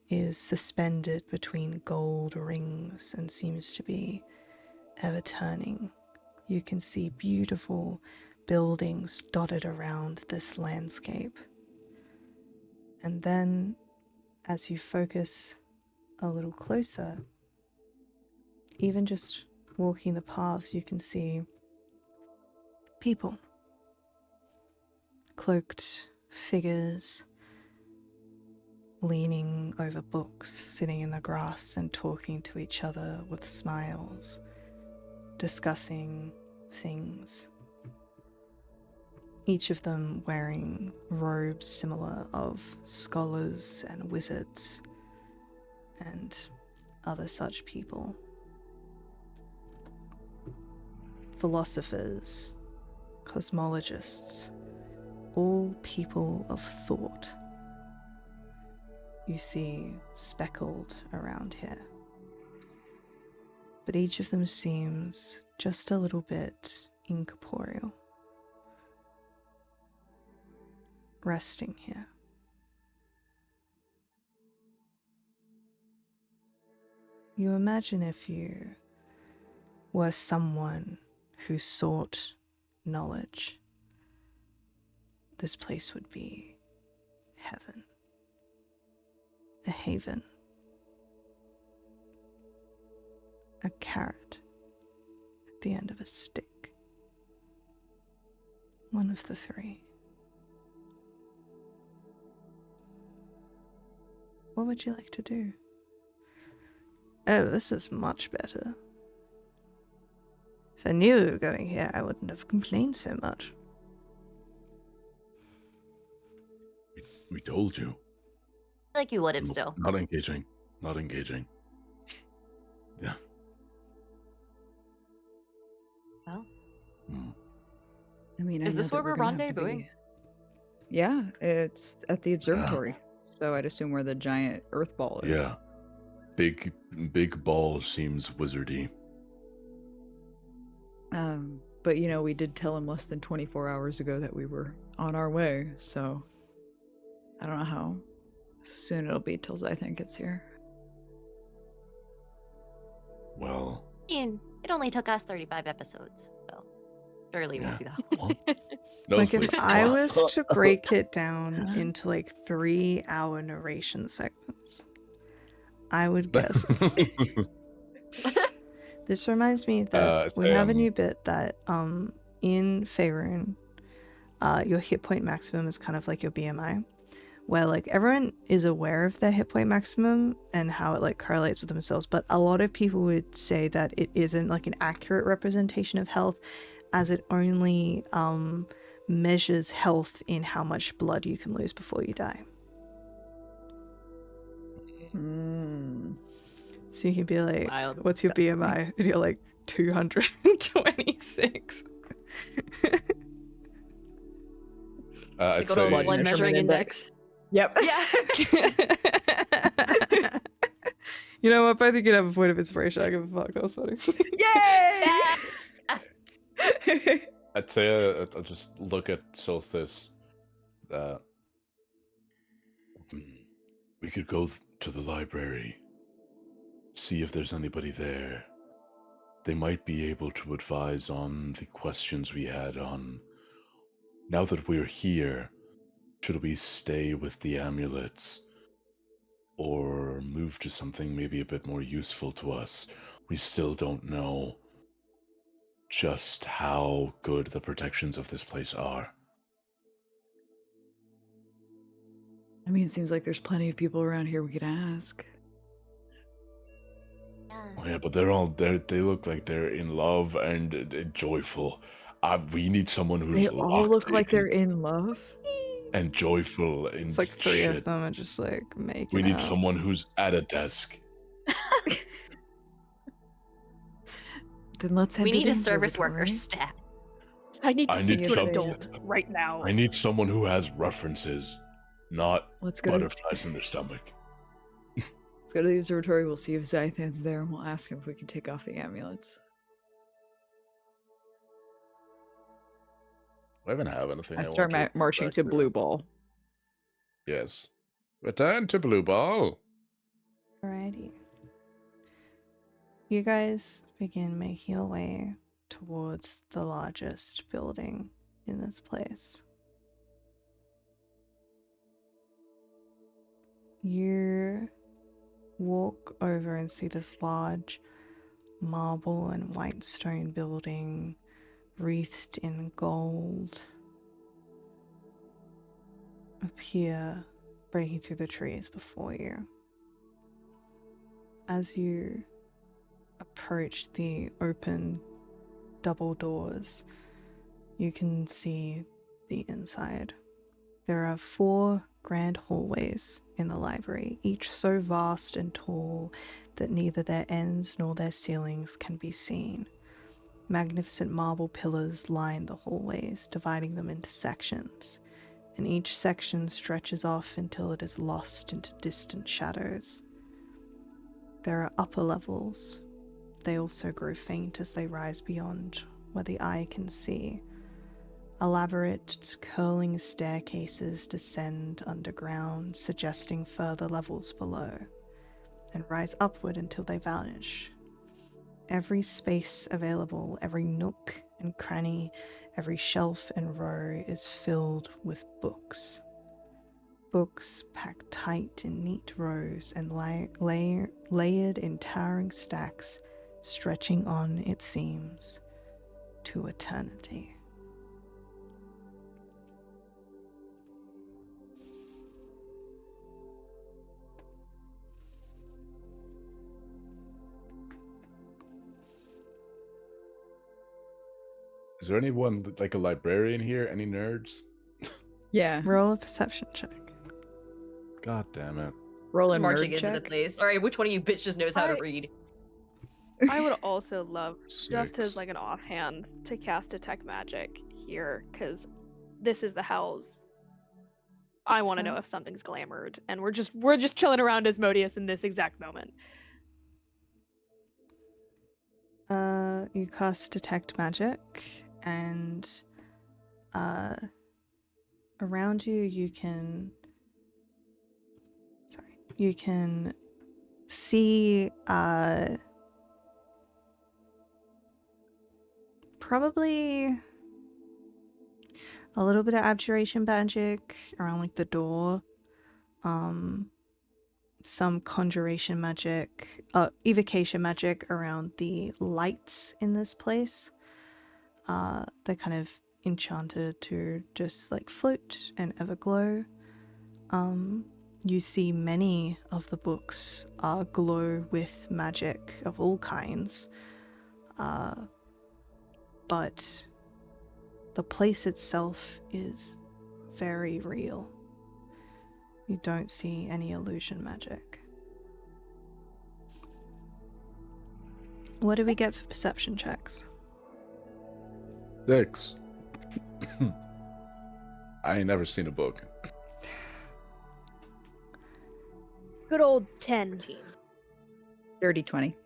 is suspended between gold rings and seems to be ever turning. You can see beautiful buildings dotted around this landscape. And then, as you focus a little closer, even just walking the paths, you can see people. Cloaked figures leaning over books, sitting in the grass and talking to each other with smiles, discussing things. Each of them wearing robes similar of scholars and wizards and other such people. Philosophers, cosmologists, all people of thought. You see speckled around here. But each of them seems just a little bit incorporeal. Resting here. You imagine if you were someone who sought knowledge, this place would be heaven, a haven, a carrot at the end of a stick, one of the three. What would you like to do? Oh, this is much better. If I knew we were going here, I wouldn't have complained so much. We told you. Like you would have still. Not engaging. Not engaging. Yeah. Well, I mean, is I this know where that we're gonna have to rendezvousing? Yeah, it's at the observatory. So I'd assume where the giant earth ball is. Yeah. Big ball seems wizardy. But you know, we did tell him less than 24 hours ago that we were on our way, so I don't know how soon it'll be till Zythan gets here. Well, Ian, it only took us 35 episodes, so surely it won't be that long. Like if nosebleed. I was to break it down into like 3-hour narration segments, I would guess. This reminds me that we have a new bit that in Faerun, your hit point maximum is kind of like your BMI, where like everyone is aware of their hit point maximum and how it like correlates with themselves, but a lot of people would say that it isn't like an accurate representation of health, as it only measures health in how much blood you can lose before you die. So you can be like, Wild. what's your BMI? And you're like, 226. I'd Go to a say blood measuring index. Yep. Yeah. You know what? Both of you can have a point of inspiration. I give a fuck. That was funny. Yay! I'd say I'll just look at Solstice. We could go to the library, see if there's anybody there. They might be able to advise on the questions we had on. Now that we're here, should we stay with the amulets or move to something maybe a bit more useful to us? We still don't know just how good the protections of this place are. I mean, it seems like there's plenty of people around here we could ask. Oh yeah, but they look like they're in love and joyful. We need someone who's They all locked look like in they're in love. and joyful and It's like three shit. of them are just like making We need out. someone who's at a desk. Then let's head We to need the a service worker observatory. stat. I need to I see need an something. adult right now. I need someone who has references, not Let's go to butterflies in their stomach. let's go to the observatory. We'll see if Zythan's there, and we'll ask him if we can take off the amulets. I haven't have anything. I I start want marching back to there. Blue Ball. Yes. Return to Blue Ball. Alrighty. You guys begin making your way towards the largest building in this place. You walk over and see this large marble and white stone building wreathed in gold appear breaking through the trees before you. As you approach the open double doors, you can see the inside. There are 4 grand hallways in the library, each so vast and tall that neither their ends nor their ceilings can be seen. Magnificent marble pillars line the hallways, dividing them into sections, and each section stretches off until it is lost into distant shadows. There are upper levels. They also grow faint as they rise beyond where the eye can see. Elaborate, curling staircases descend underground, suggesting further levels below, and rise upward until they vanish. Every space available, every nook and cranny, every shelf and row is filled with books. Books packed tight in neat rows and layered in towering stacks, stretching on, it seems, to eternity. Is there anyone like a librarian here? Any nerds? Yeah. Roll a perception check. God damn it. Roll a Just marching nerd into the check. place. All right, which one of you bitches knows how to I- read? I would also love, just as 6. like an offhand, to cast Detect Magic here, because this is the house. I want to know So- if something's glamored, and we're just chilling around Asmodeus in this exact moment. You cast Detect Magic, and around you you can see probably a little bit of abjuration magic around like the door, some conjuration magic, evocation magic around the lights in this place. They're kind of enchanted to just like float and ever glow. You see many of the books glow with magic of all kinds, but the place itself is very real. You don't see any illusion magic. What do we get for perception checks? 6. I ain't never seen a book. Good old 10 team. Dirty 20.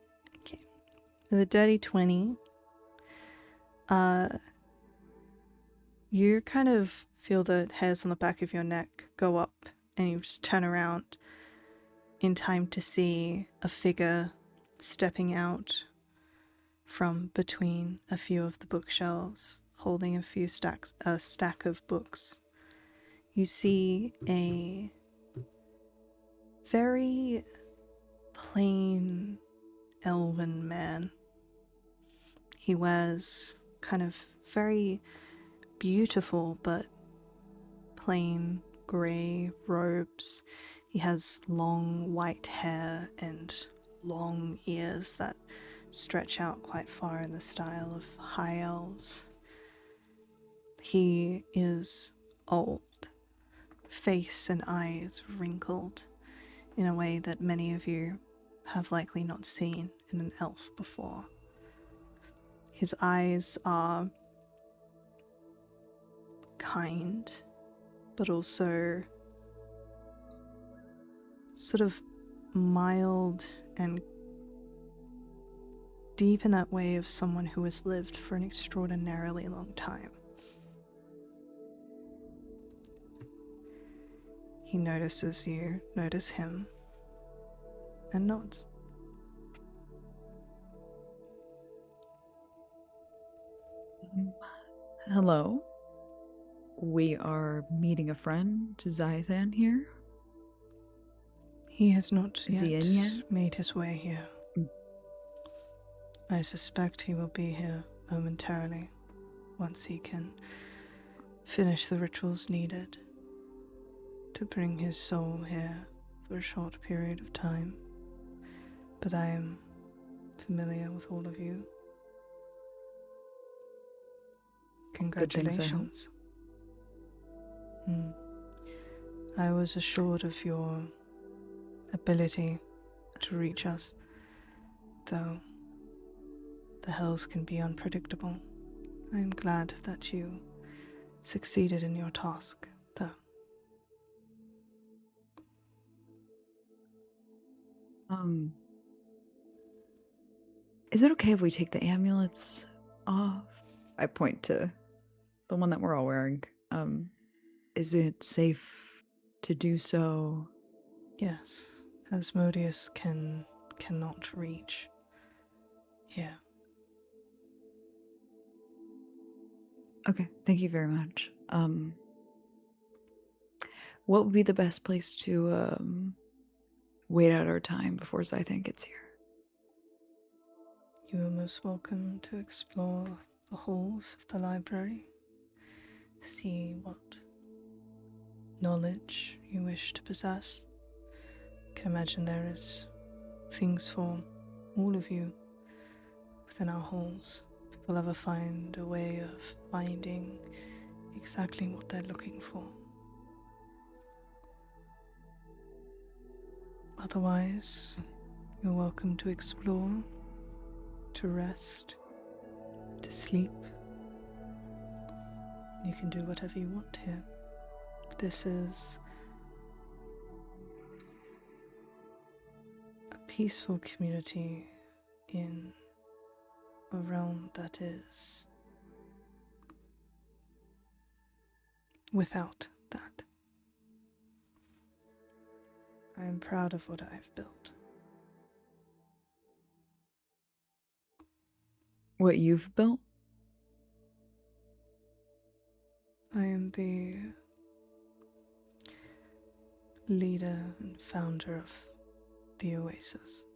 The dirty 20, you kind of feel the hairs on the back of your neck go up, and you just turn around in time to see a figure stepping out from between a few of the bookshelves, holding a stack of books. You see a very plain elven man. He wears kind of very beautiful but plain grey robes. He has long white hair and long ears that stretch out quite far in the style of high elves. He is old, face and eyes wrinkled in a way that many of you have likely not seen in an elf before. His eyes are kind, but also sort of mild and deep in that way of someone who has lived for an extraordinarily long time. He notices you, notice him, and nods. Hello. We are meeting a friend, Zythan here. He has not Is he in yet yet? made his way here. I suspect he will be here momentarily, once he can finish the rituals needed to bring his soul here for a short period of time. But I am familiar with all of you. Good things, I hope. Congratulations. I was assured of your ability to reach us, though the hells can be unpredictable. I am glad that you succeeded in your task, though. Is it okay if we take the amulets off? I point to the one that we're all wearing. Is it safe to do so? Yes, Asmodeus cannot reach here. Okay, thank you very much. What would be the best place to wait out our time before Zythan gets here? You are most welcome to explore the halls of the library, see what knowledge you wish to possess. I can imagine there is things for all of you within our halls. If people ever find a way of finding exactly what they're looking for. Otherwise, you're welcome to explore, to rest, to sleep. You can do whatever you want here. This is a peaceful community in a realm that is without that. I am proud of what I've built. What you've built? I am the leader and founder of the Oasis.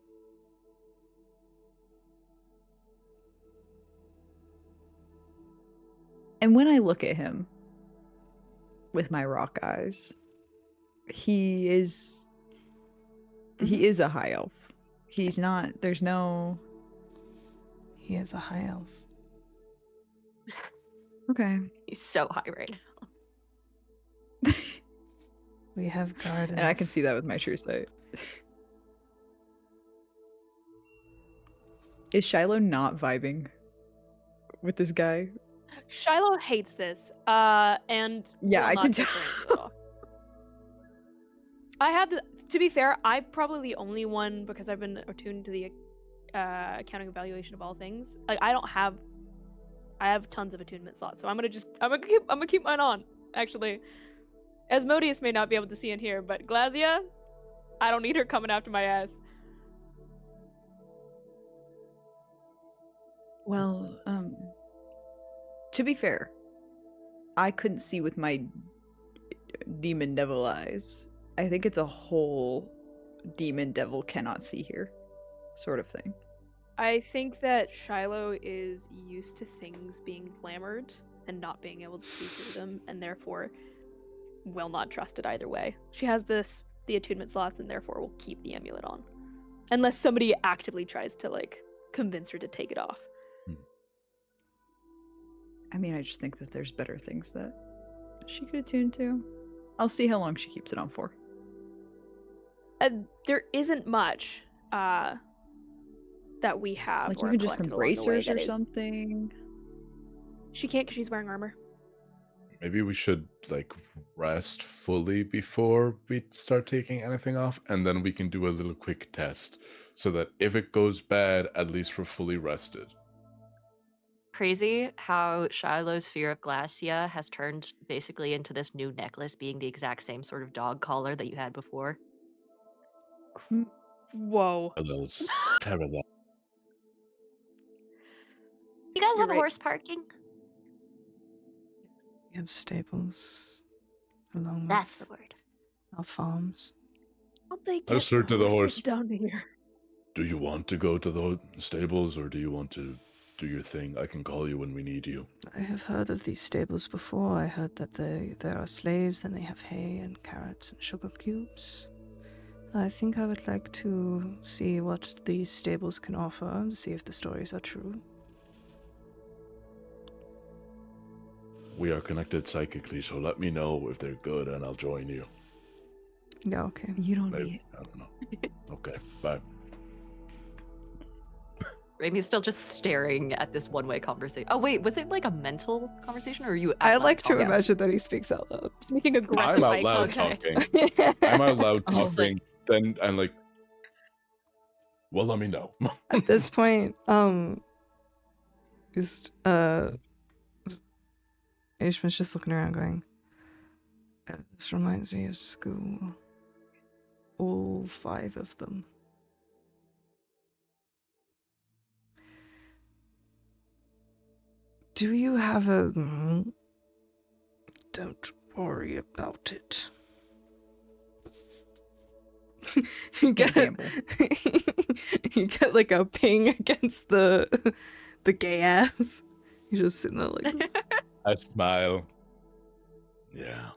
And when I look at him with my rock eyes, he is a high elf. He's not, there's no... He is a high elf. Okay. He's so high right now. We have gardens. And I can see that with my true sight. Is Shiloh not vibing with this guy? Shiloh hates this, and Yeah, will I not can take tell. Brandon at all. I have the. To be fair, I'm probably the only one because I've been attuned to the accounting evaluation of all things. Like I don't have. I have tons of attunement slots, so I'm gonna keep mine on. Actually, Asmodeus may not be able to see in here, but Glazia, I don't need her coming after my ass. Well, to be fair, I couldn't see with my demon devil eyes. I think it's a whole demon devil cannot see here sort of thing. I think that Shiloh is used to things being glamored and not being able to see through them, and therefore will not trust it either way. She has the attunement slots, and therefore will keep the amulet on, unless somebody actively tries to like convince her to take it off. I mean, I just think that there's better things that she could attune to. I'll see how long she keeps it on for. There isn't much that we have. Like or even just collected some along the way bracers that or is- something. She can't because she's wearing armor. Maybe we should like rest fully before we start taking anything off, and then we can do a little quick test so that if it goes bad, at least we're fully rested. Crazy how Shiloh's fear of Glacia has turned basically into this new necklace being the exact same sort of dog collar that you had before. Whoa. Parallels. Parallel. You guys You're have right. horse parking? We have stables along with That's the word. our farms. How'd they I get just heard to the horses horse. down here? Do you want to go to the stables or do you want to do your thing? I can call you when we need you. I have heard of these stables before. I heard that there are slaves and they have hay and carrots and sugar cubes. I think I would like to see what these stables can offer and see if the stories are true. We are connected psychically, so let me know if they're good and I'll join you. Yeah, okay. You don't Maybe. need. I don't know. Okay, bye. Ramie's still just staring at this one-way conversation. Oh wait, was it like a mental conversation, or are you? I out loud like to talking? imagine that he speaks out loud. Just making aggressive I'm eye out loud contact. talking. I'm out loud I'm just talking. Then I'm like, Well, let me know. At this point, Ishmael's just looking around going, this reminds me of school. All 5 of them. Do you have a... Don't worry about it. you get you get like a ping against the gay ass. You're just sitting there like this. I smile. Yeah.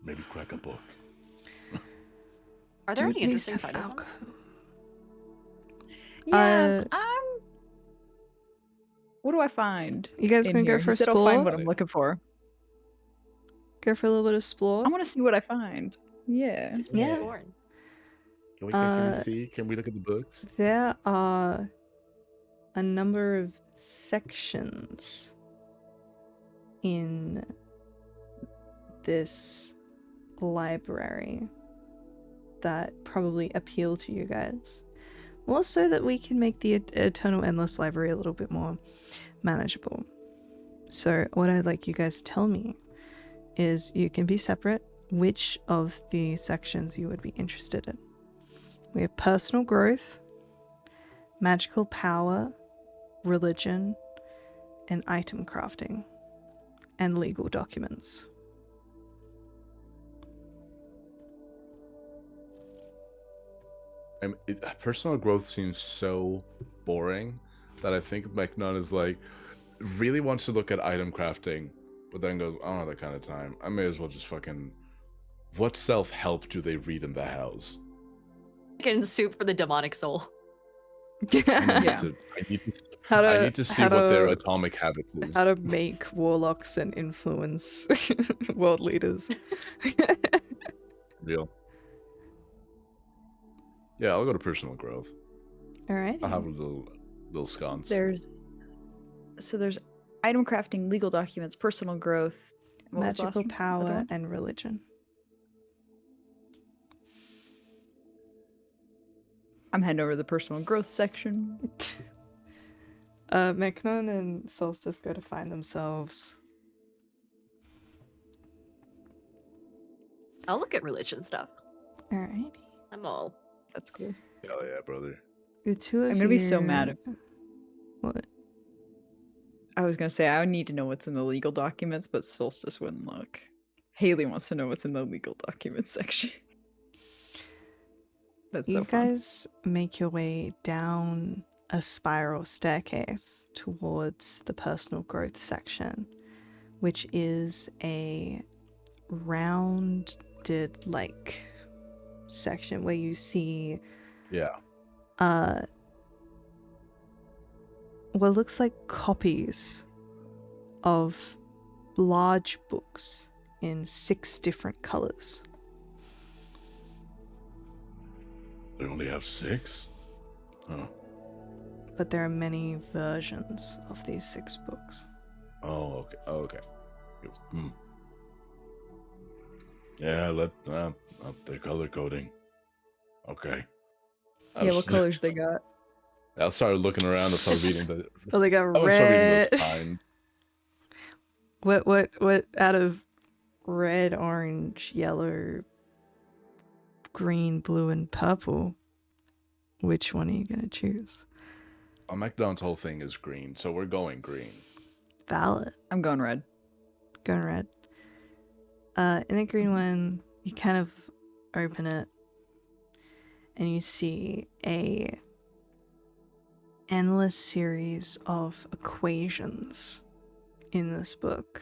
Maybe crack a book. Are there Do any at least interesting have titles? on alcohol. Yeah. What do I find? You guys in gonna here? go for a He said I'll find what explore? I'm looking for. Go for a little bit of explore? I want to see what I find. Yeah. Just Yeah. born. Can we see? Can we look at the books? There are a number of sections in this library that probably appeal to you guys. More so that we can make the Eternal Endless Library a little bit more manageable. So what I'd like you guys to tell me is you can be separate which of the sections you would be interested in. We have personal growth, magical power, religion, and item crafting, and legal documents. Personal growth seems so boring that I think McNunn is like, really wants to look at item crafting, but then goes, I don't have that kind of time. I may as well just fucking... What self-help do they read in the house? Chicken soup for the demonic soul. I Yeah. need to see what their atomic habits is. How to make warlocks and influence world leaders. Real. Yeah, I'll go to personal growth. All right. I'll have a little sconce. There's item crafting, legal documents, personal growth. What was the last Magical one? Other power one? and religion. I'm heading over to the personal growth section. Meknon and Solstice go to find themselves. I'll look at religion stuff. Alrighty. I'm all. That's cool. Hell yeah, brother. The two of I'm gonna be so mad you- if What? I was gonna say I would need to know what's in the legal documents, but Solstice wouldn't look. Haley wants to know what's in the legal documents section. That's You so fun. guys make your way down a spiral staircase towards the personal growth section, which is a rounded like section where you see Yeah. what looks like copies of large books in 6 different colors. They only have 6? Oh. But there are many versions of these 6 books. Oh, okay. Oh, okay. Yeah, they're color coding. Okay. Yeah, what colors they got? I'll start looking around and start reading the. Oh, they got I would start reading red. those kinds. What out of red, orange, yellow, green, blue, and purple, which one are you gonna choose? McDonald's whole thing is green, so we're going green. Valid. I'm going red. Going red. In the green one, you kind of open it and you see a endless series of equations in this book.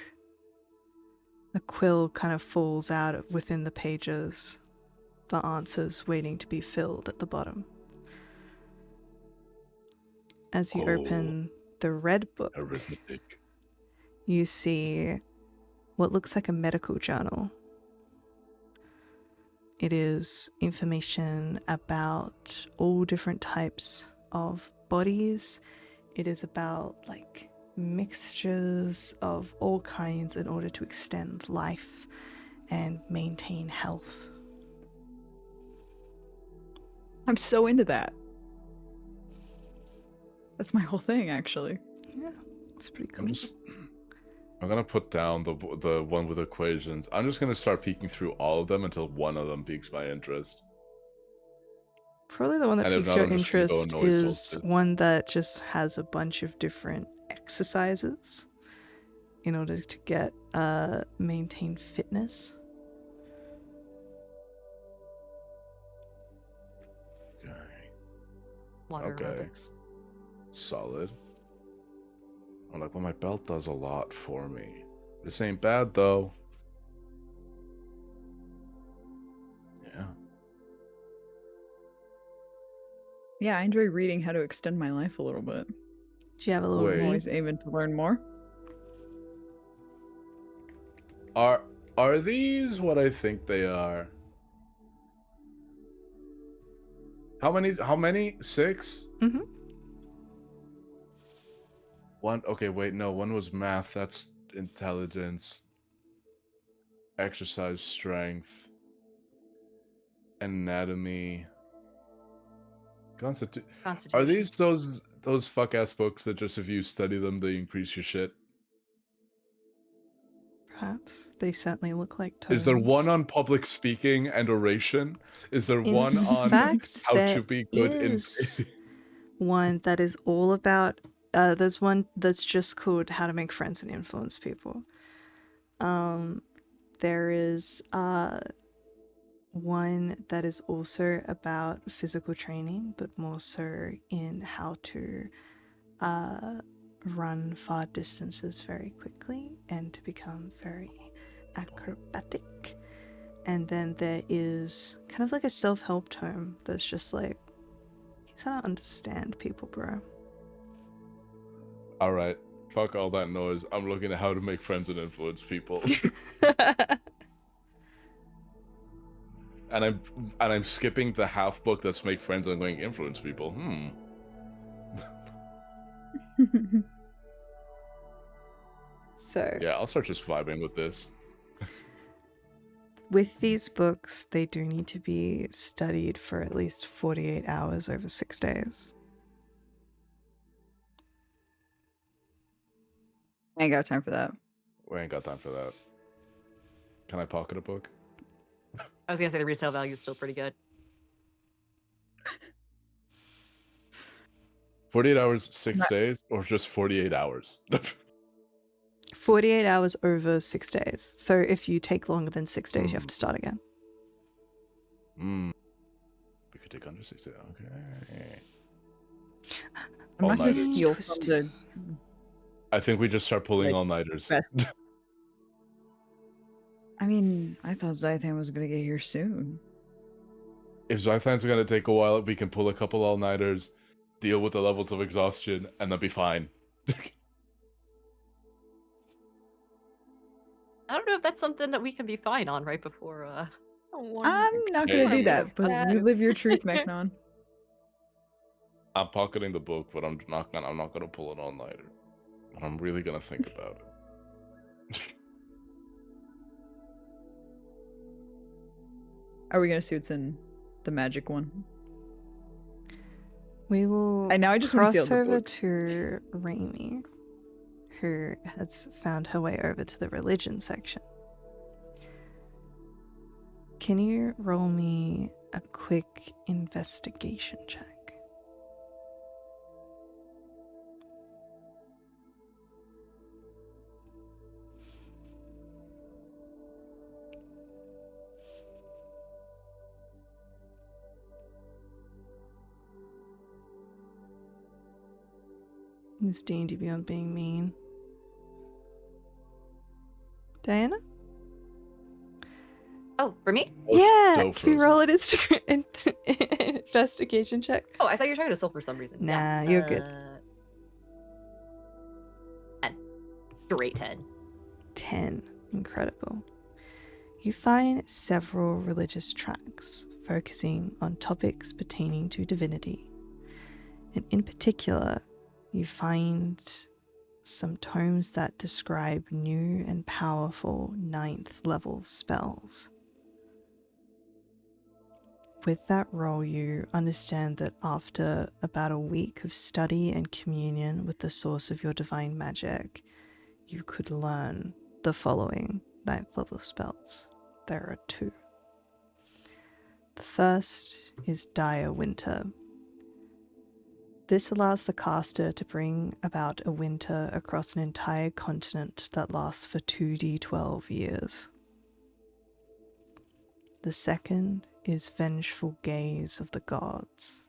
A quill kind of falls out within the pages, the answers waiting to be filled at the bottom. As you open the red book, Arithmetic. you see what looks like a medical journal. It is information about all different types of bodies. It is about like mixtures of all kinds in order to extend life and maintain health. I'm so into that. That's my whole thing, actually. Yeah, it's pretty cool. I'm gonna put down the one with equations. I'm just gonna start peeking through all of them until one of them piques my interest. Probably the one that And if piques not, your I'm just gonna go interest annoy is Solstice. one that just has a bunch of different exercises in order to get maintain fitness. Okay. Water Okay. aerobics. Solid. I'm like, well, my belt does a lot for me. This ain't bad though. Yeah. Yeah, I enjoy reading how to extend my life a little bit. Do you have a little Wait. I'm read? always aiming to learn more. Are these what I think they are? How many? 6? Mm-hmm. One, okay, wait, no, one was math, that's intelligence, exercise, strength, anatomy, Constitution. Are these those fuck ass books that just if you study them they increase your shit? Perhaps. They certainly look like tomes. Is there one on public speaking and oration? Is there In one on fact, how there to be good is one that is all about there's one that's just called How to Make Friends and Influence People. There is one that is also about physical training, but more so in how to run far distances very quickly and to become very acrobatic. And then there is kind of like a self-help tome that's just like, here's how to understand people, bro. Alright, fuck all that noise. I'm looking at how to make friends and influence people. and I'm skipping the half book that's make friends and I'm going influence people. So Yeah, I'll start just vibing with this. With these books, they do need to be studied for at least 48 hours over 6 days. I ain't got time for that. We ain't got time for that. Can I pocket a book? I was gonna say the resale value is still pretty good. 48 hours, 6 days, or just 48 hours? 48 hours over 6 days. So if you take longer than 6 days, you have to start again. We could take under 6 days. Okay. I'm not gonna All-nighters. steal from the I think we just start pulling Like, all-nighters. best. I mean, I thought Zythan was gonna get here soon. If Zythan's gonna take a while, we can pull a couple all-nighters, deal with the levels of exhaustion, and then be fine. I don't know if that's something that we can be fine on right before. I'm not gonna do that, but you live your truth, Mechnon. I'm pocketing the book, but I'm not gonna pull an all-nighter. But I'm really gonna think about it. Are we gonna see what's in the magic one? We will I just want to see all cross the over books. to Raimi, who has found her way over to the religion section. Can you roll me a quick investigation check? This D&D Beyond being mean. Diana? Oh, for me? Yeah, so can you frozen. roll an investigation check? Oh, I thought you were trying to soul for some reason. Nah, you're good. 10. Straight 10. 10. Incredible. You find several religious tracts focusing on topics pertaining to divinity. And in particular, you find some tomes that describe new and powerful 9th level spells. With that roll, you understand that after about a week of study and communion with the source of your divine magic, you could learn the following 9th level spells. There are 2. The first is Dire Winter. This allows the caster to bring about a winter across an entire continent that lasts for 2d12 years. The second is Vengeful Gaze of the Gods.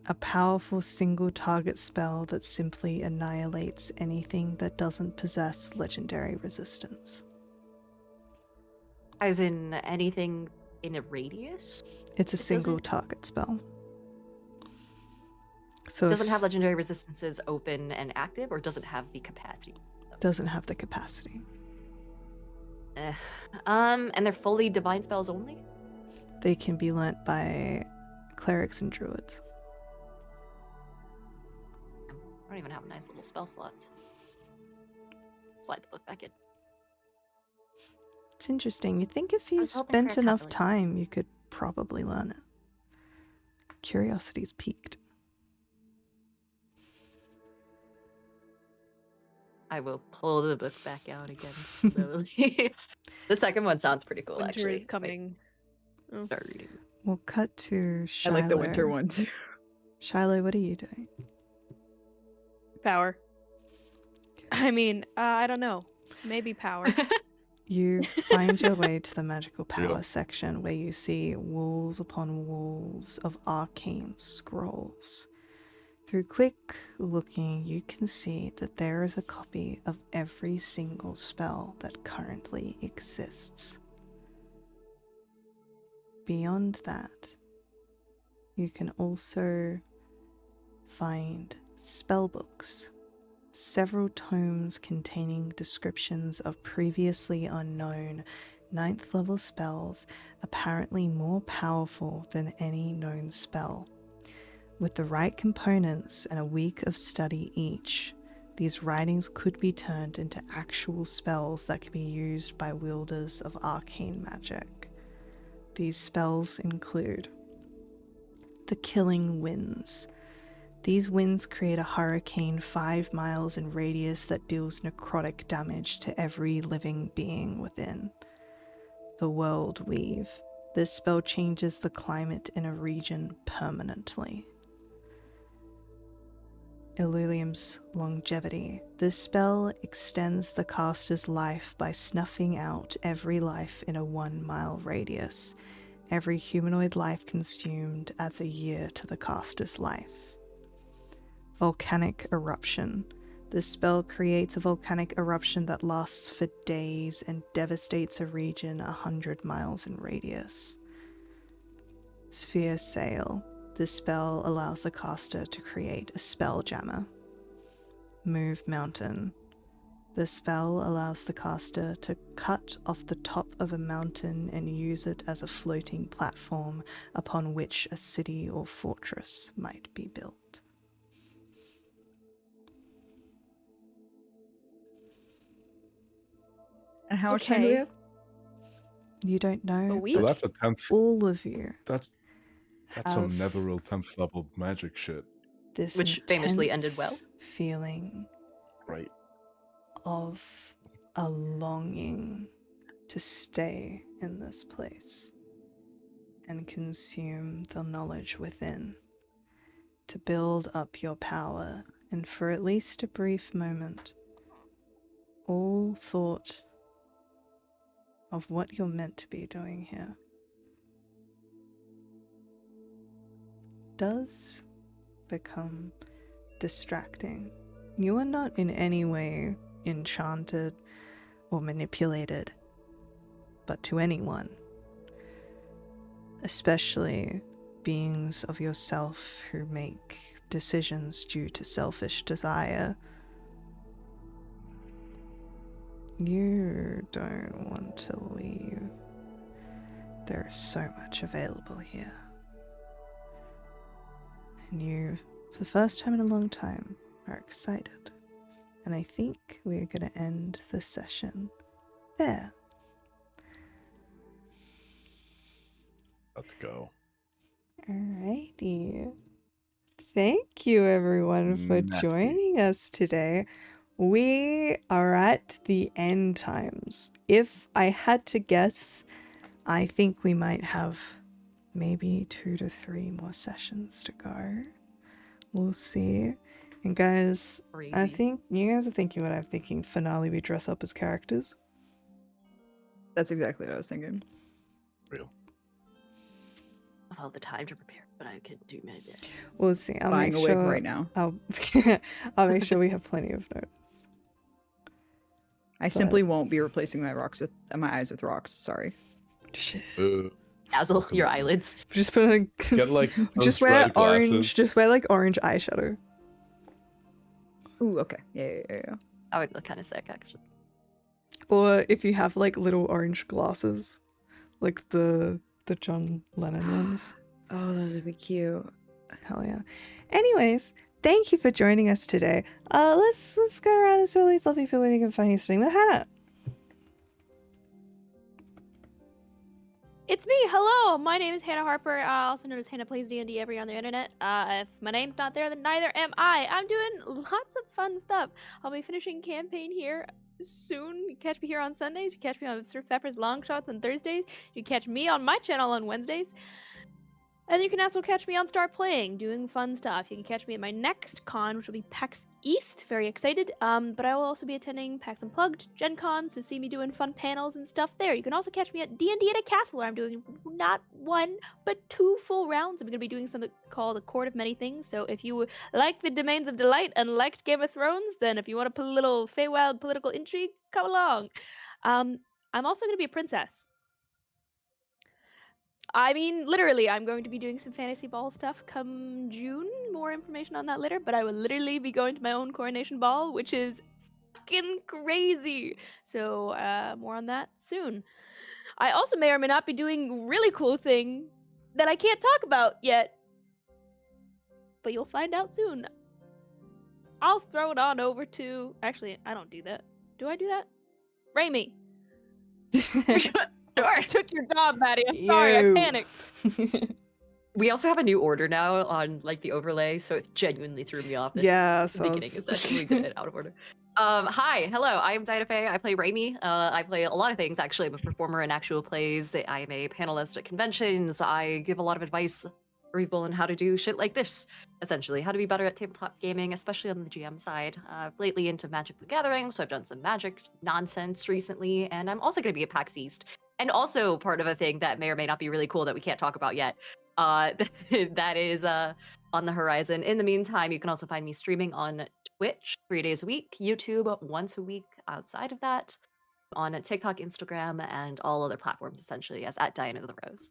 A powerful single target spell that simply annihilates anything that doesn't possess legendary resistance. As in anything in a radius? It's a single doesn't- target spell. So Doesn't if- have legendary resistances open and active, or doesn't have the capacity? doesn't have the capacity. And they're fully divine spells only? They can be learnt by clerics and druids. I don't even have 9th level spell slots. Slide the book back in. It's interesting. You'd think if you was hoping spent for a enough couple. time, you could probably learn it. Curiosity's piqued. I will pull the book back out again slowly. The second one sounds pretty cool, Winter actually. is coming. Might start reading. We'll cut to Shiloh. I like the winter one too. Shiloh, what are you doing? Power. I mean, I don't know. Maybe power. You find your way to the magical power Yeah. section where you see walls upon walls of arcane scrolls. Through quick looking, you can see that there is a copy of every single spell that currently exists. Beyond that, you can also find spellbooks, several tomes containing descriptions of previously unknown 9th level spells, apparently more powerful than any known spell. With the right components and a week of study each, these writings could be turned into actual spells that can be used by wielders of arcane magic. These spells include the Killing Winds. These winds create a hurricane 5 miles in radius that deals necrotic damage to every living being within. The World Weave. This spell changes the climate in a region permanently. Illulium's Longevity. This spell extends the caster's life by snuffing out every life in a 1 mile radius. Every humanoid life consumed adds a year to the caster's life. Volcanic Eruption. This spell creates a volcanic eruption that lasts for days and devastates a region 100 miles in radius. Sphere Sail. This spell allows the caster to create a spelljammer. Move Mountain. This spell allows the caster to cut off the top of a mountain and use it as a floating platform upon which a city or fortress might be built. And how much time do we Okay. have? You don't know, A week? So but that's a 10th. all of you That's some have netherreal 10th level magic shit, this Which famously ended well. intense feeling right? of a longing to stay in this place and consume the knowledge within, to build up your power, and for at least a brief moment, all thought of what you're meant to be doing here does become distracting. You are not in any way enchanted or manipulated, but to anyone, especially beings of yourself who make decisions due to selfish desire, you don't want to leave. There is so much available here. And you, for the first time in a long time, are excited. And I think we're going to end the session there. Let's go. Alrighty. Thank you, everyone, for Nasty. joining us today. We are at the end times. If I had to guess, I think we might have maybe 2 to 3 more sessions to go. We'll see. And guys, I Crazy. think you guys are thinking what I'm thinking. Finale, we dress up as characters. That's exactly what I was thinking. Real. I've all the time to prepare, but I could do my best. We'll see. I'll Buying make a wig sure. right now. I'll make sure we have plenty of notes. I simply won't be replacing my eyes with rocks. Sorry. Shit. Dazzle your eyelids. Just put like, Get like just those wear red glasses. orange. Just wear like orange eyeshadow. Ooh, okay. Yeah. That would look kind of sick, actually. Or if you have like little orange glasses, like the John Lennon ones. Oh, those would be cute. Hell yeah. Anyways, thank you for joining us today. Let's go around and see all these lovely people we can find you stream with Hannah. It's me. Hello. My name is Hannah Harper, also known as Hannah Plays D&D everywhere on the internet. If my name's not there, then neither am I. I'm doing lots of fun stuff. I'll be finishing campaign here soon. You catch me here on Sundays. You catch me on Sir Pepper's Long Shots on Thursdays. You catch me on my channel on Wednesdays. And you can also catch me on Start Playing, doing fun stuff. You can catch me at my next con, which will be PAX East. Very excited. But I will also be attending PAX Unplugged, Gen Con, so see me doing fun panels and stuff there. You can also catch me at D&D at a Castle, where I'm doing not 1, but 2 full rounds. I'm going to be doing something called The Court of Many Things. So if you like the Domains of Delight and liked Game of Thrones, then if you want to put a little Feywild political intrigue, come along. I'm also going to be a princess. I mean, literally, I'm going to be doing some fantasy ball stuff come June. More information on that later, but I will literally be going to my own coronation ball, which is fucking crazy. So, more on that soon. I also may or may not be doing a really cool thing that I can't talk about yet, but you'll find out soon. I'll throw it on over to. Actually, I don't do that. Do I do that? Raimi. I took your job, Maddie. I'm sorry. I You. panicked. We also have a new order now on like the overlay, so it genuinely threw me off. This Yeah, so beginning session we did it out of order. Hi, hello. I am Diana. I play Raimi. I play a lot of things actually. I'm a performer in actual plays. I am a panelist at conventions. I give a lot of advice for people on how to do shit like this. Essentially, how to be better at tabletop gaming, especially on the GM side. Lately into Magic the Gathering, so I've done some Magic nonsense recently, and I'm also going to be at PAX East, and also part of a thing that may or may not be really cool that we can't talk about yet. That is on the horizon. In the meantime, you can also find me streaming on Twitch 3 days a week, YouTube once a week outside of that, on TikTok, Instagram, and all other platforms essentially as at Diana the Rose.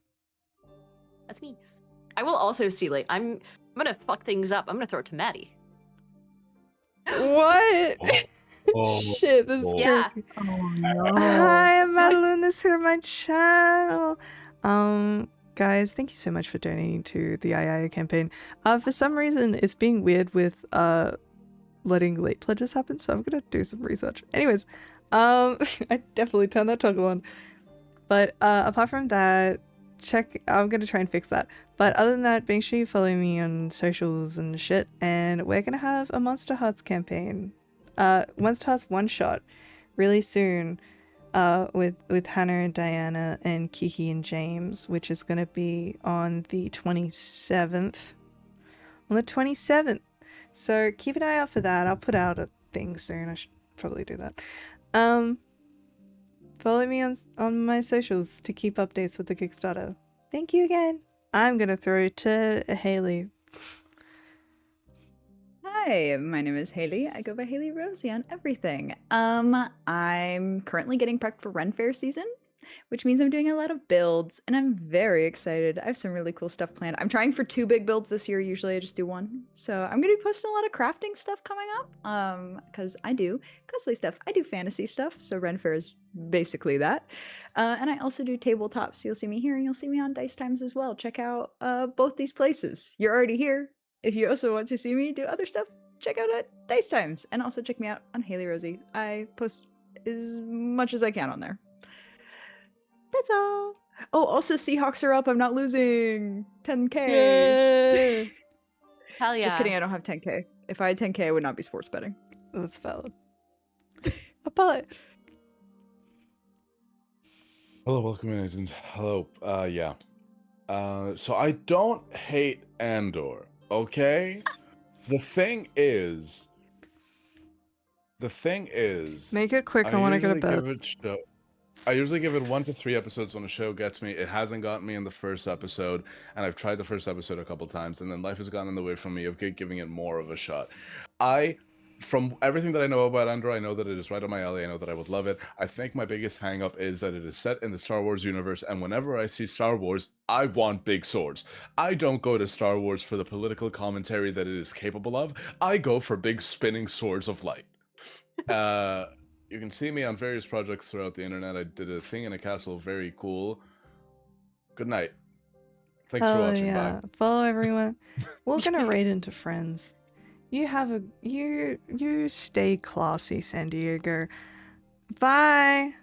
That's me. I will also steal it. I'm gonna fuck things up. I'm gonna throw it to Maddie. What? Oh, Shit, this is Yeah. tricky. Oh no. Hi, I'm Madeline. This is my channel. Guys, thank you so much for donating to the Aeaea campaign. For some reason, it's being weird with letting late pledges happen, so I'm gonna do some research. Anyways, I definitely turned that toggle on. But apart from that, I'm gonna try and fix that. But other than that, make sure you follow me on socials and shit. And we're gonna have a Monster Hearts campaign, Monster Hearts one shot, really soon. With Hannah and Diana and Kiki and James, which is gonna be on the 27th. On the 27th. So keep an eye out for that. I'll put out a thing soon. I should probably do that. Follow me on my socials to keep updates with the Kickstarter. Thank you again. I'm gonna throw it to Haley. Hi, my name is Haley. I go by Haley Rosie on everything. I'm currently getting prepped for Ren Fair season, which means I'm doing a lot of builds, and I'm very excited. I have some really cool stuff planned. I'm trying for 2 big builds this year. Usually I just do 1. So I'm gonna be posting a lot of crafting stuff coming up. Because I do cosplay stuff. I do fantasy stuff, so Ren Fair is basically that. And I also do tabletop, so you'll see me here and you'll see me on Dice Times as well. Check out both these places. You're already here. If you also want to see me do other stuff, check out Dice Times. And also check me out on Haley Rosie. I post as much as I can on there. That's all. Oh, also Seahawks are up. I'm not losing 10K. Yay! Hell yeah. Just kidding, I don't have 10K. If I had 10K, I would not be sports betting. That's valid. Apollo. Hello, welcome in, Agent. Hello. Yeah. So I don't hate Andor, okay? The thing is, Make it quick. I want to go to bed. I usually give it 1 to 3 episodes when a show gets me. It hasn't gotten me in the first episode, and I've tried the first episode a couple times, and then life has gotten in the way from me of giving it more of a shot. From everything that I know about Andor, I know that it is right on my alley. I know that I would love it. I think my biggest hang-up is that it is set in the Star Wars universe, and whenever I see Star Wars, I want big swords. I don't go to Star Wars for the political commentary that it is capable of. I go for big spinning swords of light. You can see me on various projects throughout the internet. I did a thing in a castle, very cool. Good night. Thanks for watching. Bye. Follow everyone. We're gonna raid into friends. You stay classy, San Diego. Bye.